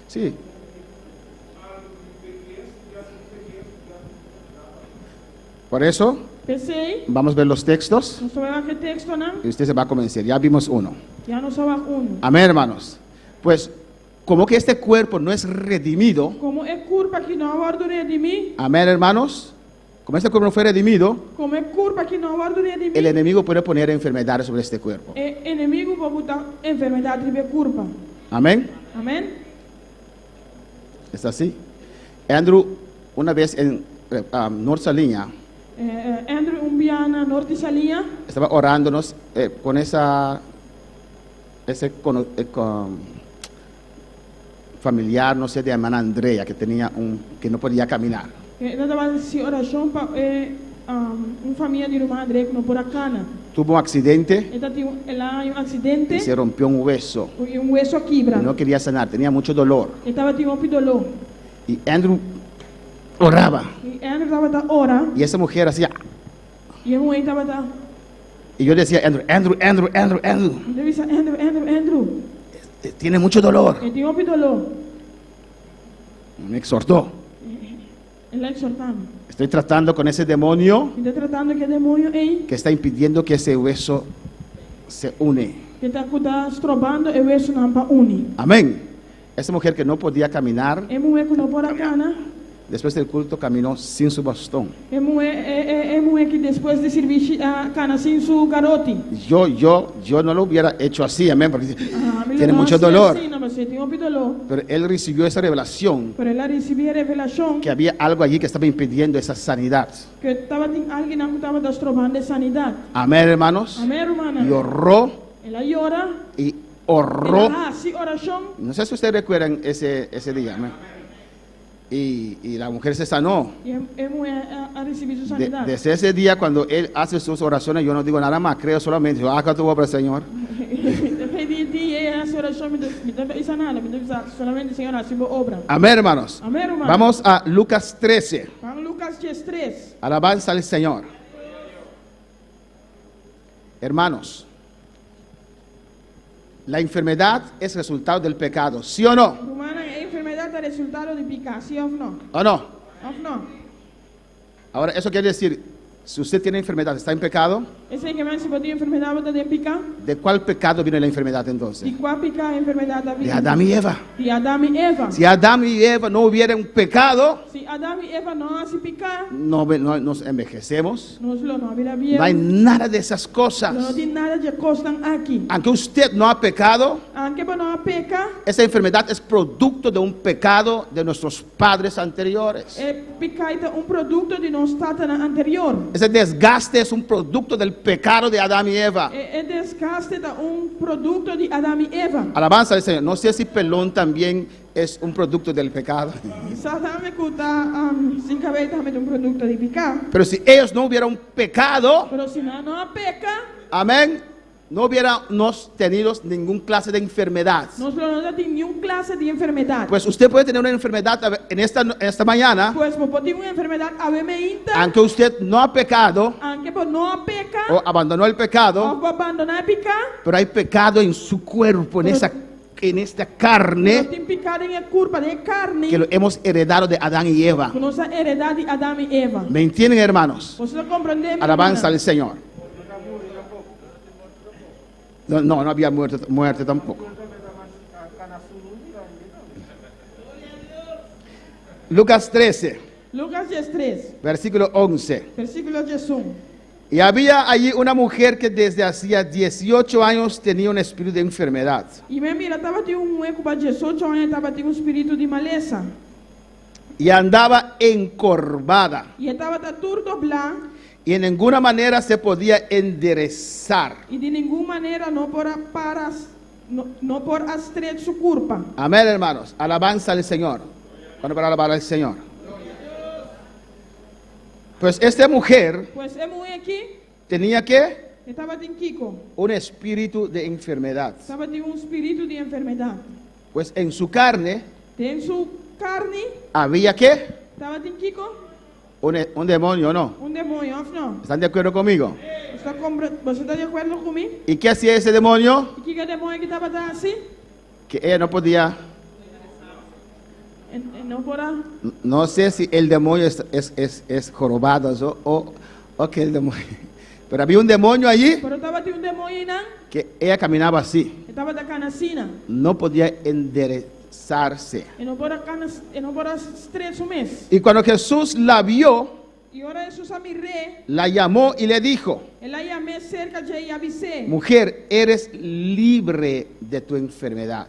Sí. Por eso,
Pensei,
vamos a ver los textos
nós vamos ver que texto, não?
y usted se va a convencer. Ya vimos uno.
Já não sabemos um.
Amén, hermanos. Pues, como que este cuerpo no es redimido,
Como é culpa que não aguardo de mim,
amén, hermanos, como este cuerpo no fue redimido,
como é culpa que não aguardo de mim,
el enemigo puede poner enfermedades sobre este cuerpo.
é inimigo para botar enfermidade de culpa.
Amén.
Amém?
¿Es así? Andrew, una vez en North Salinas,
Andrew Umbiana, Norte Salinha,
estaba orándonos con ese familiar, no sé, de hermana Andrea, que tenía que no podía caminar.
nós estava se oração para família de irmã André que não por cana.
Tuvo un accidente
Ela acidente
y se rompió un hueso.
e hueso quebra.
Y no quería sanar, tenía mucho dolor.
Estava tendo dolor.
Y Andrew oraba.
E Andrew estava ora
Y esa mujer hacía.
e a mãe estava
Y yo decía, Andrew,
Ele disse Andrew,
tiene mucho dolor.
ele tinha dolor.
Me exhortó.
Ela exortando.
Estoy tratando con ese demonio
Está tratando que demônio aí
que está impidiendo que ese hueso se une.
que está estrobando e hueso não para unir.
Amén. Esa mujer que no podía caminar,
É mulher que não por cana.
después del culto caminó sin su bastón.
É mulher que depois de servir a cana sem su garote.
Yo no lo hubiera hecho así, amén, porque
Me
tiene
levou
mucho
assim,
dolor.
assim, não, mas ele tinha dolor.
Pero él recibió esa revelación
Pero ela recebia a revelação
que había algo allí que estaba impidiendo esa sanidad.
que estava alguém que estava destrobando de sanidade.
Amén, hermanos.
Amém, hermana?
Y oró
Ela llora.
y oró.
Ela assim oração.
No sé si ustedes recuerdan ese día, amén. Y la mujer se sanó.
E a mulher a recebido sanidade.
Desde ese día, cuando él hace sus oraciones, yo no digo nada más, creo solamente, yo haga tu obra, Señor.
Depois de essa oração me
Amén, hermanos.
Amén, hermano.
Vamos a Lucas 13.
Lucas 13.
Alabanza al Señor. Hermanos, la enfermedad es resultado del pecado, ¿sí o no?
La enfermedad es resultado de pecado, ¿sí o no?
¿O no?
¿O no?
Ahora, eso quiere decir, si usted tiene enfermedad, ¿está en pecado? ¿De cuál pecado viene la enfermedad entonces? De Adán y Eva. Si Adán y Eva no hubieran pecado, no nos envejecemos. No hay nada de esas cosas. Aunque usted no ha pecado, esa enfermedad es producto de un pecado de nuestros padres anteriores. Ese desgaste es un producto del pecado de Adán y Eva. Alabanza al Señor. No sé si pelón también es un producto del pecado. Pero si ellos no hubieran pecado, amén, no hubiéramos tenido ninguna clase de enfermedad. Pues usted puede tener una enfermedad en esta mañana, aunque usted no ha pecado o abandonó el pecado, pero hay pecado en su cuerpo, en esta carne, que lo hemos heredado de Adán y Eva. ¿Me entienden, hermanos? Alabanza al Señor. No había muerte tampoco. Lucas 13, versículo 11. Y había allí una mujer que desde hacía 18 años tenía un espíritu de enfermedad. Y andaba encorvada. Y en ninguna manera se podía enderezar.
Y de ninguna manera no por astret su culpa.
Amén, hermanos. Alabanza al Señor. ¿Cuándo para alabar al Señor? Pues esta mujer tenía que un espíritu de enfermedad. Pues en su carne había que un demonio, ¿no? ¿Están de acuerdo conmigo?
¿Vosotros de acuerdo conmigo?
¿Y qué hacía ese demonio?
¿Y qué demonio que estaba así?
Que ella no podía. No sé si el demonio es jorobado o que el demonio. Pero había un demonio allí que ella caminaba así. No podía enderezarse. Y cuando Jesús la vio, la llamó y le dijo: mujer, eres libre de tu enfermedad.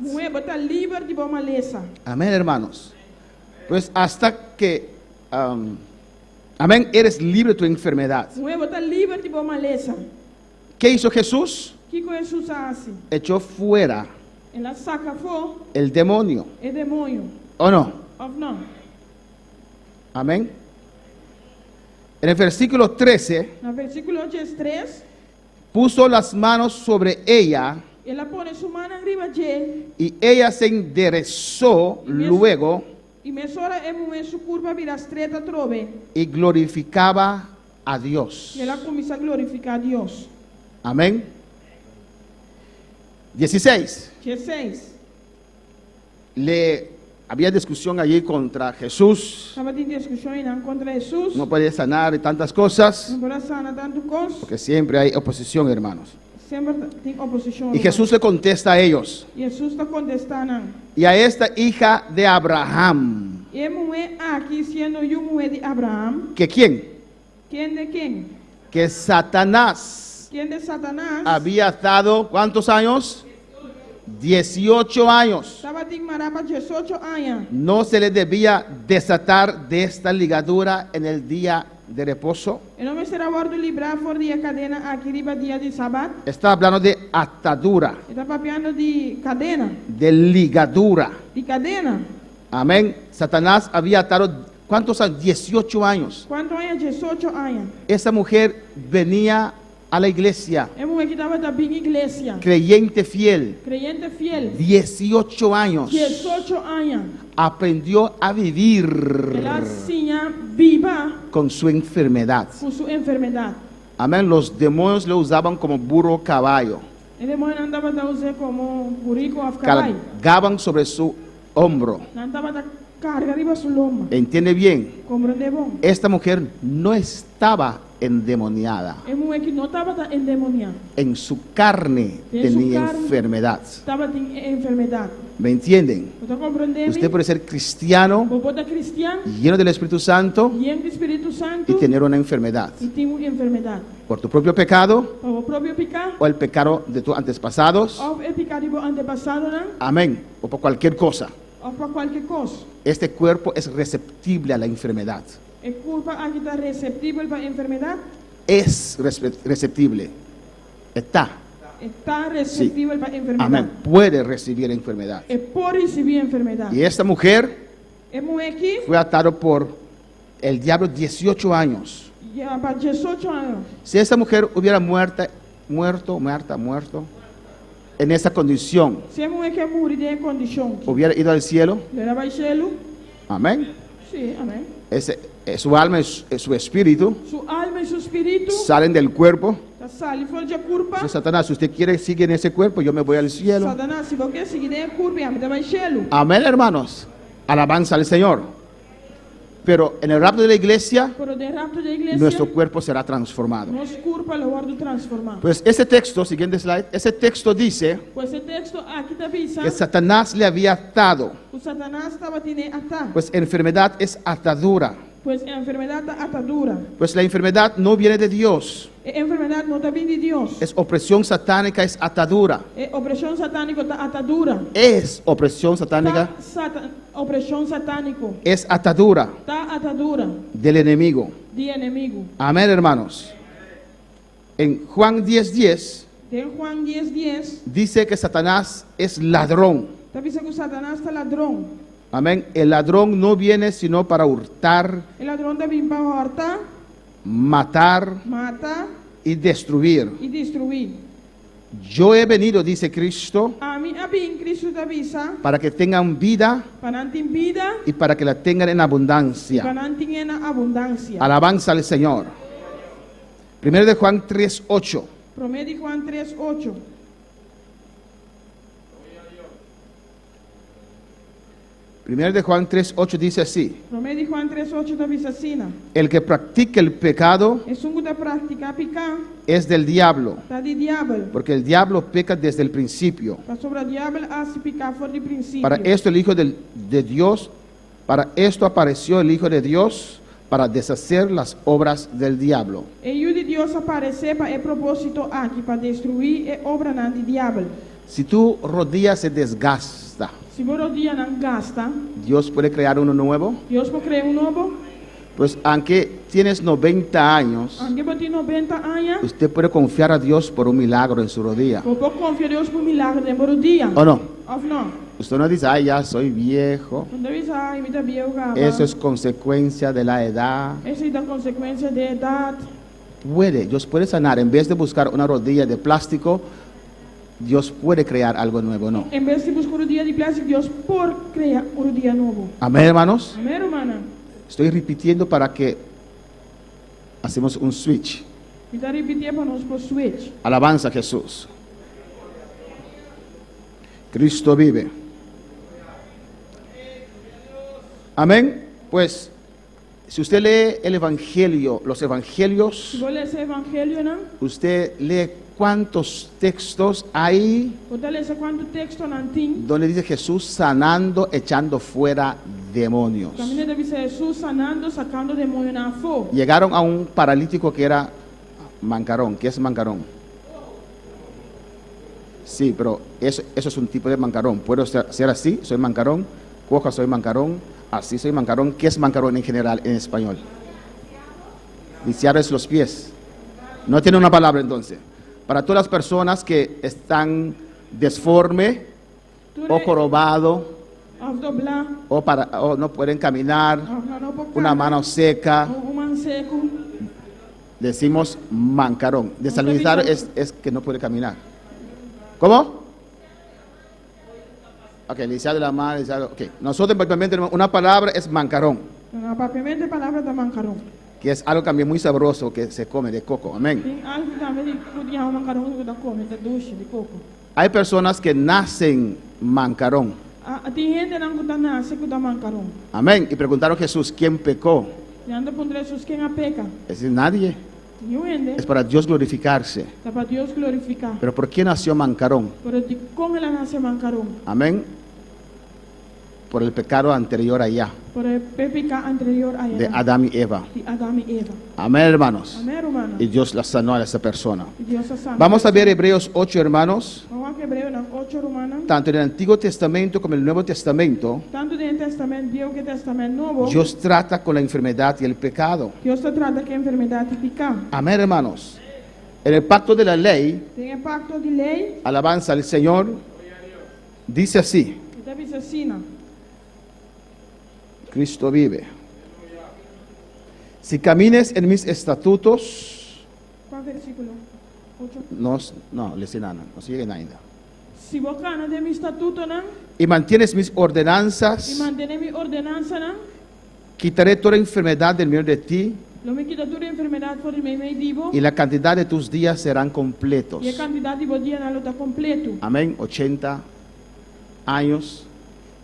Amén, hermanos. Pues hasta que amén, eres libre de tu enfermedad. ¿Qué hizo Jesús? Echó fuera el demonio. ¿O no? Amén. En el versículo 13, puso las manos sobre ella y ella se enderezó luego y glorificaba a Dios. Amén. 16. Había discusión allí contra Jesús. No puede sanar y tantas cosas, porque siempre hay oposición, hermanos. Y Jesús le contesta a ellos: y a esta hija de Abraham. ¿Que quién? Que Satanás había atado ¿cuántos años? 18 años. No se le debía desatar de esta ligadura en el día de reposo. Está hablando de atadura, de ligadura. Amén. Satanás había atado ¿cuántos años? 18 años. Esa mujer venía a la iglesia,
Emu que estaba también iglesia.
creyente fiel,
Creyente fiel.
18 años,
18 años.
aprendió a vivir
Ela sinha viva
con su enfermedad.
con su enfermedad.
Amén. Los demonios lo usaban como burro caballo.
El demonio andaba a usar como burrico a caballo.
Cargaban sobre su hombro.
Andaba a cargar arriba su loma.
¿Entiende bien?
Comprende bom.
Esta mujer no estaba endemoniada.
Emu que no estaba endemoniada.
En su carne
En su
tenía
carne
enfermedad.
Estaba en enfermedad.
¿Me entienden?
¿Usted comprende?
Usted puede ser cristiano,
Vos puedes ser cristiano,
lleno del Espíritu Santo
lleno del Espíritu Santo
y tener una enfermedad.
y tiene una enfermedad.
Por tu propio pecado
Por el propio pecado
o el pecado de tus antepasados.
o el pecado de tu antepasado, ¿no?
Amén. O por cualquier cosa.
O por cualquier cosa.
Este cuerpo es receptible a la enfermedad.
Es culpa a que está receptible para la enfermedad.
Es receptible. Está.
Está receptible para la enfermedad.
Amén. Puede recibir enfermedad.
Es por recibir enfermedad.
Y esta mujer
Es muy aquí,
fue atado por el diablo 18 años.
ya para 18 años.
Si esta mujer hubiera muerto en esa condición,
Si es muy que morir en condición,
hubiera ido al cielo.
le daba el cielo.
Amén.
Sí, amén.
Su alma y su espíritu
Su alma y su espíritu
salen del cuerpo.
salen fuera de culpa.
Dice Satanás, si usted quiere seguir en ese cuerpo, yo me voy al cielo.
Satanás, si vos quieres seguir en culpa, ya me daba el cielo.
Amén, hermanos. Alabanza al Señor. Pero en el rapto de la iglesia,
Pero de rapto de la iglesia,
nuestro cuerpo será transformado.
nos culpa lo guardo transformado.
Pues ese texto, siguiente slide, ese texto dice
Pues el texto aquí te avisa
que Satanás le había atado.
que Satanás estaba tiene atado.
Pues enfermedad es atadura.
Pues la enfermedad está atadura.
Pues la enfermedad no viene de Dios.
La enfermedad no está bien de Dios.
Es opresión satánica, es atadura.
Opresión satánica está atadura.
Es opresión satánica,
Opresión satánico
es atadura
está atadura
del enemigo.
de enemigo.
Amén, hermanos. En Juan 10:10
De Juan 10:10
dice que Satanás es ladrón.
te avisa que Satanás está ladrón.
Amén. El ladrón no viene sino para hurtar,
El ladrón de bien para hartar,
matar
matar
y destruir.
y destruir.
Yo he venido, dice Cristo,
A mí en Cristo te avisa
para que tengan vida
para no tener vida
y para que la tengan en
y
abundancia.
para no tener abundancia.
Alabanza al Señor. Primero de Juan 3:8.
Promete Juan 3:8.
Primero de Juan 3:8 dice así:
Promete Juan 3:8 te avisa así.
el que practica el pecado
Es un que practica picar,
es del diablo,
está de diablo.
porque el diablo peca desde el principio.
Para sobre el diablo hace picar por el principio.
Para esto el Hijo de Dios, para esto apareció el Hijo de Dios, para deshacer las obras del diablo.
El Hijo de Dios aparece para el propósito aquí, para destruir la obra del diablo.
Si tu rodilla se desgasta,
Si vos los días no gasta,
Dios puede crear uno nuevo.
Dios puede crear un nuevo.
Pues aunque tienes 90 años,
Aunque vos tienes 90 años,
usted puede confiar a Dios por un milagro en su rodilla.
vos podés confiar en Dios por un milagro de por día.
¿O no?
¿O no?
Usted no dice, ay, ya soy viejo.
Cuando dices, ay, mira viejo,
Eso es consecuencia de la edad.
Esa es la consecuencia de edad.
Dios puede sanar. En vez de buscar una rodilla de plástico, Dios puede crear algo nuevo, ¿no?
En vez de buscar un día de plástico, Dios por crear un día nuevo.
Amén, hermanos.
Amén, hermana.
Estoy repitiendo para que hacemos un switch.
Me está repitiendo para nosotros switch.
Alabanza a Jesús. Cristo vive. Amén. Pues, si usted lee el Evangelio, los
Si
Evangelios,
vos lees el Evangelio, ¿no?
usted lee cuántos textos hay
Vos lees cuántos textos no tiene.
donde dice Jesús sanando, echando fuera demonios.
También dice Jesús sanando, sacando demonios en fuego.
Llegaron a un paralítico que era mancarón. ¿Qué es mancarón? Sí, pero eso es un tipo de mancarón. Puedo ser así, soy mancarón. Coja, soy mancarón. Así soy mancarón. ¿Qué es mancarón en general en español? Viciarles los pies. No tiene una palabra entonces. Para todas las personas que están desforme o jorobado o no pueden caminar, una mano seca,
Un man seco.
Decimos mancarón. Desalineado es que no puede caminar. ¿Cómo? Ok, lisiado de la mano, lisiado. Ok. Nosotros prácticamente una palabra es mancarón.
Una palabra de mancarón.
Que es algo también muy sabroso que se come de coco. Amén. Hay personas que nacen mancarón. Amén. Y preguntaron a Jesús, ¿quién pecó? Es decir, nadie. Es para Dios glorificarse. Pero ¿por qué nació mancarón? Amén. Por el pecado anterior allá. De Adán y Eva. Amén, hermanos. Y Dios la sanó a esa persona. Vamos a ver Hebreos 8, hermanos. Tanto en el Antiguo Testamento como en el Nuevo Testamento, Dios trata con la enfermedad y el pecado. Amén, hermanos. En el pacto de la ley, alabanza al Señor, dice así. Cristo vive. Si camines en mis estatutos,
¿cuál versículo? 8.
No, lesinana, no sigue ainda.
Si vos ganas de mi estatuto,
y mantienes mis ordenanzas, quitaré toda enfermedad del medio de ti, y la cantidad de tus días serán completos. Amén. 80 años.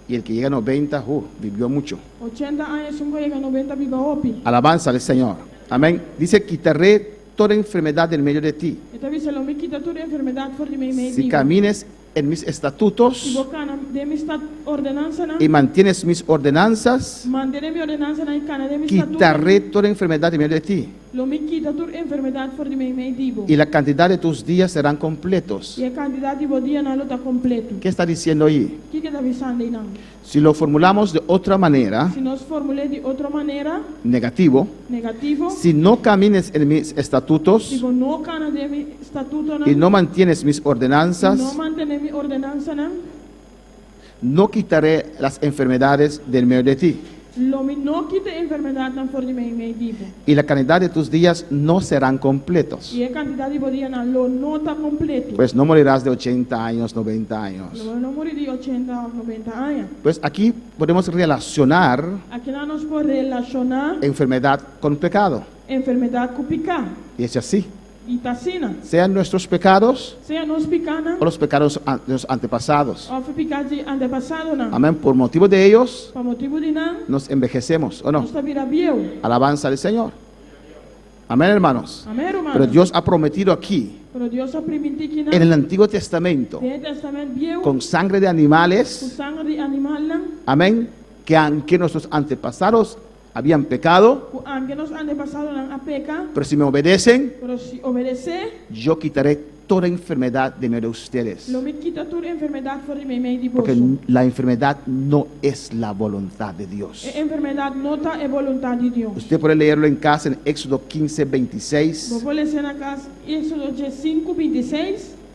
Y el que llega a 90, vivió mucho.
80 años, un que llega a 90 viva opi.
Alabanza al Señor. Amén. Dice, quitaré toda enfermedad del medio de ti. Si camines en mis estatutos y mantienes mis ordenanzas, quitaré toda enfermedad del medio de ti. Y la cantidad de tus días serán completos. ¿Qué está diciendo ahí? Si lo formulamos de otra manera, negativo, si no camines en mis estatutos y no mantienes mis ordenanzas, no quitaré las enfermedades del medio de ti. Y la cantidad de tus días no serán completos. Pues no morirás de 80 años, 90 años. Pues aquí podemos relacionar enfermedad con pecado. Y es así. Sean nuestros pecados o los pecados de los antepasados. Amén. Por motivo de ellos nos envejecemos, ¿o no? Alabanza al Señor. Amén, hermanos. Pero Dios ha prometido aquí, en el Antiguo Testamento, con sangre de animales, amén, que aunque nuestros antepasados habían pecado, pero si me obedecen, yo quitaré toda enfermedad de medio de ustedes. Porque la enfermedad no es la voluntad de Dios. Usted puede leerlo en casa en Éxodo 15, 26.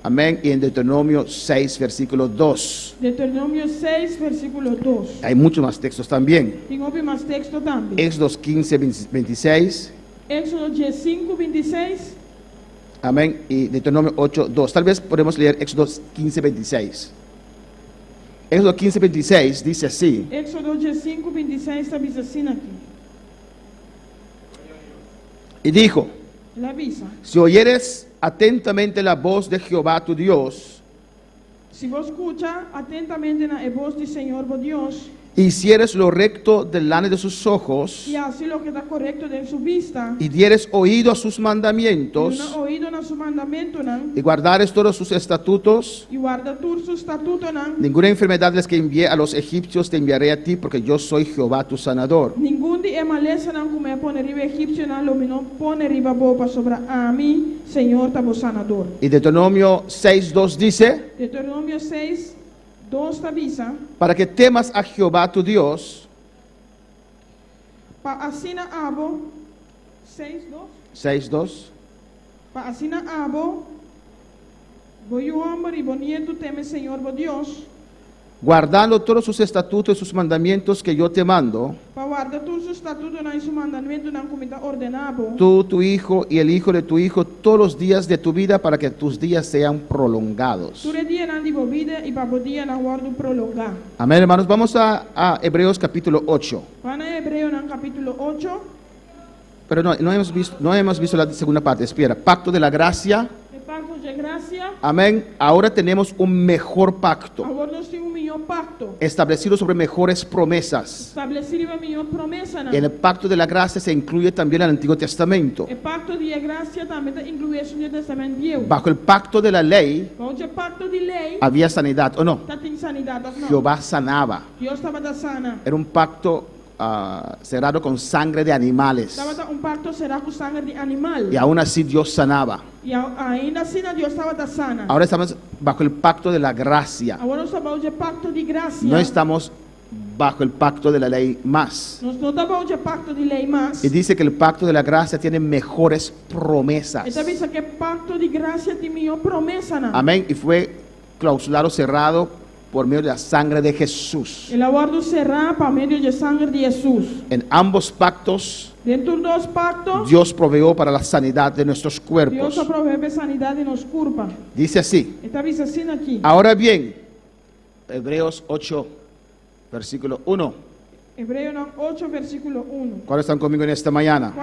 Amén. Y en Deuteronomio 6, versículo 2.
Deuteronomio 6, versículo 2.
Hay muchos más textos también.
Más texto también.
Éxodo 15, 26.
Éxodo 5, 26.
Amén. Y Deuteronomio 8, 2. Tal vez podemos leer Éxodo 15, 26. Éxodo 15, 26 dice así.
Éxodo 5, 26 está así aquí.
Y dijo,
la avisa.
Si oyeres atentamente la voz de Jehová tu Dios,
si vos escucha atentamente la voz del Señor vos Dios,
hicieres lo recto delante de sus ojos,
y así lo que está correcto de su vista,
y dieres oído a sus mandamientos, y guardares todos sus estatutos,
y guarda sus estatutos,
ninguna enfermedad de las que envié a los egipcios te enviaré a ti, porque yo soy Jehová tu sanador.
Ningún día maleza no me pone riba egipcio, lo me no pone riba bopa sobre a mí, Señor tabo sanador.
Y Deuteronomio 6:2 dice,
Deuteronomio 6, 2 avisa,
para que temas a Jehová tu Dios,
pa asina abo 6:2,
6:2,
pa asina abo voy hombre y bonito teme Señor vos Dios,
guardando todos sus estatutos y sus mandamientos que yo te mando, tú, tu hijo y el hijo de tu hijo todos los días de tu vida, para que tus días sean prolongados. Amén, hermanos. Vamos a Hebreos capítulo 8. Pero no hemos visto la segunda parte. Espera, pacto de la gracia. Amén. Ahora tenemos un mejor pacto, establecido sobre mejores promesas. En el pacto de la gracia se incluye también el Antiguo Testamento. Bajo el pacto de la ley había sanidad, ¿o no? Jehová sanaba. Era un pacto cerrado con sangre de animales. Y aún así Dios sanaba. Ahora estamos bajo el pacto de la gracia. No estamos bajo el pacto de la ley más. Y dice que el pacto de la gracia tiene mejores promesas. Amén. Y fue clausulado, cerrado por medio de la sangre de Jesús. En ambos pactos, Dios proveyó para la sanidad de nuestros cuerpos. Dice así. Ahora bien, Hebreos 8, versículo 1. ¿Cuáles están conmigo en esta mañana?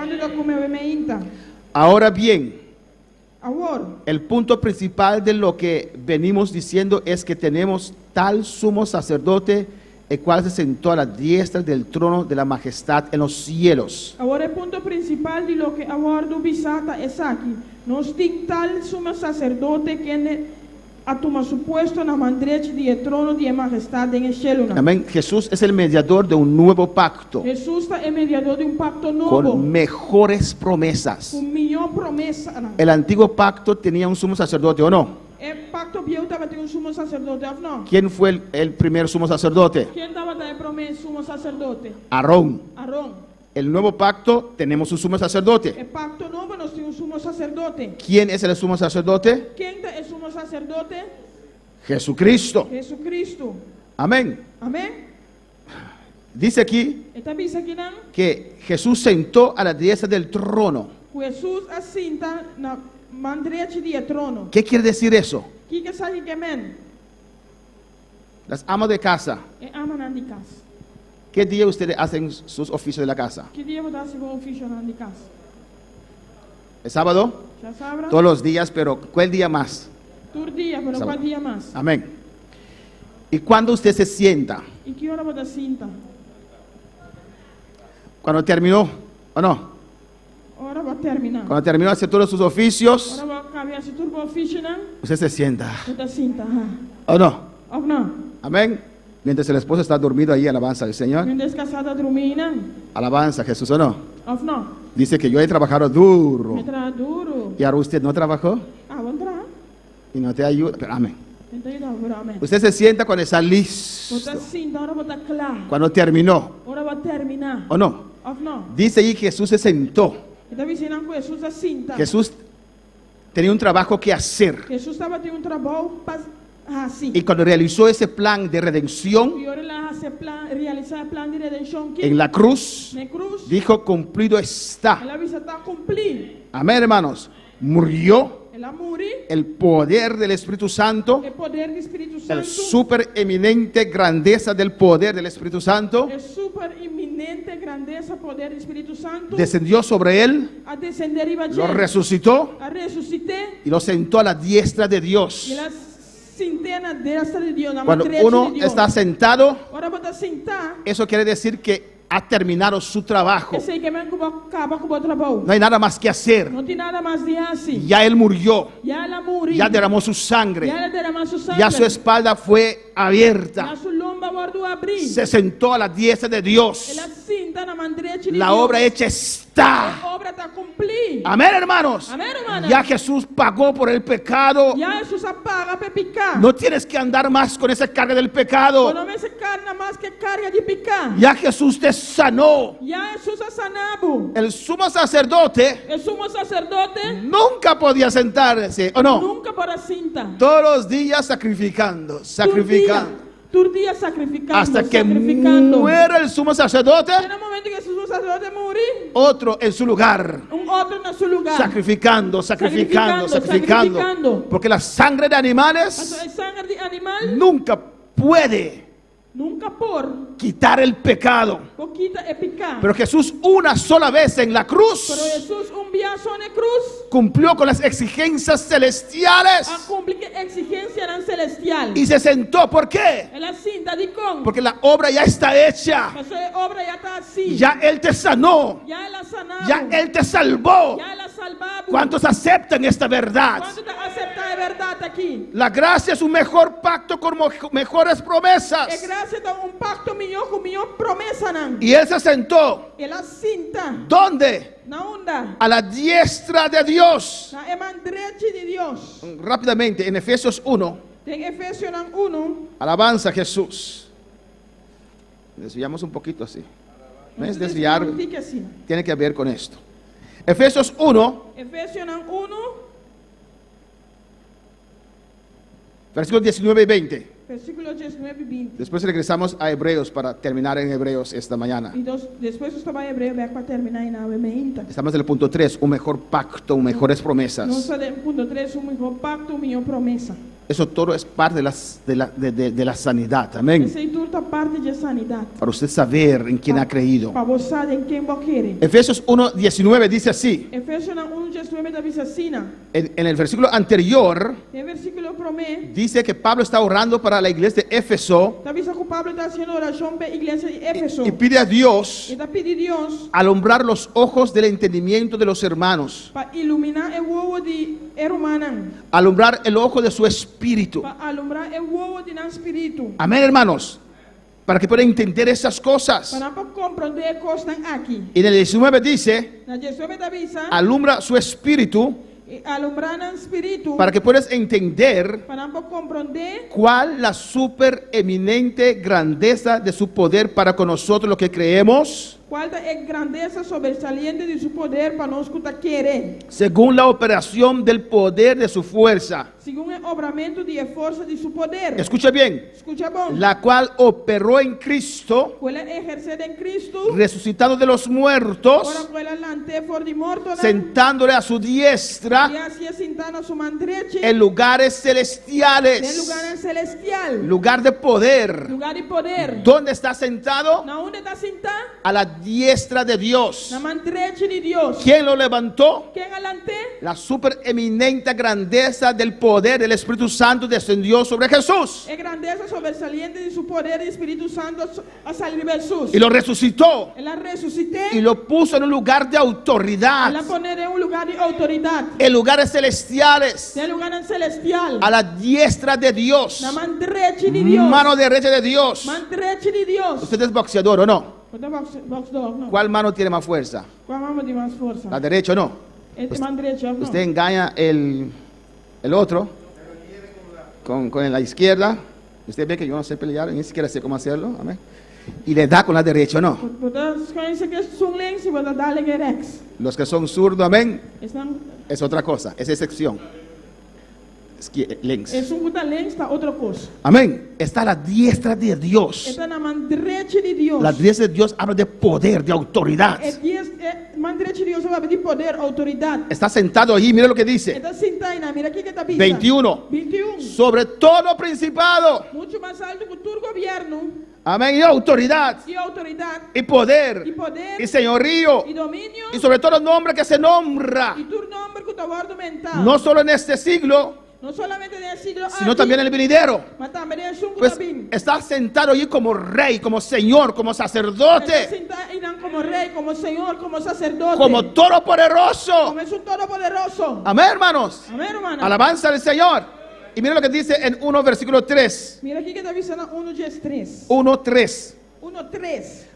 Ahora bien, el punto principal de lo que venimos diciendo es que tenemos tal sumo sacerdote, el cual se sentó a la diestra del trono de la majestad en los cielos.
Ahora el punto principal de lo que aguardo visata es aquí. Nos tem tal sumo sacerdote que atoma su puesto na mandreche de trono de majestad en el cielo.
Amén. Jesús es el mediador de un nuevo pacto.
Jesús es el mediador de un pacto nuevo.
Con mejores promesas.
Con mejor promesa.
El antiguo pacto tenía un sumo sacerdote, ¿o no?
El pacto viejo tenía un sumo sacerdote, ¿o no?
¿Quién fue el primer sumo sacerdote?
¿Quién estaba el primer sumo sacerdote?
Aarón.
Aarón.
El nuevo pacto tenemos un sumo sacerdote.
El pacto nuevo nos tiene un sumo sacerdote.
¿Quién es el sumo sacerdote?
¿Quién es el sumo sacerdote?
Jesucristo.
Jesucristo.
Amén.
Amén.
Dice aquí que Jesús sentó a la diestra del trono.
Jesús asienta na mandreche de trono.
¿Qué quiere decir eso?
¿Qué quiere decir que amén?
Las amas de casa.
Aman de casa.
¿Qué día ustedes hacen sus oficios de la casa?
¿Qué día vos haces vos oficio de casa?
¿El sábado? Todos los días, pero ¿cuál día más?
Todo día, pero ¿cuál día más?
Amén. ¿Y cuándo usted se sienta?
¿Y qué hora vos te sientas?
¿Cuando terminó o no?
Ahora va a terminar.
Cuando terminó de hacer todos sus oficios,
ahora va a cambiar su turbo oficio, ¿no?
usted se sienta.
Te sientas,
¿O no?
¿O no?
Amén. Mientras el esposo está dormido ahí, alabanza al Señor.
Mientras casada dormida.
Alabanza a Jesús, ¿o no?
¿O no?
Dice que yo he trabajado duro.
Me trabaja duro.
¿Y ahora usted no trabajó?
Voy a trabajar.
Y no te ayuda. Pero, amén.
Amén.
Usted se sienta cuando está listo. Cuando terminó.
Ahora va a terminar.
¿O no?
¿O no?
Dice ahí que Jesús se sentó. Jesús tenía un trabajo que hacer.
Jesús estaba teniendo un trabajo
y cuando realizó ese plan de redención en la cruz, dijo: cumplido está. Amén, hermanos. Murió el poder del Espíritu Santo, el super eminente grandeza del poder del Espíritu Santo, descendió sobre él, lo resucitó y lo sentó a la diestra de Dios. Cuando uno está sentado, eso quiere decir que ha terminado su trabajo. No hay nada más que hacer. Ya él murió. Ya derramó su sangre. Ya su espalda fue abierta. Se sentó a la diestra de Dios. La obra hecha está. Amén, hermanos. Ya Jesús pagó por el pecado. No tienes que andar más con esa carga del pecado. Ya Jesús te sanó. El sumo sacerdote nunca podía sentarse, ¿o no?
Nunca para cinta.
Todos los días sacrificando. hasta que muera el sumo sacerdote, otro en su lugar, sacrificando, porque la sangre de animales nunca puede quitar el pecado. Pero Jesús una sola vez en la cruz cumplió con las exigencias celestiales y se sentó. ¿Por qué? Porque la obra ya está hecha. Ya Él te sanó, ya Él te salvó. ¿Cuántos aceptan esta verdad? La gracia es un mejor pacto con mejores promesas. Y Él se sentó. ¿Dónde? A la diestra de Dios. Rápidamente, en Efesios 1. Alabanza a Jesús. Desviamos un poquito así. ¿Ves? Desviar tiene que ver con esto. Efesios 1. Versículos 19 y 20. Después regresamos a Hebreos para terminar en Hebreos esta mañana. Estamos en el punto 3, un mejor pacto, mejores promesas. Eso todo es parte de la sanidad. Amén. Para usted saber en quién ha creído. Efesios 1:19 dice así. En el versículo anterior dice que Pablo está orando para la iglesia de Éfeso y pide a Dios alumbrar los ojos del entendimiento de los hermanos, alumbrar el ojo de su espíritu. Amén, hermanos, para que puedan entender esas cosas. Y en el 19 dice, alumbra su espíritu, para que puedas entender cuál la super eminente grandeza de su poder para con nosotros los que creemos, según la operación del poder de su fuerza. Escucha bien. La cual operó en Cristo, resucitado de los muertos, sentándole a su diestra en lugares celestiales. Lugar de poder. ¿Dónde está sentado? A la diestra de Dios. ¿Quién lo levantó? La super eminente grandeza del poder del Espíritu Santo descendió sobre Jesús. Y lo resucitó. Y lo puso en un lugar de autoridad. En lugares celestiales. A la diestra de Dios. Mano derecha de Dios. ¿Usted es boxeador o no? ¿Cuál mano tiene más fuerza? ¿La derecha o no? Usted engaña el otro con la izquierda. Usted ve que yo no sé pelear, ni siquiera sé cómo hacerlo. Amén. Y le da con la derecha o no. Los que son zurdos, amén, es otra cosa, es excepción. Links. Amén. Está a la diestra de Dios. La diestra de Dios habla de poder, de autoridad. Está sentado ahí, mira lo que dice. 21. Sobre todo principado. Amén. Y autoridad. Y poder. Y señorío. Y sobre todo nombre que se nombra. No solo en este siglo, sino también en el venidero. Pues está sentado allí como rey, como señor, como sacerdote, como todopoderoso. Amén, hermanos. Alabanza al Señor. Y mira lo que dice en 1 versículo 3. 1:3.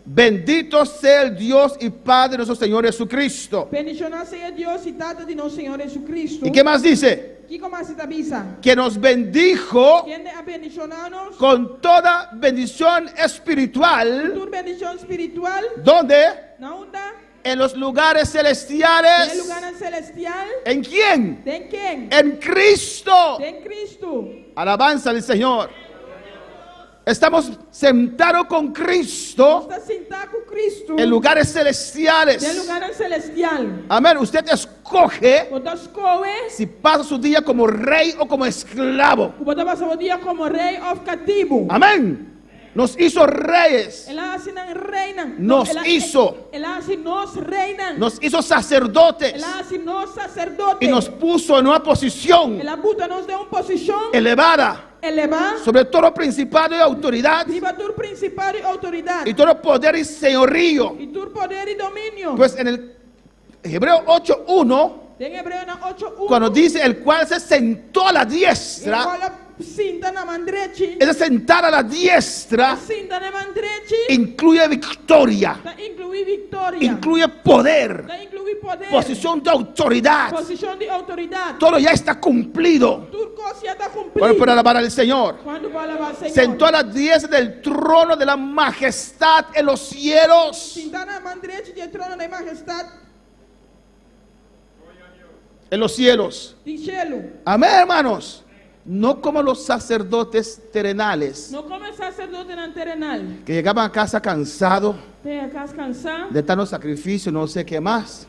Bendito sea el Dios y Padre de nuestro Señor Jesucristo. ¿Y qué más dice? Que nos bendijo con toda bendición espiritual. ¿Dónde? En los lugares celestiales. ¿En quién? En Cristo. Alabanza al Señor. Estamos sentados con Cristo en lugares celestiales. Amén. Usted escoge si pasa su día como rey o como esclavo. Amén. Nos hizo reyes. Nos hizo sacerdotes. Y nos puso en una posición elevada sobre todo principado y autoridad y todo poder y señorío. Pues en el Hebreo 8:1, cuando dice el cual se sentó a la diestra, ese sentar a la diestra incluye victoria, incluye poder, posición de autoridad. Todo ya está cumplido. Bueno, para alabar al Señor. Sentó a la diestra del trono de la majestad en los cielos. En los cielos. Amén, hermanos. No como los sacerdotes terrenales, que llegaban a casa cansados de tanto sacrificio, no sé qué más,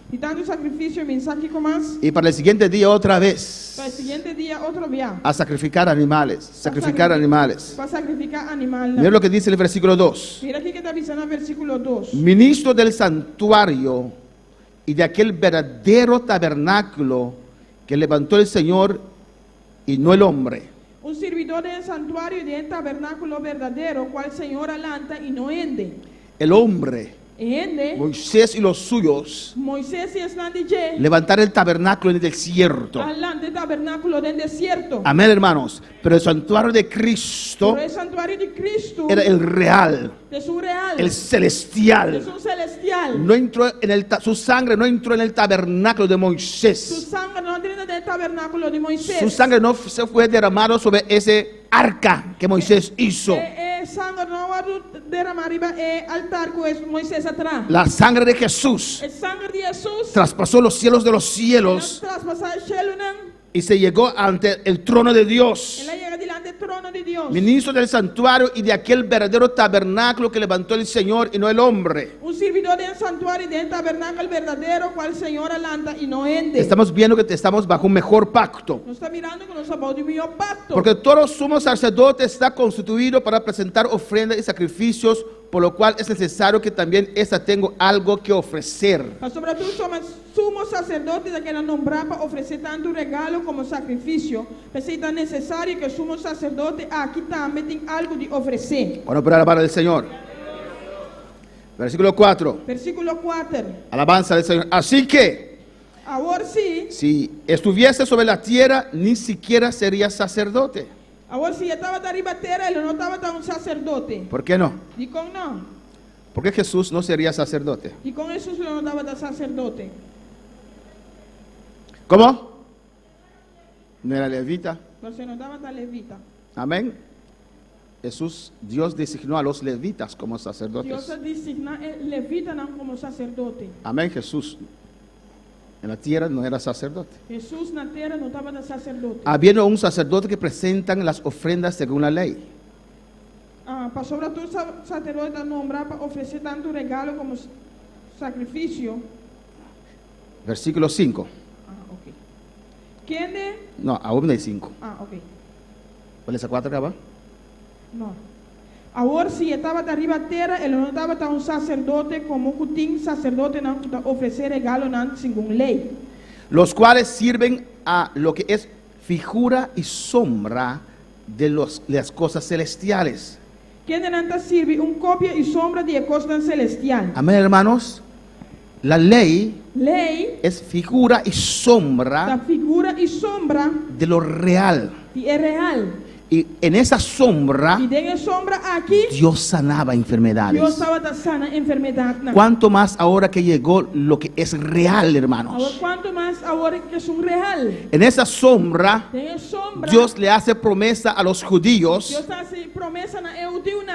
y para el siguiente día otra vez a sacrificar animales. Mira lo que dice el versículo 2. Ministro del santuario y de aquel verdadero tabernáculo que levantó el Señor y no el hombre.
Un servidor del santuario y del tabernáculo verdadero, cual Señor alanta y no ende.
El hombre, Moisés y los suyos, levantar el tabernáculo en el desierto. Amén, hermanos. Pero el santuario de Cristo era el real, el celestial. No entró en su sangre no entró en el tabernáculo de Moisés. Su sangre no se fue derramado sobre ese arca que Moisés hizo. La sangre de Jesús traspasó los cielos de los cielos y se llegó ante el trono de Dios. Ministro del santuario y de aquel verdadero tabernáculo que levantó el Señor y no el hombre.
Un servidor del santuario y del tabernáculo verdadero, cual Señor alanta y no ende.
Estamos viendo que estamos bajo un mejor pacto. Porque todo sumo sacerdote está constituido para presentar ofrendas y sacrificios, por lo cual es necesario que también esta tenga algo que ofrecer.
Sobre todo somos sacerdotes que nos nombrar para ofrecer tanto regalo como sacrificio. Pero es tan necesario que somos sacerdotes aquí también tenga algo de ofrecer.
Bueno, para alabar al Señor. Versículo 4. Alabanza del Señor. Así que,
ahora sí,
si estuviese sobre la tierra, ni siquiera sería sacerdote.
Ahora si estaba arriba tierra, él no estaba tan un sacerdote.
¿Por qué no?
¿Y con no?
¿Por qué Jesús no sería sacerdote?
¿Y con Jesús no estaba tan sacerdote?
¿Cómo? ¿No era levita?
No se notaba tan levita.
Amén. Dios designó a los levitas como sacerdotes.
Dios designó a levitas como sacerdote.
Amén. Jesús en la tierra no era sacerdote.
Jesús en la tierra no estaba de sacerdote.
Habiendo un sacerdote que presentan las ofrendas según la ley.
Para sobre todo sacerdote nombrar para ofrecer tanto regalo como sacrificio.
Versículo 5.
Okay. ¿Quién de?
No, aún hay 5.
Ok.
¿Cuál es la 4 acá?
No. Ahora si estaba de arriba tierra, él no estaba tan un sacerdote como un sacerdote no ofrecer regalo sin ley.
Los cuales sirven a lo que es figura y sombra de las cosas celestiales.
¿Quién sirve un copia y sombra de cosas celestiales?
Amén, hermanos. La ley es figura y sombra,
la figura y sombra
de lo real.
Y es real.
Y en esa sombra,
aquí,
Dios sanaba enfermedades.
Dios estaba sana enfermedad.
¿Cuánto más ahora que llegó lo que es real, hermanos?
Ahora, ¿cuánto más ahora que es un real?
En esa sombra, Dios le hace promesa a los judíos,
Dios hace promesa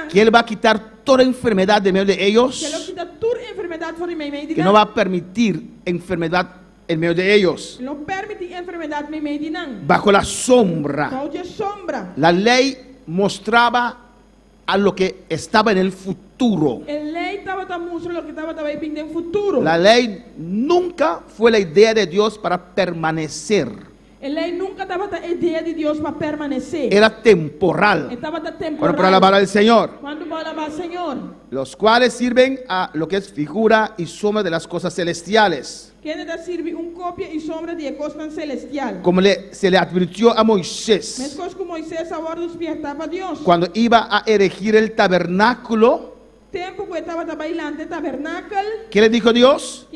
que Él va a quitar toda enfermedad de medio de ellos, que no va a permitir enfermedad en medio de ellos. Bajo la sombra. La ley mostraba a lo que estaba en el futuro. La ley nunca fue la idea de Dios para permanecer. Era temporal. Para alabar al Señor. Los cuales sirven a lo que es figura y sombra de las cosas celestiales. Como se le advirtió a Moisés cuando iba a erigir el tabernáculo. ¿Qué le dijo Dios?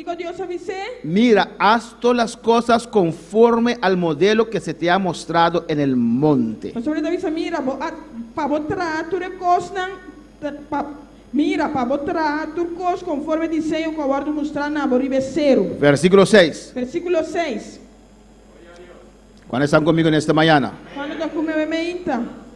Mira, haz todas las cosas conforme al modelo que se te ha mostrado en el monte. Versículo 6. ¿Cuándo están conmigo en esta mañana?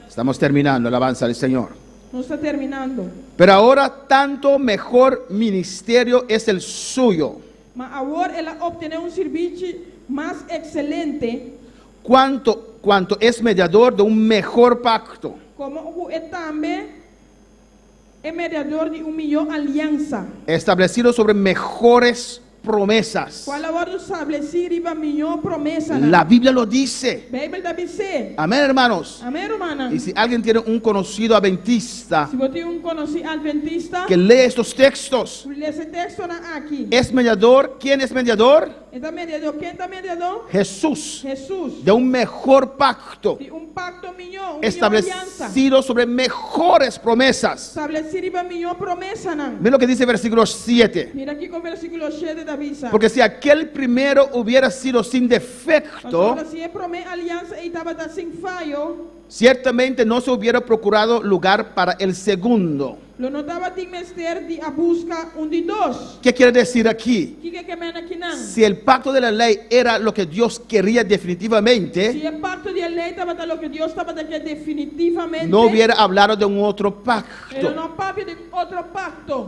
Estamos terminando, alabanza al Señor.
No está terminando.
Pero ahora tanto mejor ministerio es el suyo.
Ahora él obtiene un servicio más excelente.
Cuanto es mediador de un mejor pacto.
Como también es mediador de una mejor alianza.
Establecido sobre mejores promesas. La Biblia lo dice. Amén, hermanos. Y si alguien tiene un conocido adventista que lee estos textos, es mediador. ¿Quién es mediador? Jesús. De un mejor pacto, establecido sobre mejores promesas. Mira lo que dice versículo 7. Porque si aquel primero hubiera sido sin defecto, ciertamente no se hubiera procurado lugar para el segundo. ¿Qué quiere decir aquí? Si el pacto de la ley era lo que Dios quería definitivamente, no hubiera hablado de un otro pacto.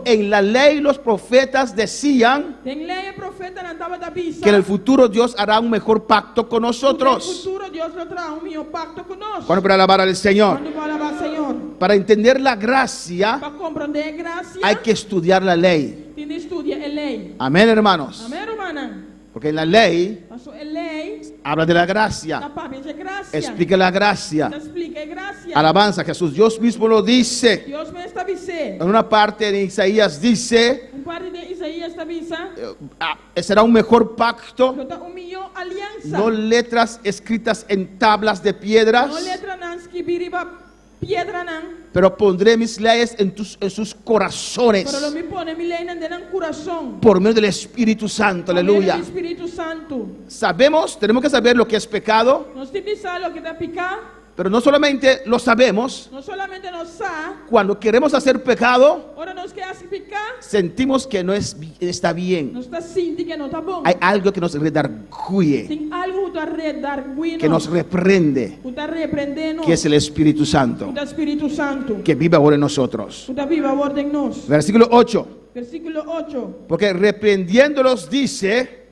En la ley los profetas decían que en el futuro Dios hará un mejor pacto con nosotros. Bueno, para alabar al Señor. Para entender la gracia, hay que estudiar la ley. Amén, hermanos. Porque en la ley habla de la gracia, explica la gracia. Alabanza, Jesús. Dios mismo lo dice. En una parte de Isaías dice, será un mejor pacto, no letras escritas en tablas de piedras, pero pondré mis leyes en sus corazones por medio del Espíritu Santo. Aleluya. Tenemos que saber lo que es pecado. Pero no solamente lo sabemos, cuando queremos hacer pecado, sentimos que no está bien. Hay algo que nos redarguye, que nos reprende, que es el Espíritu Santo, que vive ahora en nosotros. Versículo 8. Porque reprendiéndolos dice: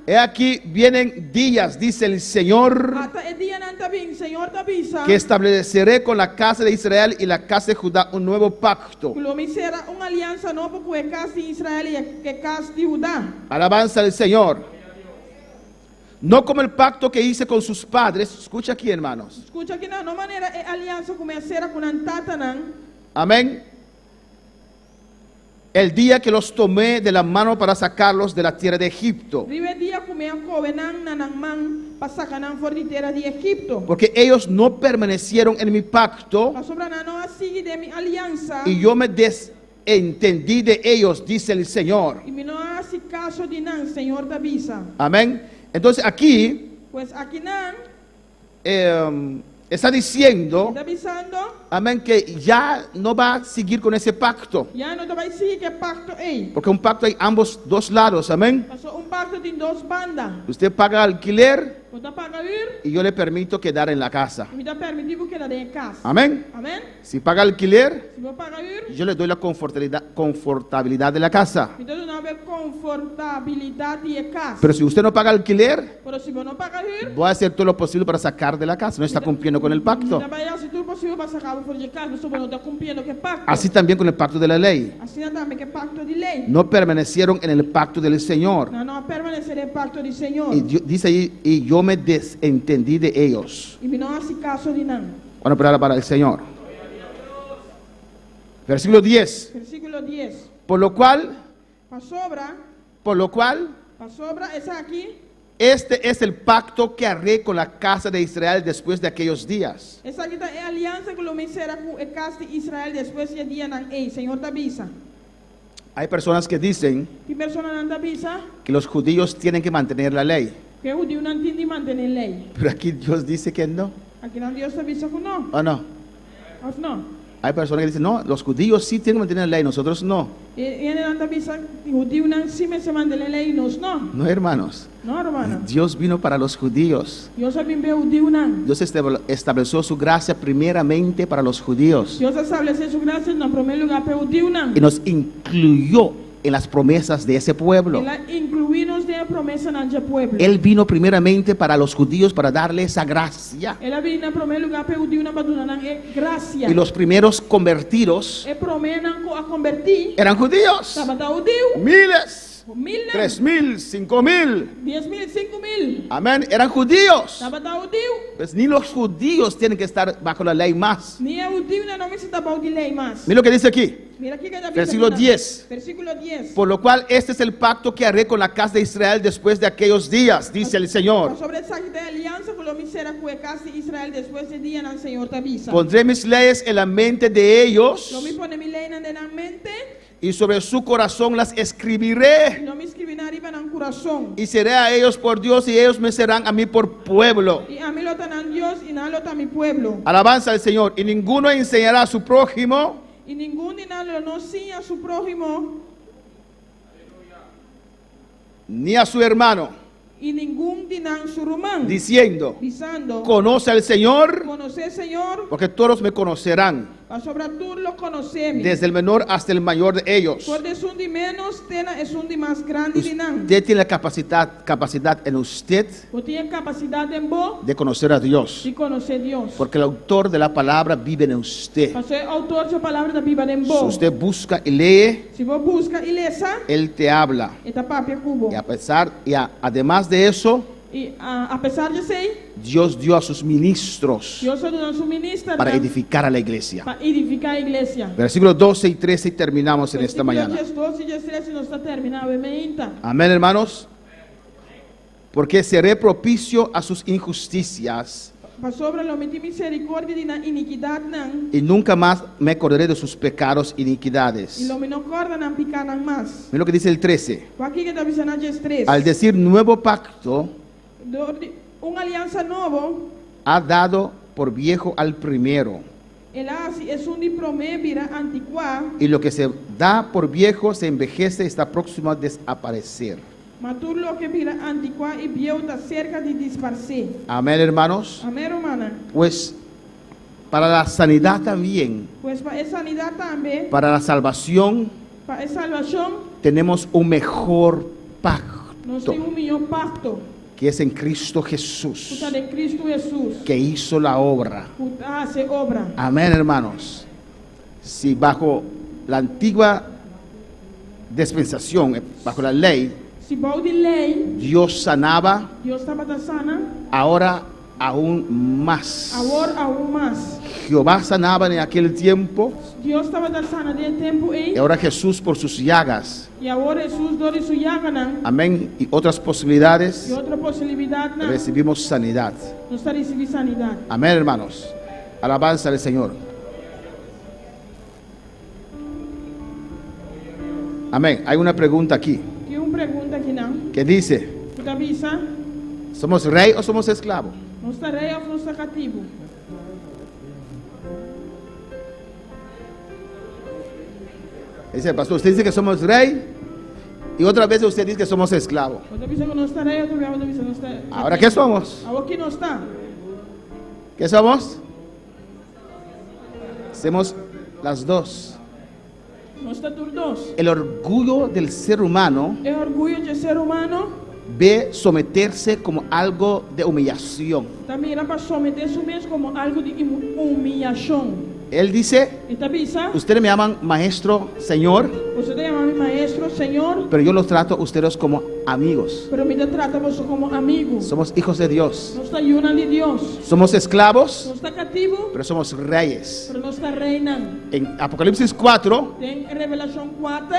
he aquí vienen días, dice el Señor, que estableceré con la casa de Israel y la casa de Judá un nuevo pacto. Alabanza al Señor. No como el pacto que hice con sus padres. Escucha aquí, hermanos. Amén. El día que los tomé de la mano para sacarlos de la tierra de Egipto. Porque ellos no permanecieron en mi pacto y yo me desentendí de ellos, dice el Señor. Amén. Entonces aquí está diciendo, amén, que ya no va a seguir con ese pacto. Porque un pacto hay dos lados, amén. Usted paga alquiler y yo le permito quedar en la casa. Amén. Si paga alquiler, yo le doy la confortabilidad de la casa. Pero si usted no paga alquiler, voy a hacer todo lo posible para sacar de la casa. No está cumpliendo con el pacto. Así también con el pacto de la ley. No permanecieron en el pacto del Señor. Y dice ahí, y yo me desentendí de ellos. Bueno, para el Señor. Versículo 10. Por lo cual, este es el pacto que haré con la casa de Israel después de aquellos días. Hay personas que dicen que los judíos tienen que mantener la ley. Pero aquí Dios dice que no. ¿O no? Hay personas que dicen, no, los judíos sí tienen que mantener la ley, nosotros no. No, hermanos. Dios vino para los judíos. Dios estableció su gracia primeramente para los judíos. Y nos incluyó en las promesas de ese pueblo. Él vino primeramente para los judíos para darle esa gracia. Y los primeros convertidos eran judíos. Miles. 3,000, 5,000.
10,000, 5,000.
Amén, eran judíos. Pues ni los judíos tienen que estar bajo la ley más. Mira lo que dice aquí. Versículo 10. Por lo cual este es el pacto que haré con la casa de Israel después de aquellos días, dice el Señor. Pondré mis leyes en la mente de ellos y sobre su corazón las escribiré. Y seré a ellos por Dios y ellos me serán a mí por pueblo. Alabanza al Señor. Y ninguno enseñará a su prójimo ni a su hermano, diciendo, conoce al Señor, porque todos me conocerán, desde el menor hasta el mayor de ellos. Usted tiene la capacidad en usted de conocer a Dios, porque el autor de la palabra vive en usted. Si usted busca y lee, Él te habla. Y además de eso, Dios dio a sus ministros para edificar a la iglesia. Versículos 12 y 13 y terminamos en esta mañana. Amén, hermanos. Porque seré propicio a sus injusticias y nunca más me acordaré de sus pecados e iniquidades. Mira lo que dice el 13. Al decir nuevo pacto, ha dado por viejo al primero. Y lo que se da por viejo se envejece, está próximo a desaparecer. Amén, hermanos. Pues para la sanidad también, para la salvación, tenemos un mejor pacto, que es en Cristo Jesús, que hizo la obra. Amén, hermanos. Si bajo la antigua dispensación, bajo la ley, Dios sanaba, ahora aún más. Jehová sanaba en aquel tiempo, y ahora Jesús por sus llagas. Amén. Y otras posibilidades, recibimos sanidad. Amén, hermanos. Alabanza al Señor. Amén. Hay una pregunta aquí. ¿Qué dice? ¿Somos rey o somos esclavo? Dice, pastor, usted dice que somos rey y otra vez usted dice que somos esclavo. ¿Ahora qué somos? ¿Qué somos? Somos las dos. El orgullo del ser humano ve someterse como algo de humillación. Él dice, ustedes me llaman maestro, Señor, pero yo los trato a ustedes como amigos. Somos hijos de Dios. Somos esclavos, pero somos reyes. En Apocalipsis 4,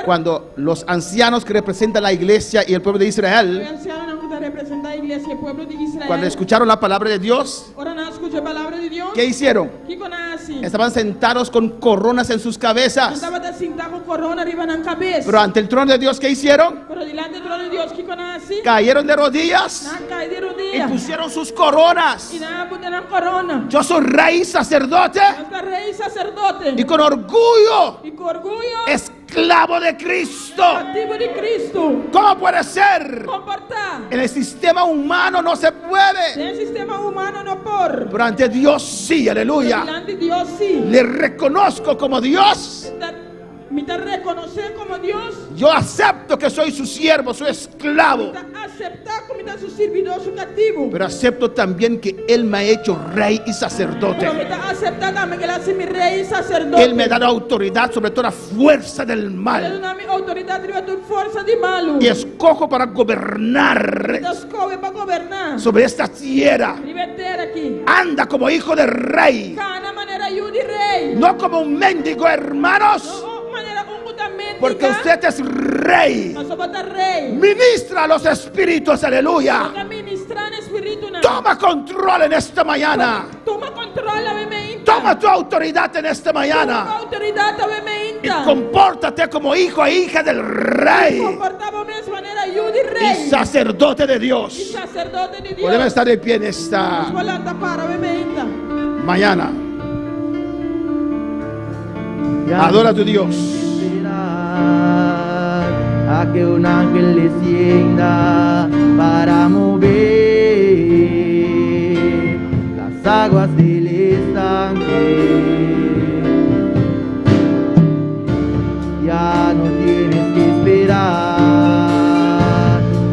cuando los ancianos que representan la iglesia y el pueblo de Israel, cuando escucharon la palabra de Dios, ¿qué hicieron? Estaban sentados con coronas en sus cabezas. Pero ante el trono de Dios, ¿qué hicieron? Cayeron de rodillas y pusieron sus coronas. Yo soy rey y sacerdote, y con orgullo esclavo de Cristo. ¿Cómo puede ser? En el sistema humano no se puede, pero ante Dios sí, aleluya. Le reconozco como Dios. Yo acepto que soy su siervo, soy esclavo, pero acepto también que Él me ha hecho rey y sacerdote. Él me ha dado autoridad sobre toda fuerza del mal, y escojo para gobernar sobre esta tierra. Anda como hijo de rey, no como un mendigo, hermanos, porque usted es rey. Ministra a los espíritus, aleluya. Toma control en esta mañana. Toma tu autoridad en esta mañana y compórtate como hijo e hija del rey y sacerdote de Dios. Podemos estar de pie en esta mañana. Adora a tu Dios.
A que un ángel descienda para mover las aguas del estanque. Ya no tienes que esperar,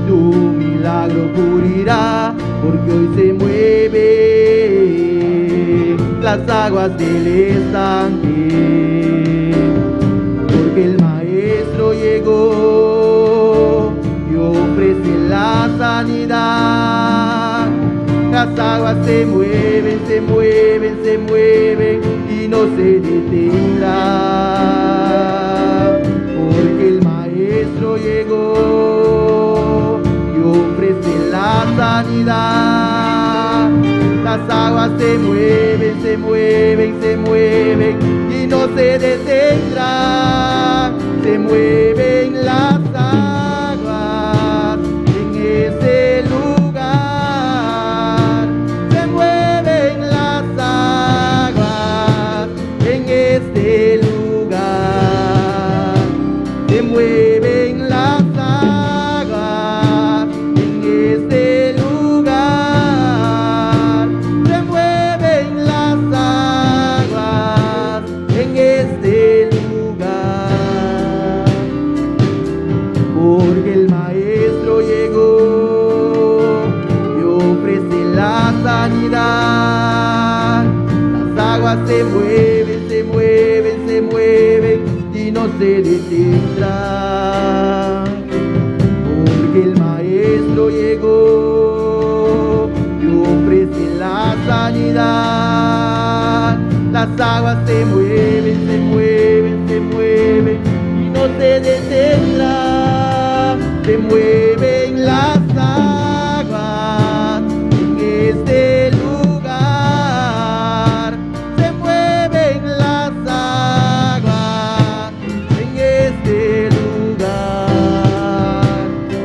tu milagro ocurrirá, porque hoy se mueven las aguas del estanque. Porque el Maestro llegó y ofrece la sanidad. Las aguas se mueven, se mueven, se mueven y no se detendrán. Porque el Maestro llegó y ofrece la sanidad. Las aguas se mueven, se mueven, se mueven y no se detendrán. Se mueven las aguas en ese lugar. Se mueven las aguas en este lugar. Se mueven las aguas en este lugar. Se mueven las aguas en este lugar. Porque el Maestro llegó y ofrece la sanidad. Las aguas se mueven, se mueven, se mueven y no se detendrán. Porque el Maestro llegó y ofrece la sanidad. Las aguas se mueven, se mueven, se mueven y no se detendrán. Se mueven las aguas en este lugar. Se mueven las aguas en este lugar.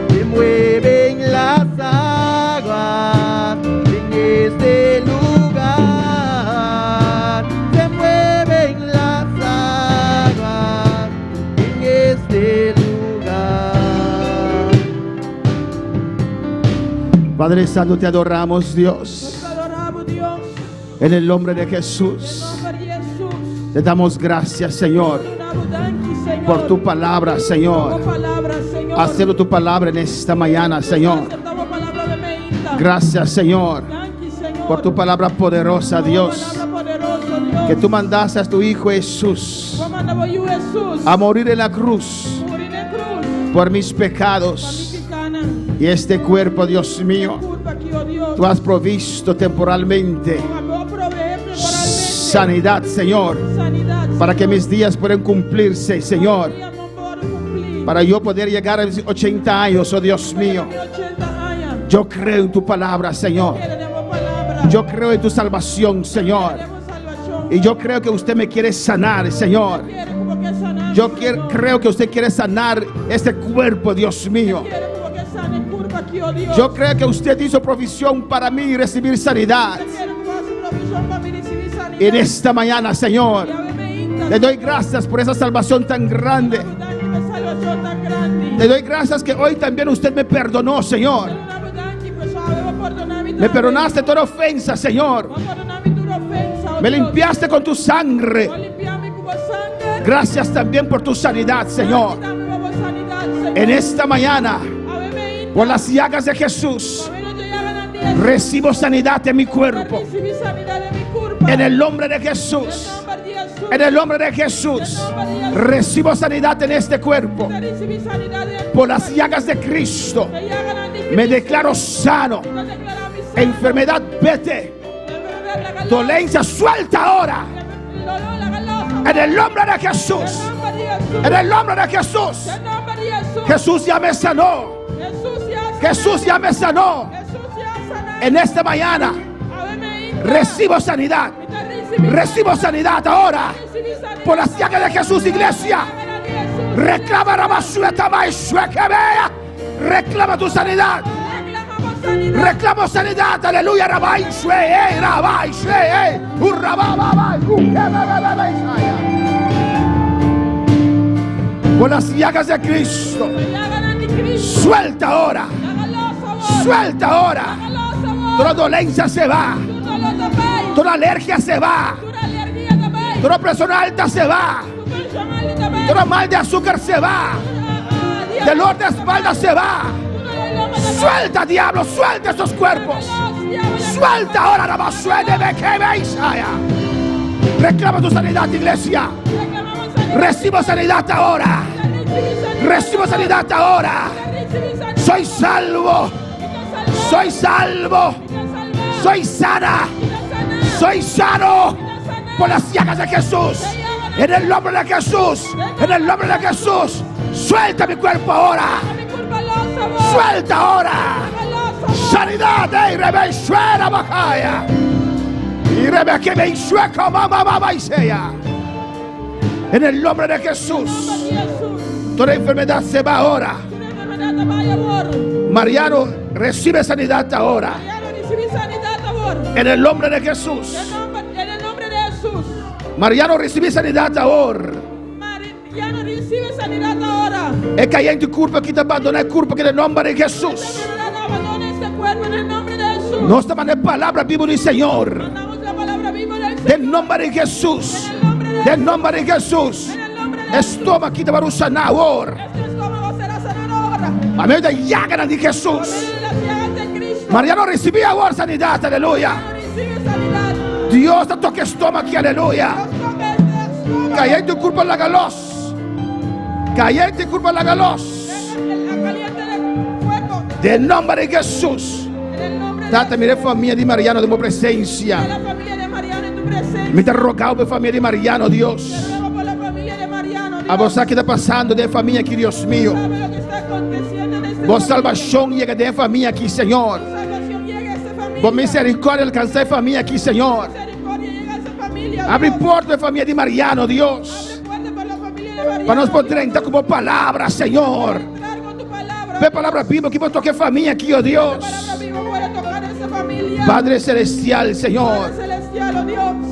Se mueven las aguas en este lugar. Se mueven las aguas en este lugar.
Padre Santo, te adoramos, Dios. En el nombre de Jesús, te damos gracias, Señor, por tu palabra, Señor. Acepto tu palabra en esta mañana, Señor. Gracias, Señor, por tu palabra poderosa, Dios, que tú mandaste a tu Hijo Jesús a morir en la cruz por mis pecados. Y este cuerpo, Dios mío, tú has provisto temporalmente sanidad, Señor, para que mis días puedan cumplirse, Señor, para yo poder llegar a mis 80 años, oh Dios mío. Yo creo en tu palabra, Señor. Yo creo en tu salvación, Señor. Y yo creo que usted me quiere sanar, Señor. Yo creo que usted quiere sanar este cuerpo, Dios mío. Yo creo que usted hizo provisión para mí recibir sanidad. En esta mañana, Señor, le doy gracias por esa salvación tan grande. Le doy gracias que hoy también usted me perdonó, Señor. Me perdonaste toda ofensa, Señor. Me limpiaste con tu sangre. Gracias también por tu sanidad, Señor. En esta mañana, por las llagas de Jesús, recibo sanidad en mi cuerpo. En el nombre de Jesús. En el nombre de Jesús, recibo sanidad en este cuerpo. Por las llagas de Cristo, me declaro sano. Enfermedad, vete. Dolencia, suelta ahora. En el nombre de Jesús. En el nombre de Jesús. Jesús ya me sanó. Jesús ya me sanó. En esta mañana recibo sanidad. Recibo sanidad ahora. Por las llagas de Jesús, iglesia. Reclama reclama tu sanidad. Reclamo sanidad, aleluya. Por las llagas de Cristo, suelta ahora. Suelta ahora. Toda dolencia se va. Toda alergia se va. Toda presión alta se va. Todo mal de azúcar se va. Dolor de espalda se va. Suelta, diablo, suelta estos cuerpos. Suelta ahora, la basura de que veis. Reclama tu sanidad, iglesia. Recibo sanidad ahora. Recibo sanidad ahora. Soy salvo. Soy salvo. Soy sana. Soy sano por las llagas de Jesús. En el nombre de Jesús. En el nombre de Jesús. Suelta mi cuerpo ahora. Suelta ahora. Sanidad. Rebensuera bajaya. Y rebeque bensueca mamá y sea. En el nombre de Jesús. Toda enfermedad se va ahora. Mariano recibe sanidad ahora. En el nombre de Jesús.
En el nombre de Jesús.
Mariano recibe sanidad ahora.
Mariano recibe sanidad ahora.
Es que hay en tu cuerpo que te abandona el cuerpo que en el nombre de Jesús.
Abandona este cuerpo en el nombre de Jesús.
No está en palabra vivo del Señor.
Mandamos la palabra viva del Señor.
Del nombre de Jesús. Del nombre de Jesús. Estómago que te va a sanar ahora.
Este estómago será sanado ahora.
Amén de llagas de Jesús. Mariano recibía ahora sanidad, aleluya. Dios te toca estómago aquí, aleluya. Cae en tu culpa en la galos. Cae en tu culpa en la galos. Del nombre de Jesús. Tata, mire familia de Mariano de mi presencia. Me te rogado por familia de Mariano, Dios. A vos que está pasando de familia aquí, Dios mío. Vos salvación llega de familia aquí, Señor. Vos misericordia alcanza de familia aquí, Señor. Abre puerta de familia de Mariano, Dios. Para nos poder entrar como palabra, Señor. Ve palabra viva que vos toque familia aquí, oh Dios. Padre celestial, Señor.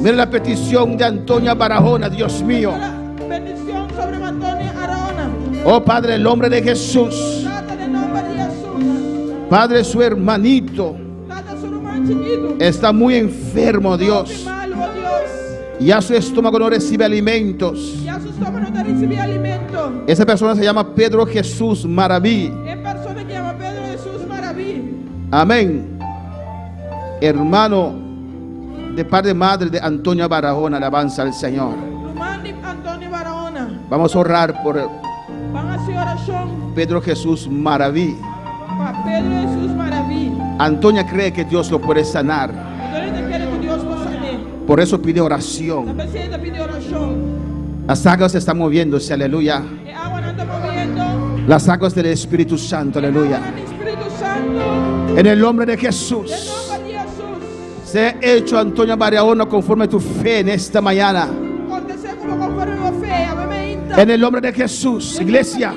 Mira la petición de Antonia Barahona, Dios mío. Oh Padre, el nombre de Jesús. Padre, su hermanito está muy enfermo, Dios. Ya su estómago no recibe alimentos.
recibir alimento.
Esa persona se llama Pedro Jesús Maraví.
Es persona que llama Pedro Jesús Maraví.
Amén. Hermano de padre y madre de Antonio Barahona, alabanza al Señor.
Antonio Barahona.
Vamos a orar por
Van a hacer oración
Pedro Jesús Maraví.
para Pedro Jesús Maraví.
Antonia cree que Dios lo puede sanar.
Antonio quiere que Dios lo sane.
Por eso pide
La
oración.
presidenta pide oración.
Las aguas están moviéndose, aleluya.
El agua no está moviendo.
Las aguas del Espíritu Santo,
El
aleluya.
agua del Espíritu Santo.
En el nombre de
En
Jesús.
nombre de Jesús.
Sea hecho, Antonia Barahona, conforme a tu fe en esta mañana.
Acontece como conforme a fe. Obviamente.
En el nombre de Jesús, iglesia,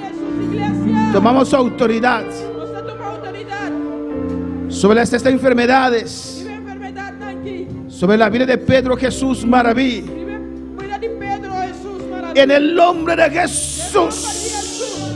Iglesia.
tomamos autoridad
Nosotros tomamos autoridad.
sobre estas enfermedades,
Vive enfermedad aquí.
sobre la vida de Pedro Jesús Maraví.
Vive vida de Pedro Jesús Maraví.
En el nombre de
En nombre de
Jesús.
Jesús.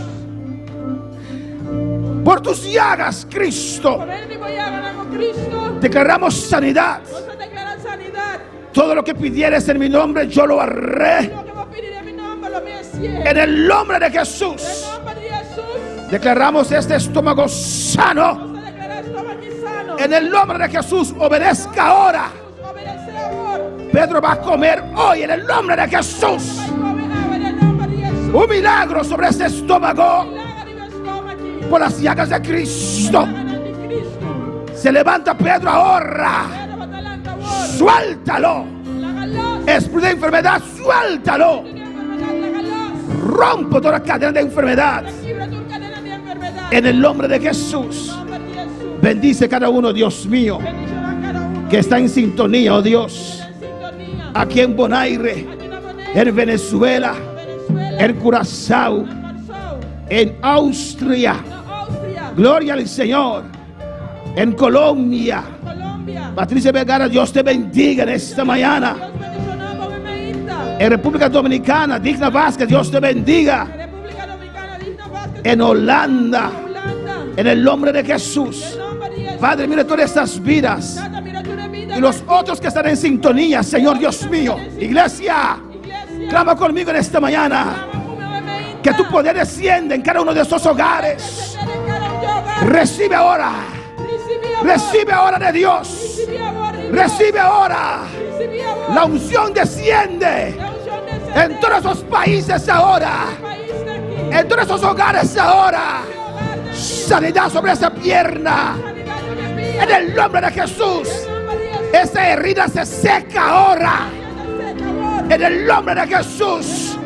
Por tus llagas, Cristo,
Por él digo ya ganamos Cristo.
declaramos sanidad.
Nosotros declaramos sanidad.
Todo lo que pidieres en mi nombre, yo lo haré.
Lo que vos pedir en mi nombre lo me hacía.
En el nombre de
En
Jesús.
nombre de Jesús.
Declaramos este estómago sano.
Nosotros declaramos estamos aquí sanos.
En el nombre de Jesús, obedezca ahora.
Obedece ahora.
Pedro va a comer hoy en el nombre de Jesús.
Come agua en el nombre de Jesús.
Un milagro sobre este estómago
Milagro de Dios toma aquí.
por las llagas de Cristo.
Milagro de Cristo.
Se levanta Pedro ahora.
Pedro va delante ahora.
Suéltalo.
Lágalos.
Espíritu de enfermedad, suéltalo.
Tiene enfermedad, lágalos.
Rompo toda cadena de enfermedad.
Quiebra tu cadena de enfermedad.
En el nombre de Jesús.
En nombre de Jesús.
Bendice cada uno, Dios mío,
Bendición a cada uno.
que está en sintonía, oh Dios.
En sintonía.
Aquí en Bonaire,
Aquí en Abonera,
en Venezuela,
Venezuela,
en Curazao,
en Marzao,
en Austria.
en Austria,
Gloria al Señor. En Colombia.
Colombia.
Patricia Vergara, Dios te bendiga en esta mañana.
Dios bendicionado, beneíta.
En República Dominicana, Digna Vázquez, Dios te bendiga.
República Dominicana, Digna Vázquez,
En Holanda,
Holanda,
en el nombre de Jesús.
en nombre de Jesús.
Padre, mira todas estas vidas
Tata, mira tu vida.
y los otros que están en sintonía, Señor Dios mío. Iglesia,
Iglesia,
clama conmigo en esta mañana.
clama como beneíta.
Que tu poder descienda en cada uno de estos hogares.
Descender en cada hogar.
Recibe ahora.
Recibe ahora.
Recibe ahora de Dios.
Recibe ahora de Dios.
Recibe ahora.
Recibe ahora.
La unción desciende
La unción desciende
en todos esos países ahora.
en el país de aquí.
En todos esos hogares ahora.
Hogar de aquí.
Sanidad sobre esa pierna.
Sanidad de una vida.
En el nombre de Jesús.
En nombre de Jesús.
Esa herida se seca ahora.
Seca ahora.
En el nombre de Jesús.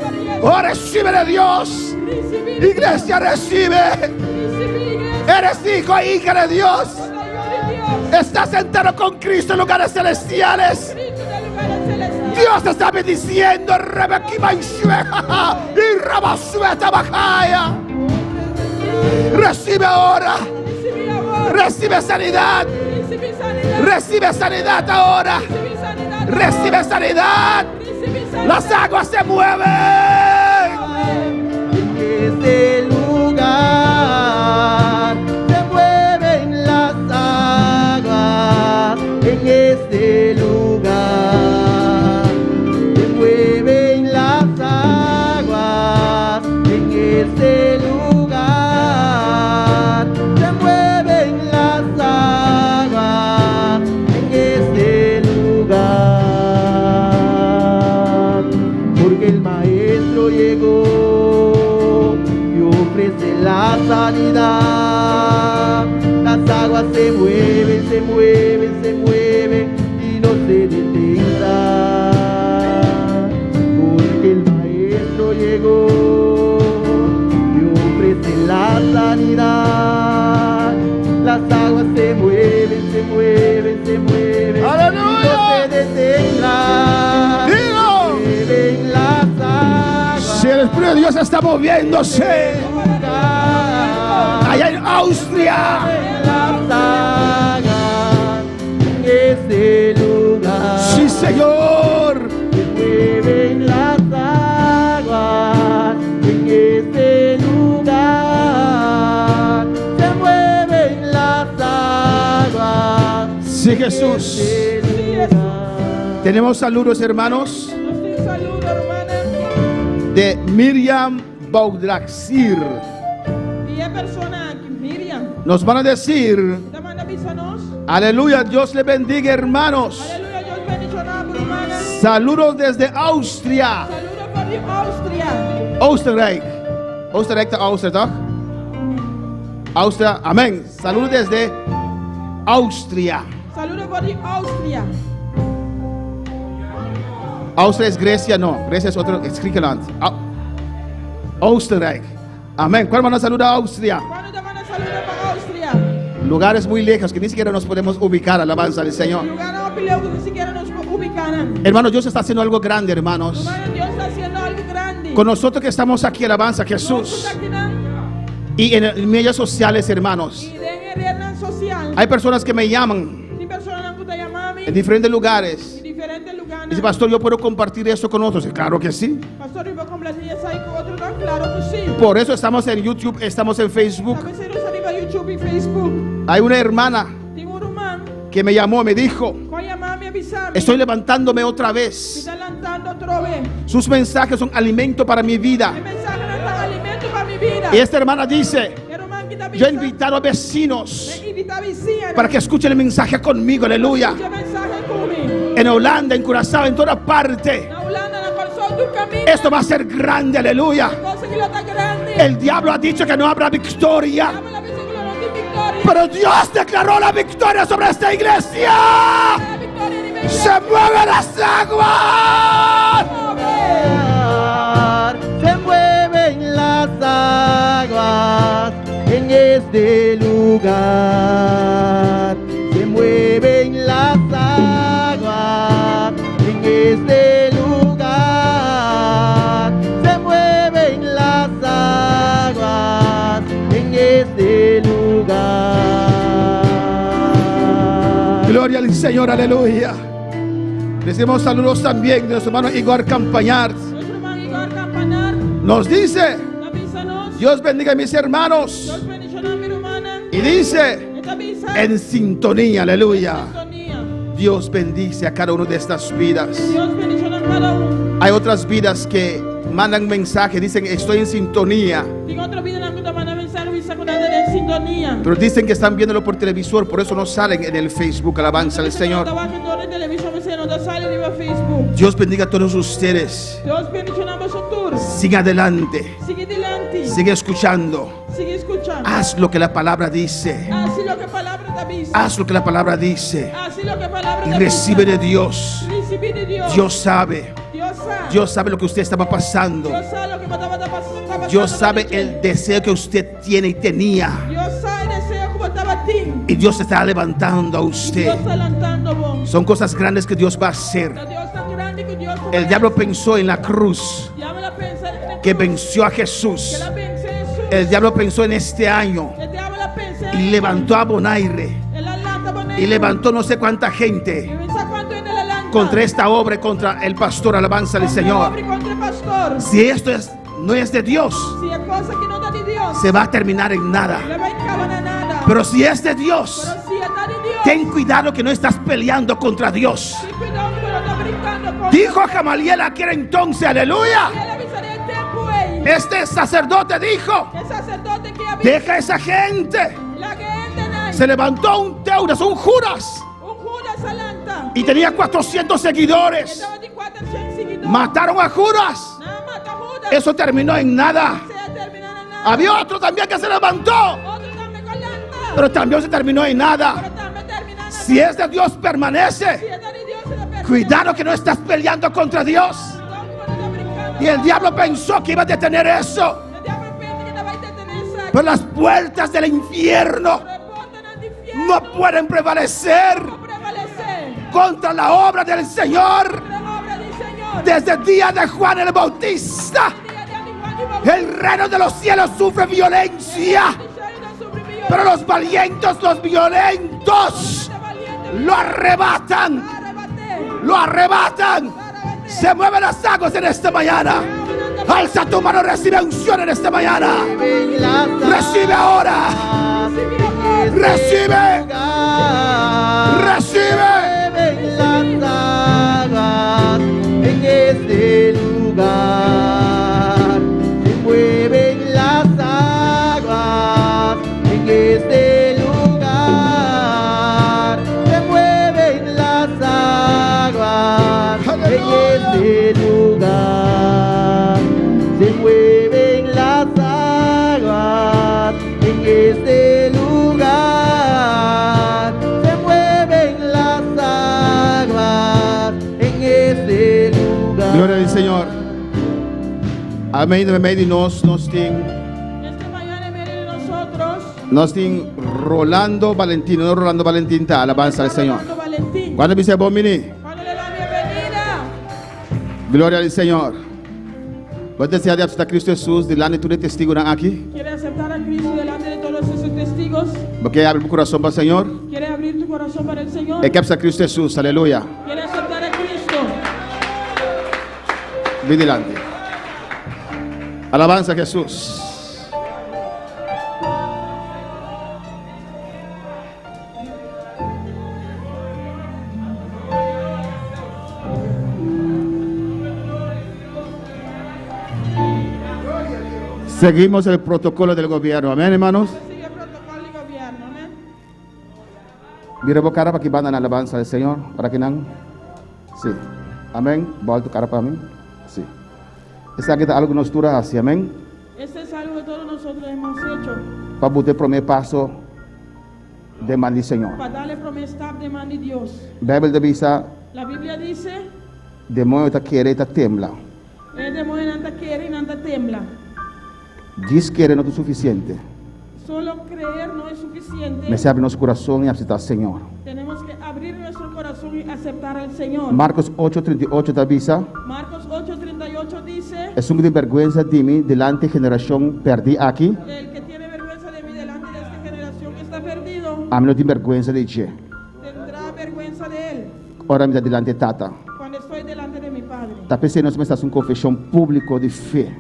Oh, recibe de Dios.
Recibir.
Iglesia, recibe.
Recibir.
Eres hijo e hija de Dios.
Soy de Dios.
Estás sentado con Cristo en lugares celestiales.
Cristo de lugares celestiales.
Dios te está bendiciendo. Rebequima y Shueja, y Rabasueta Bajaya. Recibe ahora.
Recibí ahora.
Recibe sanidad.
Recibí sanidad.
Recibe sanidad ahora.
Recibí sanidad.
Recibe sanidad.
Recibí sanidad.
Las aguas se mueven.
En este lugar se mueven las aguas. En este lugar se mueven las aguas. En este lugar se mueven las aguas. En este lugar, porque el maestro llegó y ofrece la sanidad. Las aguas se mueven, se mueven, se mueven y no se detendrán, porque el maestro llegó y ofrece la sanidad. Las aguas se mueven, se mueven, se mueven.
¡Aleluya!
Y no se detendrán.
Digo,
Mueven las aguas.
si el Espíritu de Dios está moviéndose allá en Austria,
Las aguas en este lugar.
sí, Señor.
Se mueven las aguas en este lugar. Se mueven las aguas.
Sí, Jesús.
En este lugar.
Tenemos saludos, hermanos.
Nos di saludo, hermana.
de Miriam Baudraxir. Nos van a decir, aleluya, Dios le bendiga, hermanos. Saludos desde Austria. Oostenrijk. Oostenrijk de Austria, toch? Austria, amén. Saludos desde Austria.
Saludos por Austria.
Austria es Grecia, no. Grecia es otro, es Griekenland. Oostenrijk. Amén. ¿Cuál van a saludar a Austria?
¿Cuándo te van a saludar para Austria?
Lugares muy lejos que ni siquiera nos podemos ubicar. Alabanza al Señor. Hermanos, Dios está haciendo algo grande, hermanos.
Dios está haciendo algo grande.
Con nosotros que estamos aquí, alabanza a Jesús. Y en medios sociales, hermanos. Hay personas que me llaman en diferentes lugares. Dice, pastor, ¿yo puedo compartir esto con otros? Claro que sí. Por eso estamos en YouTube, estamos en Facebook. Hay una hermana que me llamó, me dijo, estoy levantándome otra vez. Sus mensajes son alimento para mi vida. Y esta hermana dice, yo he invitado a vecinos para que escuchen el mensaje conmigo, aleluya. En Holanda, en Curazao, en toda parte. Esto va a ser grande, aleluya. El diablo ha dicho que no habrá victoria, pero Dios declaró la victoria sobre esta iglesia. Se mueven las aguas.
Se mueven las aguas en este lugar. Se mueven las aguas en este lugar. Se mueven las aguas en este lugar.
Gloria al Señor, aleluya. Decimos saludos también de nuestro hermano Igor Campañar. Nos dice, Dios bendiga a mis hermanos. Y dice, en sintonía, aleluya. Dios bendice a cada uno de estas vidas. Hay otras vidas que mandan mensajes, dicen estoy en sintonía, pero dicen que están viéndolo por televisor, por eso no salen en el Facebook. Alabanza al Señor. Dios bendiga a todos ustedes. Sigue adelante. Sigue escuchando. Haz lo que la palabra dice. Haz lo que la palabra dice. Y recibe de Dios. Dios sabe. Dios sabe lo que usted estaba pasando. Dios sabe el deseo que usted tiene y tenía. Y Dios está levantando a usted. Son cosas grandes que Dios va a hacer. El diablo pensó en la cruz que venció a Jesús. El diablo pensó en este año y levantó a Bonaire y levantó no sé cuánta gente contra esta obra, contra el pastor. Alabanza al Señor. Si esto no es de Dios, se va a terminar en nada. Pero si es de Dios, ten cuidado que no estás peleando contra Dios. Dijo Gamaliel aquel entonces, aleluya. Este sacerdote dijo, deja a esa gente. Se levantó un Teudas, un Judas, y tenía 400 seguidores. Mataron a Judas. Eso terminó en nada. Había otro también que se levantó, pero también se terminó en nada. Si es de Dios, permanece. Cuidado que no estás peleando contra Dios. Y el diablo pensó que iba a detener eso, pero las puertas del infierno no pueden prevalecer contra la obra del Señor. Desde el día de Juan el Bautista, el reino de los cielos sufre violencia, pero los valientes, los violentos, lo arrebatan. Lo arrebatan. Se mueven las aguas en esta mañana. Alza tu mano, recibe unción en esta mañana. Recibe ahora. Recibe. Recibe.
En este lugar.
Señor. Amén, amén, y nos ting.
Esta mañana en medio de nosotros.
Nos ting Rolando Valentín, no Rolando Valentín, alabanza al Señor.
Valentín.
Cuando dice Bomini,
Cuando le da bienvenida.
gloria al Señor. ¿Vos deseas de aceptar a Cristo Jesús delante de tu testigo aquí?
¿Quiere aceptar a Cristo delante de todos esos testigos?
¿Porque abre tu corazón para el Señor?
¿Quiere abrir tu corazón para el Señor?
¿Qué acepta a Cristo Jesús? Aleluya.
¿Quiere aceptar a Cristo?
Ven delante. Alabanza a Jesús. Seguimos el protocolo del gobierno. Amén, hermanos.
Sigue el protocolo del gobierno, amén.
Mira vos cara para que van a la alabanza del Señor. Para que no. Sí. Amén. Volta tu cara para mí. Sí. Esa aquí está algo que nos dura así. Amén.
Este es algo que todos nosotros hemos hecho.
Para botar el primer paso de mano del Señor.
Para darle promesa de mano de Dios.
Bíblia de visa.
La Biblia dice.
Demônio está querendo, está tembla.
El demonio no quiere y no tembla.
Diz que não é suficiente.
Solo creer no es suficiente.
Mas abre nosso coração e aceitar o Senhor.
Tenemos que abrir nuestro corazón y aceptar al Señor.
Marcos 8:38 da visa.
Marcos 8:38 dice.
É um de vergüenza de mim delante geração perdi aqui.
El que tiene vergüenza de mí delante de esta generación que está perdido.
A mim não tem vergüenza de ti.
Tendrá vergüenza de él.
Ora me dá delante de tata.
Cuando estoy delante de mi Padre.
Tá pensando nós começar uma confissão pública de fé.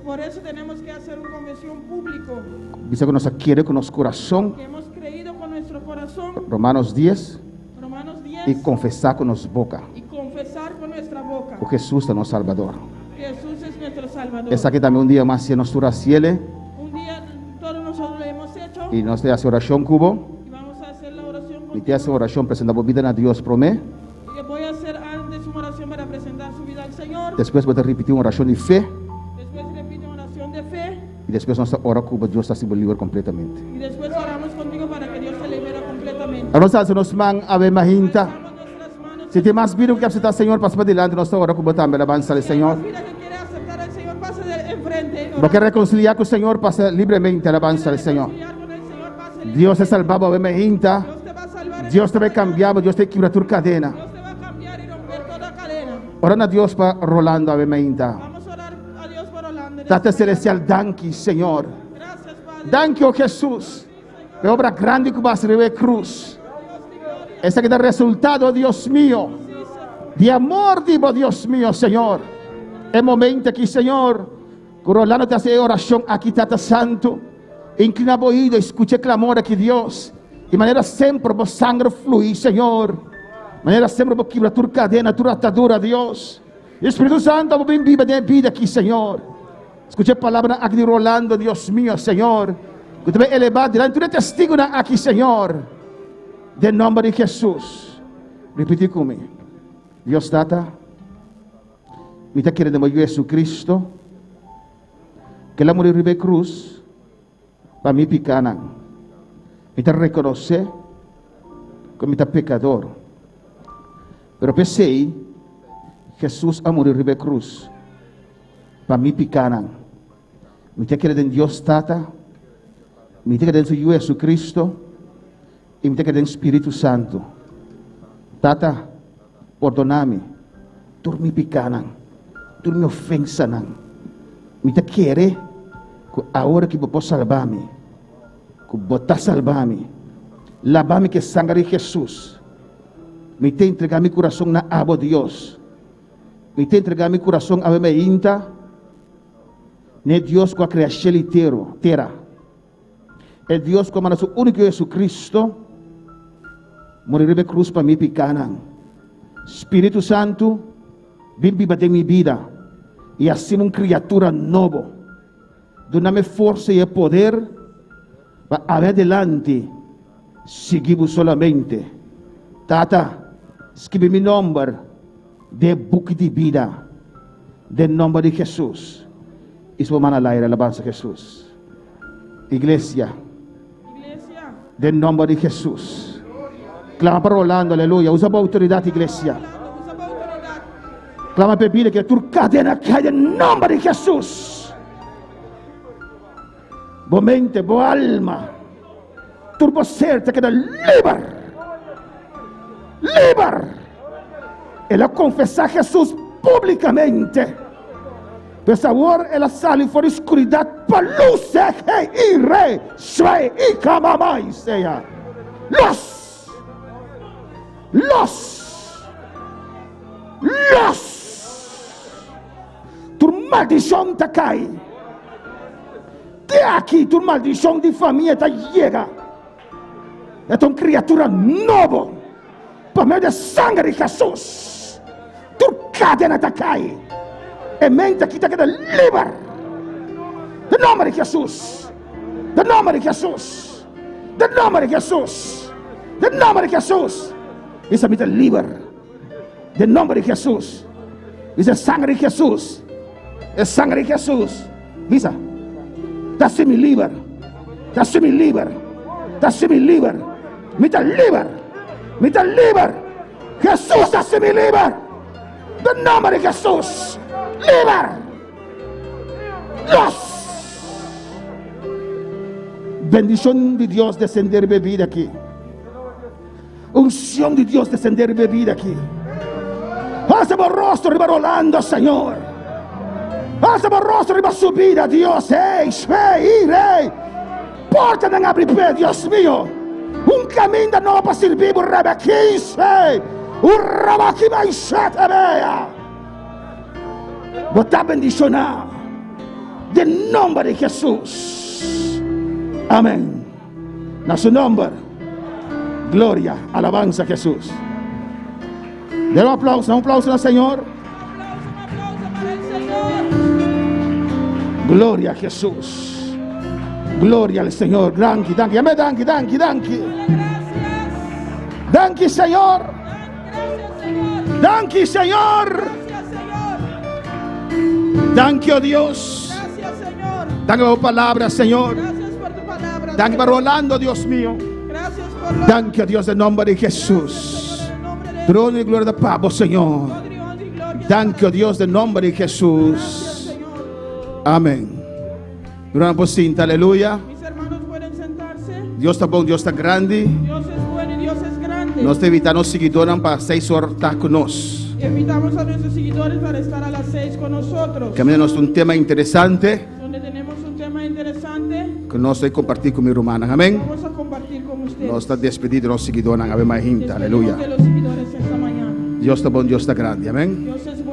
Por eso tenemos que hacer una confesión público.
Visa que nós queremos com nosso coração.
Que hemos creído con nuestro corazón.
Romanos 10.
Romanos 10.
E confessar com nossa boca.
Y confesar con nuestra boca.
O Jesus é nosso Salvador.
Jesús es nuestro Salvador.
Essa aqui também dia mais se nós ciele.
Un día todos nosotros lo hemos hecho.
E nós temos a oração cubo.
Y vamos a hacer la oración.
E tem essa oração apresentando vida a Deus por mim.
Voy a hacer antes una oración para presentar su vida al Señor.
Depois vou repetir uma oração de fé.
Después repite una oración de fe.
E depois nós oramos com Deus está sendo livre completamente.
Y después oramos contigo para que Dios te libere completamente.
A nossa nos mãos ave mahinta.
Alzamos nuestras manos.
Se tem mais vida que aceitar Senhor, passa para diante nós oramos com também alabança ao Senhor.
Mira que quiere aceptar al Señor, pase enfrente.
Porque reconciliar com o Senhor passa livremente alabança ao Senhor. Deus é salvado ave mahinta.
Dios te va a salvar.
Deus te vai cambiar, Deus te quebra tua cadena.
Dios te va a cambiar y romper toda cadena.
Orando a Deus para Rolando ave mahinta.
Vamos a orar a Dios por Holanda.
Tata celestial, danke, Senhor.
Gracias, Padre.
Danke, oh Jesus. A obra grande que vas a receber cruz. Essa que dá resultado, Deus mío. De amor, digo, Deus mío, Senhor. É momento aqui, Senhor. Rolando te hace oração aqui, Tata Santo. Inclina o ouvido, escute o clamor aqui, Deus. De maneira sempre, o sangue flui, Senhor. De maneira sempre, o quebra tua cadena, tua atadura, Deus. Espírito Santo, o bem viva de vida aqui, Senhor. Escute a palavra aqui de Rolando, Deus mío, Senhor. Que te vai elevar diante do testigo aqui, Senhor. De nome de Jesus. Repite comigo. Deus Tata. Me está querendo morrer Jesus Cristo. Que ela morreu na cruz. Para mim picana. Me está reconhecer. Como me está pecador. Pero pensei. Jesus a morrer na cruz. Para mim picana. Me está querendo Deus Tata. Me está querendo Jesus Cristo. E me está querendo Espírito Santo. Tata. Perdona-me. Tu me picana. Tu me ofensa. Me está querendo. A hora que você salvar-me. Que você salvar-me. Lavar-me que sangue de Jesus. Me está entregando meu coração na água de Deus. Me está entregando meu coração a minha inta. Ne Deus que a criação inteira. É Deus como nosso único Jesus Cristo. Morreu na cruz para mim picana. Espírito Santo, vem viva de minha vida. E assim uma criatura nova. Dá-me força e poder para adelante. Seguimos solamente. Tata, escreve meu nome de book de vida. De nome de Jesus. Isso é uma alabança a Jesus. Igreja. De nome de Jesus. Clama para Rolando, aleluia. Usa a autoridade, igreja. Clama bebida que tu cadena cae en nombre de Jesús. Boa mente, boa alma, turbo ser te queda libre. Libre. Ela confessar Jesus publicamente. Por favor, ela sale for escuridão para luz. E rei, shwei, e camamai, seja. Los. Tu maldição te cai. De aqui, tu maldição de família te chega. É uma criatura nova. Por meio de sangue de Jesus. Tu cadena te cai. E mente que te queda livre. De nome de Jesus. De nome de Jesus. De nome de Jesus. De nome de Jesus. Isso me te livre. De nome de Jesus. Isso é sangue de Jesus. É sangue de Jesus. Visa. Dá-se me livre. Dá-se me livre. Dá-se me livre. Me te livre. Me te livre. Jesus dá-se me livre. De nome de Jesus. Livre. Los. Bendición de Dios descender bebida aquí. Unción de Dios descender bebida aquí. Hace por rostro riba rolando, Señor. Hace por rostro riba subir a Dios. Hey, rey. Porta en abrir pé, Dios mío. Un camino nuevo para servir por Rebequís. Un rabaquí mais vea. Botar bendicionar. De nombre de Jesús. Amén. En su nombre. Gloria, alabanza a Jesús. Den un aplauso al Señor.
Un aplauso para el Señor.
Gloria a Jesús. Gloria al Señor. Danke. Amén, danke.
Gracias.
Danke, Señor.
Gracias, Señor.
Danke, Señor.
Gracias, Señor.
Danke, oh Dios.
Gracias, Señor.
Danke por tu palabra, Señor.
Gracias por tu palabra.
Danke por Rolando, Dios mío.
Gracias por lo
Danke, oh Dios, en nombre de Jesús. Trono y gloria de Pablo, Señor. Danke, oh Dios, en nombre de Jesús. Amén. Durante por cinta, aleluya.
Mis hermanos pueden sentarse.
Dios está bom, Dios está grande.
Dios es bueno y Dios es grande.
Nós te invitamos seguidores para 6 horas estar conosco.
Invitamos a nuestros seguidores para estar a las 6 con nosotros.
Caminhamos un tema interesante
Donde tenemos un tema interesante.
que nós vamos compartilhar com minha irmã. Amém.
Vamos a compartir con ustedes.
Nós estamos despedidos de nossos seguidores. Ave mais
Despedimos
aleluia.
de los seguidores esta mañana.
Deus está bom, Deus está grande. Amém.
Dios es